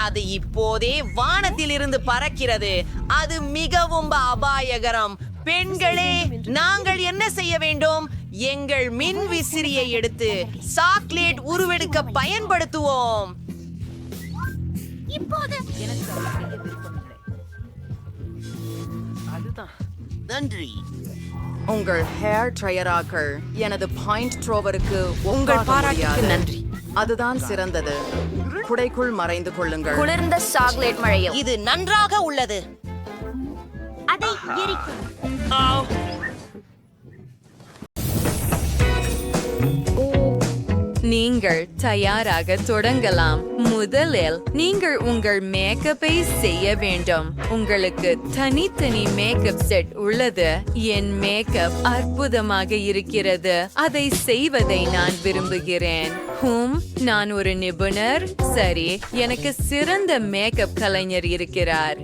அது இப்போதே வானத்தில் இருந்து பறக்கிறது. அது மிகவும் அபாயகரம். பெண்களே, நாங்கள் என்ன செய்ய வேண்டும்? எங்கள் மின் விசிறியை எடுத்து சாக்லேட் உருவெடுக்க பயன்படுத்துவோம். இப்போது நன்றி. உங்கள் ஹேர் ட்ரையராக்கள் எனது பாயிண்ட் த்ரோவருக்கு உங்கள் பாராட்டுக்கு நன்றி. அதுதான் சிறந்தது. குடைக்குள் மறைந்து கொள்ளுங்கள். குளிர்ந்த சாக்லேட் மழையும். இது நன்றாக உள்ளது. அதை எரிக்கும். நீங்கள் தயாராக தொடங்கலாம். முதலில் நீங்கள் உங்கள் மேக்கப்பை செய்ய வேண்டும். உங்களுக்கு தனித்தனி மேக்கப் செட் உள்ளது. என் மேக்கப் அற்புதமாக இருக்கிறது. அதை செய்வதை நான் விரும்புகிறேன். நான் ஒரு நிபுணர். சரி, எனக்கு சிறந்த மேக்கப் கலைஞர் இருக்கிறார்.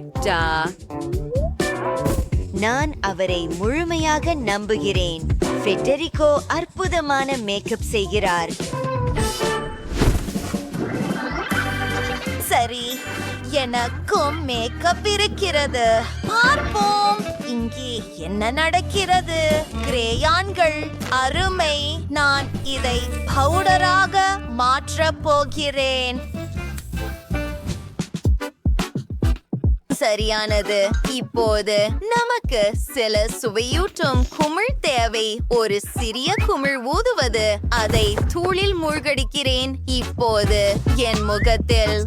நான் அவரை முழுமையாக நம்புகிறேன். ஃபெடரிகோ அற்புதமான மேக்கப் செய்கிறார். சரி, எனக்கும் மேக்கப் இருக்கிறது. பார்ப்போம் இங்கே என்ன நடக்கிறது. கிரேயான்கள் அருமை. நான் இதை பவுடராக மாற்றப் போகிறேன். சரியானது. இப்போது நமக்கு சில சுவையூட்டும் குமிழ் தேவை. ஒரு சிறிய குமிழ் ஊதுவது. அதை தூளில் மூழ்கடிக்கிறேன். இப்போது என் முகத்தில்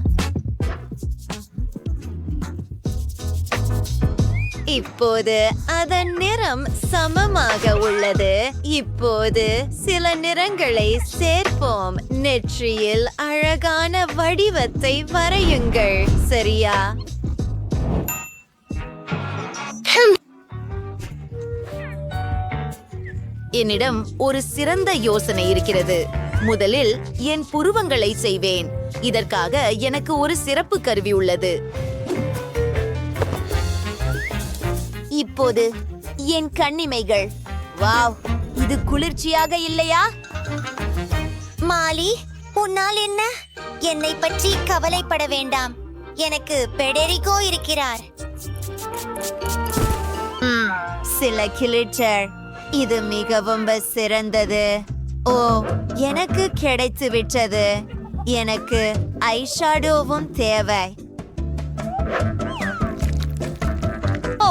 இப்போது அதன் நிறம் சமமாக உள்ளது. இப்போது சில நிறங்களை சேர்ப்போம். நெற்றியில் அழகான வடிவத்தை வரையுங்கள். சரியா? என்னிடம் ஒரு சிறந்த யோசனை இருக்கிறது. முதலில் என் புருவங்களை செய்வேன். இதற்காக எனக்கு ஒரு சிறப்பு கருவி உள்ளது. இப்போது என் கண்ணிமைகள். வாவ், இது குளிர்ச்சியாக இல்லையா? மாலி, உன்னால் என்ன? என்னை பற்றி கவலைப்பட வேண்டாம். எனக்கு பெடரிகோ இருக்கிறார். சில கிளிட்டர். இது மிகவும் சிறந்தது. ஓ, எனக்கு கிடைத்து விட்டது. எனக்கு ஐஷாடோவும் தேவை. ஓ,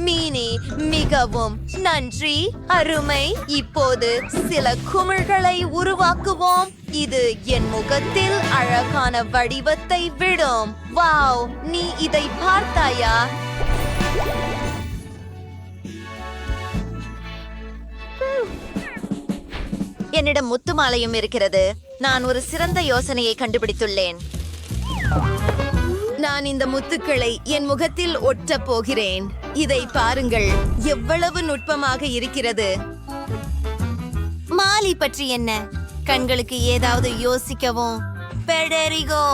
மீனி, மிகவும் நன்றி, அருமை. இப்போது சில குமிழ்களை உருவாக்குவோம். இது என் முகத்தில் அழகான வடிவத்தை விடும். வாவ், நீ இதை பார்த்தாயா? என்னிடம் முத்து மாலையும் இருக்கிறது. நான் ஒரு சிறந்த யோசனையை கண்டுபிடித்துள்ளேன். நான் இந்த முத்துக்களை என் முகத்தில் ஒட்டப் போகிறேன். இதை பாருங்கள், எவ்வளவு நுட்பமாக இருக்கிறது. மாலி பற்றி என்ன? கண்களுக்கு ஏதாவது யோசிக்கவும். பெடரிகோ.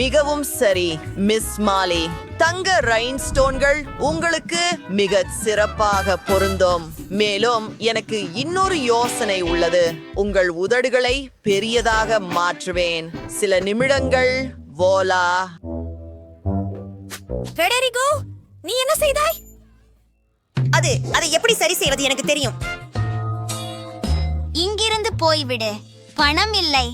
மிகவும் சரி, மிஸ் மாலி. தங்க ரைன்ஸ்டோன்கள் உங்களுக்கு மிக சிறப்பாக பொருந்தும். மேலும் எனக்கு இன்னொரு யோசனை உள்ளது. உங்கள் உதடுகளை பெரியதாக மாற்றுவேன். சில நிமிடங்கள். வோலா. பெடரிகோ, நீ என்ன செய்தாய்? அதை எப்படி சரி செய்வது எனக்கு தெரியும். இங்கிருந்து போய்விடு. பணம் இல்லை.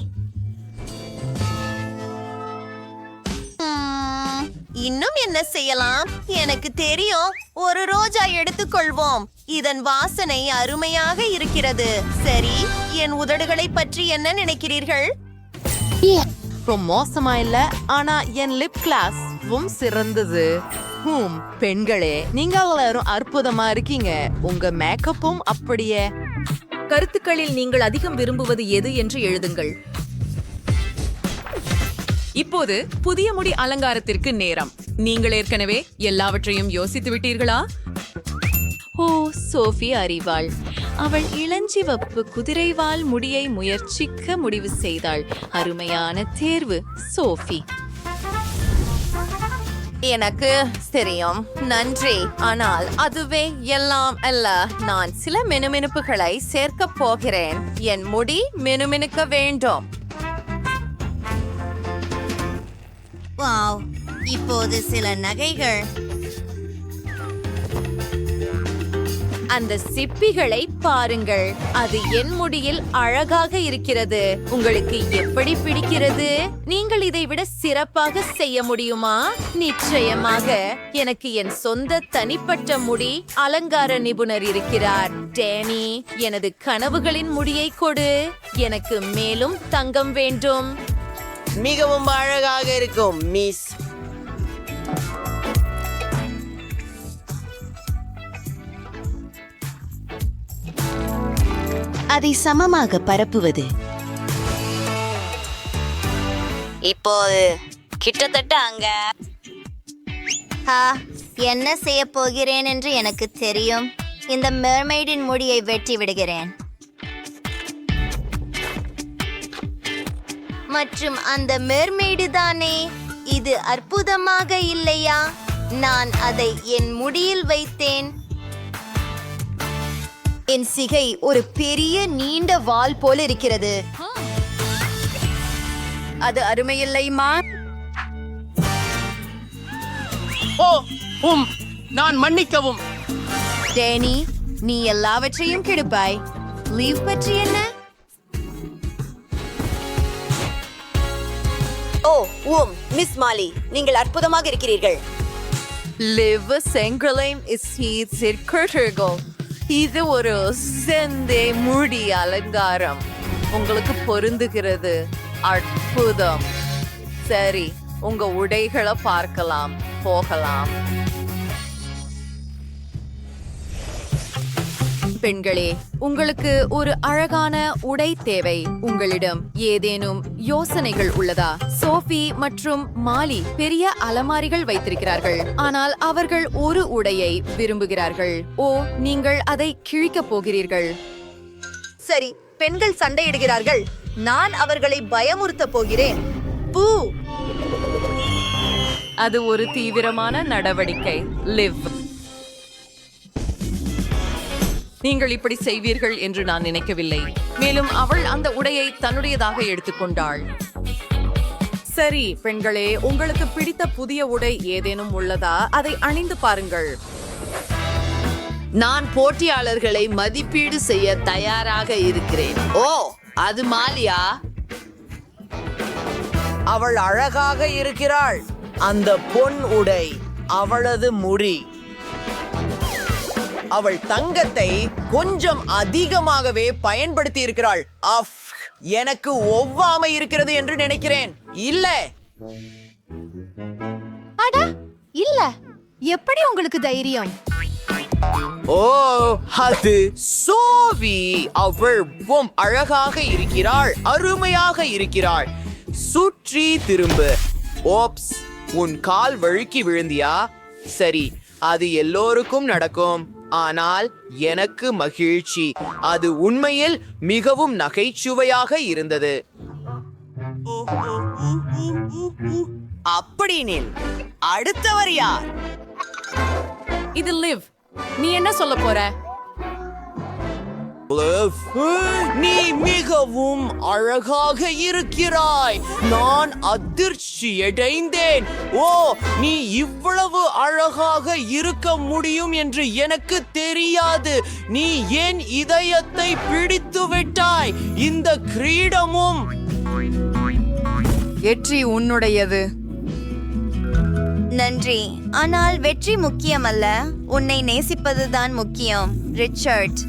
இன்னும் என்ன செய்யலாம்? எனக்கு தெரியும். ஒரு ரோஜா எடுத்துக்கொள்வோம். இதன் வாசனை அருமையாக இருக்கிறது. சரி, என் உதடுகளை பற்றி என்ன நினைக்கிறீர்கள்? ரொம்ப மோசமா இல்ல, ஆனா என் லிப் கிளாஸும் சிறந்தது. பெண்களே, நீங்க எல்லாரும் அற்புதமா இருக்கீங்க. உங்க மேக்கப்பும் அப்படியே. கருத்துக்களில் நீங்கள் அதிகம் விரும்புவது எது என்று எழுதுங்கள். இப்போது புதிய முடி அலங்காரத்திற்கு நேரம். நீங்கள் ஏற்கனவே எல்லாவற்றையும் யோசித்து விட்டீர்களா? ஓ, சோஃபி அறிவாள். அவள் இளஞ்சிவப்பு குதிரைவால் முடியை முயற்சிக்க முடிவு செய்தாள். அருமையான தேர்வு, சோஃபி. எனக்கு தெரியும், நன்றி. ஆனால் அதுவே எல்லாம் அல்ல. நான் சில மினுமினுப்புகளை சேர்க்கப் போகிறேன். என் முடி மினுமினுக்க வேண்டும். வாவ், இப்போது சில நகைகள். அந்த சிப்பிகளை பாருங்கள். அது என் முடியில் அழகாக இருக்கிறது. உங்களுக்கு எப்படி பிடிக்கிறது? நீங்கள் இதை விட சிறப்பாக செய்ய முடியுமா? நிச்சயமாக. எனக்கு என் சொந்த தனிப்பட்ட முடி அலங்கார நிபுணர் இருக்கிறார். டேனி, எனது கனவுகளின் முடியை கொடு. எனக்கு மேலும் தங்கம் வேண்டும். மிகவும் அழகாக இருக்கும், மிஸ். அதை சமமாக பரப்புவது. இப்போது கிட்டத்தட்ட அங்க. என்ன செய்ய போகிறேன் என்று எனக்கு தெரியும். இந்த மெர்மெய்டின் முடியை வெட்டி விடுகிறேன். மற்றும் அந்த மெர்மெய்டு தானே. இது அற்புதமாக இல்லையா? நான் அதை என் முடியில் வைத்தேன். என் சிகை ஒரு பெரிய நீண்ட வால் போல இருக்கிறது. அது அருமையில்லைமா? நான் மன்னிக்கவும். டேனி, நீ எல்லாவற்றையும் கெடுப்பாய். லீவ் பற்றி என்ன? மிஸ் மாலி, நீங்கள் அற்புதமாக இருக்கிறீர்கள். லிவ் செங்கலைம் இருக்கிறீர்கள். இது ஒரு செந்தே முடி அலங்காரம். உங்களுக்கு பொருந்துகிறது. அற்புதம். சரி, உங்க உடைகளை பார்க்கலாம். போகலாம். பெண்களே, உங்களுக்கு ஒரு அழகான உடை தேவை. உங்களிடம் ஏதேனும் யோசனைகள் உள்ளதா? சோஃபி மற்றும் மாலி பெரிய அலமாரிகள் வைத்திருக்கிறார்கள். ஆனால் அவர்கள் ஒரு உடையை விரும்புகிறார்கள். ஓ, நீங்கள் அதை கிழிக்கப் போகிறீர்கள். சரி, பெண்கள் சண்டையிடுகிறார்கள். நான் அவர்களை பயமுறுத்த போகிறேன். பூ. அது ஒரு தீவிரமான நடவடிக்கை. லிவ், நீங்கள் இப்படி செய்வீர்கள் என்று நான் நினைக்கவில்லை. மேலும் அவள் அந்த உடையை தன்னுடையதாக எடுத்துக்கொண்டாள். சரி பெண்களே, உங்களுக்கு பிடித்த புதிய உடை ஏதேனும் உள்ளதா? அதை அணிந்து பாருங்கள். நான் போட்டியாளர்களை மதிப்பீடு செய்ய தயாராக இருக்கிறேன். ஓ, அது மாலியா? அவள் அழகாக இருக்கிறாள். அந்த பொன் உடை, அவளது முடி. அவள் தங்கத்தை கொஞ்சம் அதிகமாகவே பயன்படுத்தி இருக்கிறாள். அஃப், எனக்கு ஒவ்வாமை இருக்கிறது என்று நினைக்கிறேன். இல்ல அட இல்ல, எப்படி உங்களுக்கு தைரியம்? ஓ, அது சோவி. அவள் அழகாக இருக்கிறாள், அருமையாக இருக்கிறாள். சுற்றி திரும்பு. ஓப்ஸ், உன் கால் வழுக்கி விழுந்தியா? சரி, அது எல்லோருக்கும் நடக்கும். ஆனால் எனக்கு மகிழ்ச்சி. அது உண்மையில் மிகவும் நகைச்சுவையாக இருந்தது. அப்படினில் அடுத்தவர் யார்? இது லிவ். நீ என்ன சொல்ல போற? நீ மிகவும் அழகாக இருக்கிறாய். நான் அதிர்ச்சியடைந்தேன். ஓ, நீ இவ்வளவு அழகாக இருக்க முடியும் என்று எனக்கு தெரியாது. நீ என் இதயத்தை பிடித்து விட்டாய். இந்த கிரீடமும் வெற்றி உன்னுடையது. நன்றி, ஆனால் வெற்றி முக்கியமல்ல, உன்னை நேசிப்பதுதான் முக்கியம், ரிச்சர்ட்.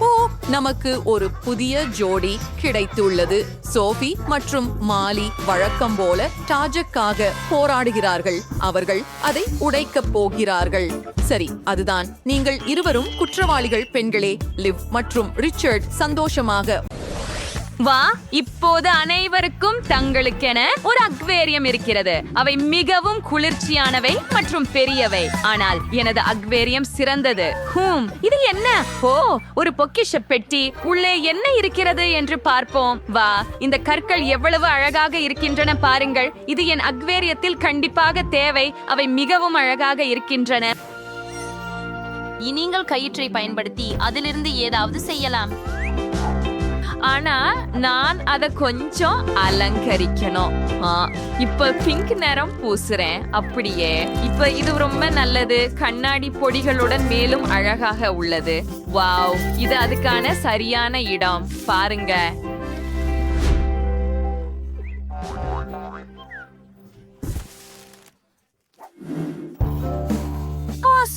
ஓ, நமக்கு ஒரு புதிய ஜோடி கிடைத்துள்ளது. சோஃபி மற்றும் மாலி வழக்கம் போல டாஜுக்காக போராடுகிறார்கள். அவர்கள் அதை உடைக்கப் போகிறார்கள். சரி, அதுதான். நீங்கள் இருவரும் குற்றவாளிகள் பெண்களே. லிவ் மற்றும் ரிச்சர்ட் சந்தோஷமாக வா, இப்போது அனைவருக்கும் தங்களுக்கென ஒரு அக்வேரியம் இருக்கிறது. அவை மிகவும் குளிர்ச்சியானவை மற்றும் பெரியவை. ஆனால் எனது அக்வேரியம் சிறந்தது. இது என்ன? ஓ, ஒரு பொக்கிஷ பெட்டி. உள்ளே என்ன இருக்கிறது என்று பார்ப்போம். வா, இந்த கற்கள் எவ்வளவு அழகாக இருக்கின்றன பாருங்கள். இது என் அக்வேரியத்தில் கண்டிப்பாக தேவை. அவை மிகவும் அழகாக இருக்கின்றன. நீங்கள் கயிற்றை பயன்படுத்தி அதிலிருந்து ஏதாவது செய்யலாம். ஆனா நான் அத கொஞ்சம் அலங்கரிக்கணும். இப்ப பிங்க் நிறம் பூசுறேன். அப்படியே இப்ப இது ரொம்ப நல்லது. கண்ணாடி பொடிகளுடன் மேலும் அழகாக உள்ளது. வாவ், இது அதுக்கான சரியான இடம். பாருங்க.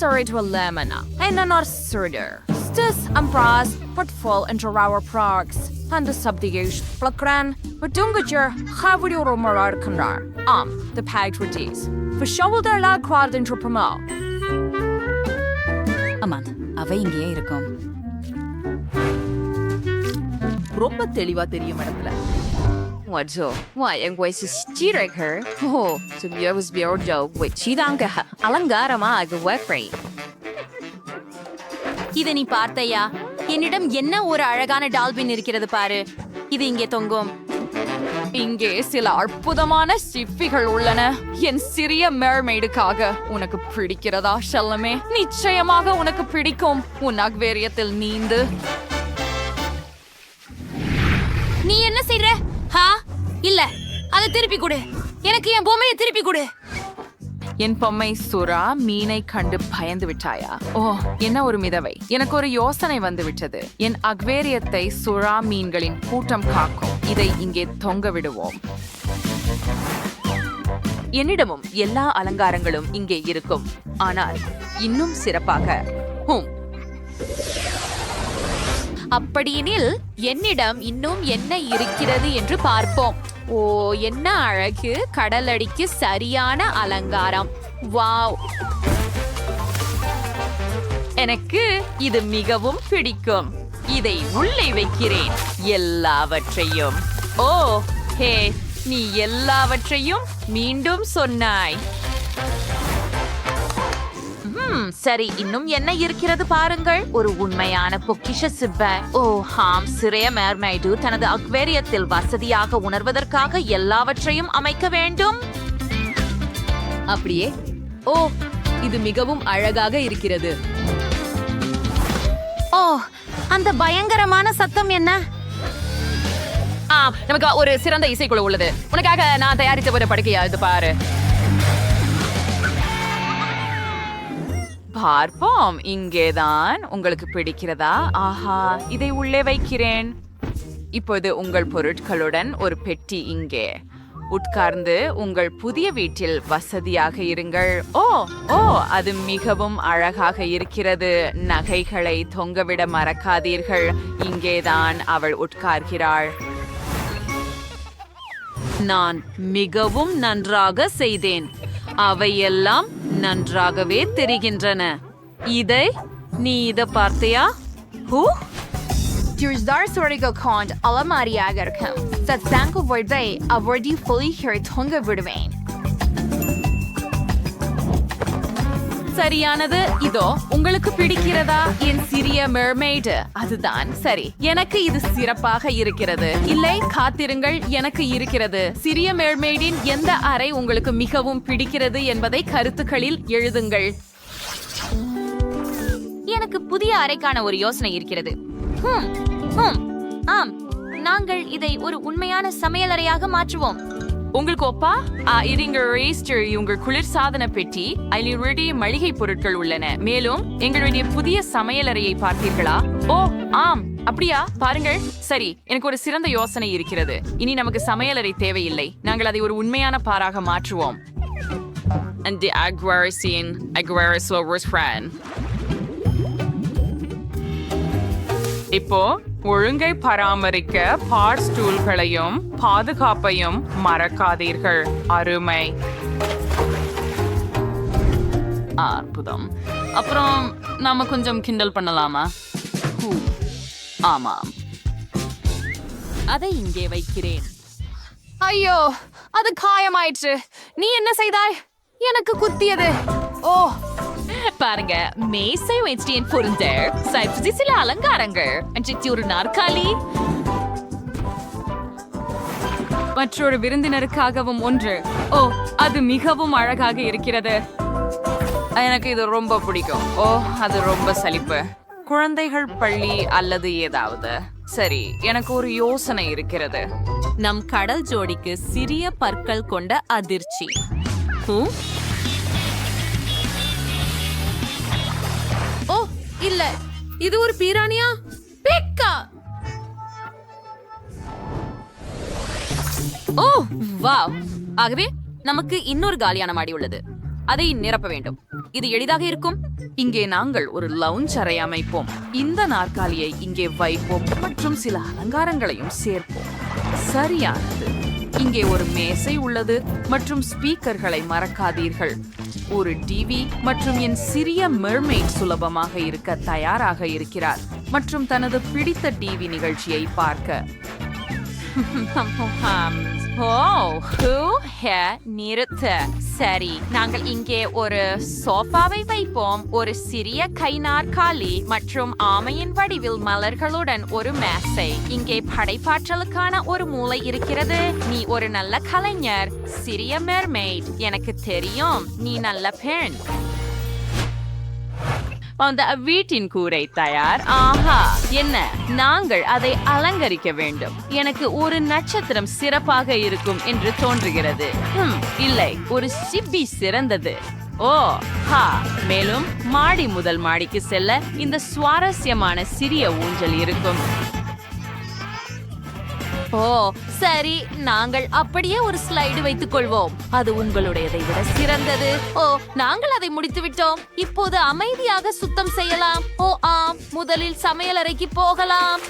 Sorry to Lemana and an absurder. Stis and bras would fall into our products and the subdiation plakran but dungajer have you rumorar kanar the pagrities for shoulder la quad into promo. அமாந்த், அவை இங்கே இருக்கும். ரொம்ப தெளிவா தெரியும் இடத்துல. Wadzo, why and why is stirring her? Oh, to be was beautiful with chidanga alangarama agwefrey. இதை நீ பார்த்தையா? என்னிடம் என்ன ஒரு அழகான டால்பின் இருக்கிறது பாரு. இது இங்கே தொங்கும். இங்கே சில அற்புதமான சிப்பிகள் உள்ளன. என் சிறிய மெர்மெய்டுக்காக. உனக்கு பிடிக்கிறதா செல்லமே? நிச்சயமாக உனக்கு பிடிக்கும். உன் அக்வேரியத்தில் நீந்து. நீ என்ன செய்ற? இல்ல, அதை திருப்பி கொடு. எனக்கு என் பொம்மையை திருப்பி கொடு. என் பொம்மை சுறா மீனை கண்டு பயந்து விட்டாயா? ஓ, என்ன ஒரு மிதவை. எனக்கு ஒரு யோசனை வந்து விட்டது. என் அக்வேரியத்தை சுறா மீன்களின் கூட்டம் காக்கும். இதை இங்கே தொங்க விடுவோம். என்னிடமும் எல்லா அலங்காரங்களும் இங்கே இருக்கும். ஆனால் இன்னும் சிறப்பாக அப்படியெனில் என்னிடம் இன்னும் என்ன இருக்கிறது என்று பார்ப்போம். ஓ, என்ன அழகு. கடலடிக்கு சரியான அலங்காரம். வாவ், எனக்கு இது மிகவும் பிடிக்கும். இதை உள்ளே வைக்கிறேன். எல்லாவற்றையும். ஓ ஹே, நீ எல்லாவற்றையும் மீண்டும் சொன்னாய். சரி, இன்னும் என்ன இருக்கிறது பாருங்கள். ஒரு உண்மையான பொக்கிஷ சிப்ப. ஓ ஹாம், சிறிய மெர்மைடு தனது அக்வேரியத்தில் வசதியாக உணர்வதற்காக எல்லாவற்றையும் அமைக்க வேண்டும். அப்படியே. ஓ, இது மிகவும் அழகாக இருக்கிறது. ஓ, அந்த பயங்கரமான சத்தம் என்ன? நமக்கு ஒரு சிறந்த இசைக்குழு உள்ளது. உனக்காக நான் தயாரித்த ஒரு படுக்கையா? இது பாரு. பார்ப்போம். இங்கேதான். உங்களுக்கு பிடிக்கிறதா? ஆஹா, இதை உள்ளே வைக்கிறேன். இப்போது உங்கள் பொருட்களுடன் ஒரு பெட்டி இங்கே. உட்கார்ந்து உங்கள் புதிய வீட்டில் வசதியாக இருங்கள். ஓ ஓ அது மிகவும் அழகாக இருக்கிறது. நகைகளை தொங்கவிட மறக்காதீர்கள். இங்கேதான் அவள் உட்கார்கிறாள். நான் மிகவும் நன்றாக செய்தேன். அவையெல்லாம் நன்றாகவே தெரிகின்றன. நீ இதை பார்த்தியா? அலமாரியாக இருக்கும். சத்சாங்கு பொழுதை அவரது புலிகள் தொங்க விடுவேன். சரியானது. இதோ உங்களுக்கு பிடிக்கிறதா என் சிறிய மெர்மெய்டு? அதுதான் சரி. எனக்கு இது சிறப்பாக இருக்கிறது. இல்லை, காத்திருங்கள், எனக்கு இருக்கிறது. சிறிய மெர்மெய்டின் எந்த அறை உங்களுக்கு மிகவும் பிடிக்கிறது என்பதை கருத்துக்களில் எழுதுங்கள். எனக்கு புதிய அறைக்கான ஒரு யோசனை இருக்கிறது. ஆம், நாங்கள் இதை ஒரு உண்மையான சமையலறையாக மாற்றுவோம். உங்களுக்கு ஒப்பா? இருங்க ரேஸ்டர், உங்கள் குளிர்சாதன பெட்டி, அதில் மளிகை பொருட்கள் உள்ளன. மேலும் எங்களுடைய புதிய சமையலறையை பார்த்தீர்களா? ஓ ஆம், அப்படியா? பாருங்கள். சரி, எனக்கு ஒரு சிறந்த யோசனை இருக்கிறது. இனி நமக்கு சமையலறை தேவையில்லை. நாங்கள் அதை ஒரு உண்மையான பாராக மாற்றுவோம். இப்போ ஒழுங்கை பராமரிக்க பார் ஸ்டூல்களையும் பாதுகாப்பையும் மறக்காதீர்கள். அருமை. அற்புதம். அப்புறம் நாம கொஞ்சம் கிண்டல் பண்ணலாமா? ஆமாம், அதை இங்கே வைக்கிறேன். ஐயோ, அது காயமாயிற்று. நீ என்ன செய்தாய்? எனக்கு குத்தியது. ஓ பாருங்க, மேசை வைச்சியன் பொருந்தர், சைப்ஸி சில அலங்காரங்கள், ஒரு நாற்காலி, மற்றொரு விருந்தினருக்காகவும் ஒன்று. ஓ, அது மிகவும் அழகாக இருக்கிறது. எனக்கு இது ரொம்ப பிடிக்கும். ஓ, அது ரொம்ப சலிப்பு. குழந்தைகள் பள்ளி அல்லது ஏதாவது. சரி, எனக்கு ஒரு யோசனை இருக்கிறது. நம் கடல் ஜோடிக்கு சிறிய பற்கள் கொண்ட அதிர்ச்சி. ஓ இல்ல, இது ஒரு பீரானியா? பெக்கா! ஓ வாவ்! ஆகவே நமக்கு இன்னொரு காலியான மாடி உள்ளது. அதை நிரப்ப வேண்டும். இது எளிதாக இருக்கும். இங்கே நாங்கள் ஒரு லவுஞ்ச் அறை அமைப்போம். இந்த நாற்காலியை இங்கே வைப்போம் மற்றும் சில அலங்காரங்களையும் சேர்ப்போம். சரியானது. இங்கே ஒரு மேசை உள்ளது மற்றும் ஸ்பீக்கர்களை மறக்காதீர்கள். ஒரு டிவி மற்றும் என் சிறிய மெர்மெய்ட் சுலபமாக இருக்க தயாராக இருக்கிறார் மற்றும் தனது பிடித்த டிவி நிகழ்ச்சியை பார்க்க. நிறுத்த. சரி, நாங்கள் இங்கே ஒரு சோஃபாவை வைப்போம், ஒரு சிறிய கை நாற்காலி மற்றும் ஆமையின் வடிவில் மலர்களுடன் ஒரு மேசை. இங்கே படைப்பாற்றலுக்கான ஒரு மூலை இருக்கிறது. நீ ஒரு நல்ல கலைஞர், சிறிய மெர்மெய்ட். எனக்கு தெரியும், நீ நல்ல பெண். அந்த வீட்டின் கூரை தயார். ஆஹா, என்ன, நாங்கள் அதை அலங்கரிக்க வேண்டும். எனக்கு ஒரு நட்சத்திரம் சிறப்பாக இருக்கும் என்று தோன்றுகிறது. இல்லை, ஒரு சிப்பி சிறந்தது. ஓ ஹா! மேலும் மாடி முதல் மாடிக்கு செல்ல இந்த சுவாரஸ்யமான சிறிய ஊஞ்சல் இருக்கும். ஓ சரி, நாங்கள் அப்படியே ஒரு ஸ்லைடு வைத்துக் கொள்வோம். அது உங்களுடையதை விட சிறந்தது. ஓ, நாங்கள் அதை முடித்து விட்டோம். இப்போது அமைதியாக சுத்தம் செய்யலாம். ஓ ஆம், முதலில் சமையலறைக்கு போகலாம்.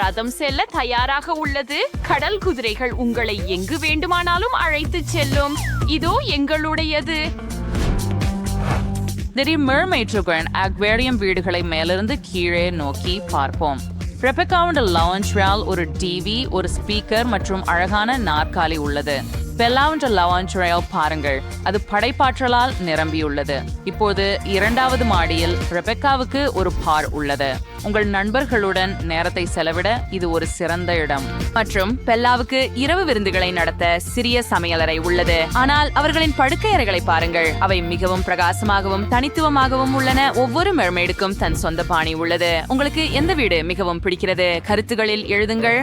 ரதம் செல்ல தயாராக உள்ளது. கடல் குதிரைகள் உங்களை எங்கு வேண்டுமானாலும் அழைத்து செல்லும். இதோ எங்களுடையது. மெர்மெய்டுடன் அக்வேரியம் வீடுகளை மேலிருந்து கீழே நோக்கி பார்ப்போம். ரெபெக்காவுடைய லவுஞ்ச் ரால் ஒரு டிவி, ஒரு ஸ்பீக்கர் மற்றும் அழகான நாற்காலி உள்ளது. பெல்லாவுடைய லவுஞ்ச் ரால் பாருங்கள், அது படைப்பாற்றலால் நிரம்பியுள்ளது. இப்போது இரண்டாவது மாடியில் ரெபெக்காவுக்கு ஒரு பார் உள்ளது. உங்கள் நண்பர்களுடன் நேரத்தை செலவிட இது ஒரு சிறந்த இடம். மற்றும் பெல்லாவுக்கு இரவு விருந்துகளை நடத்த சிறிய சமையலறை உள்ளது. ஆனால் அவர்களின் படுக்கை அறைகளை பாருங்கள், அவை மிகவும் பிரகாசமாகவும் தனித்துவமாகவும் உள்ளன. ஒவ்வொரு மெர்மெய்டுக்கும் தன் சொந்த பாணி உள்ளது. உங்களுக்கு எந்த வீடு மிகவும் பிடிக்கிறது? கருத்துகளில் எழுதுங்கள்.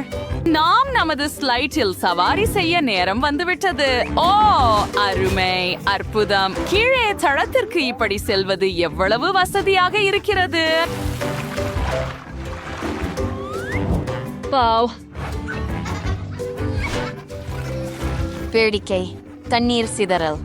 நாம் நமது ஸ்லைட்டில் சவாரி செய்ய நேரம் வந்துவிட்டது. ஓ அருமை, அற்புதம். கீழே தளத்திற்கு இப்படி செல்வது எவ்வளவு வசதியாக இருக்கிறது. வேடிக்கை தண்ணீர் சிதறல்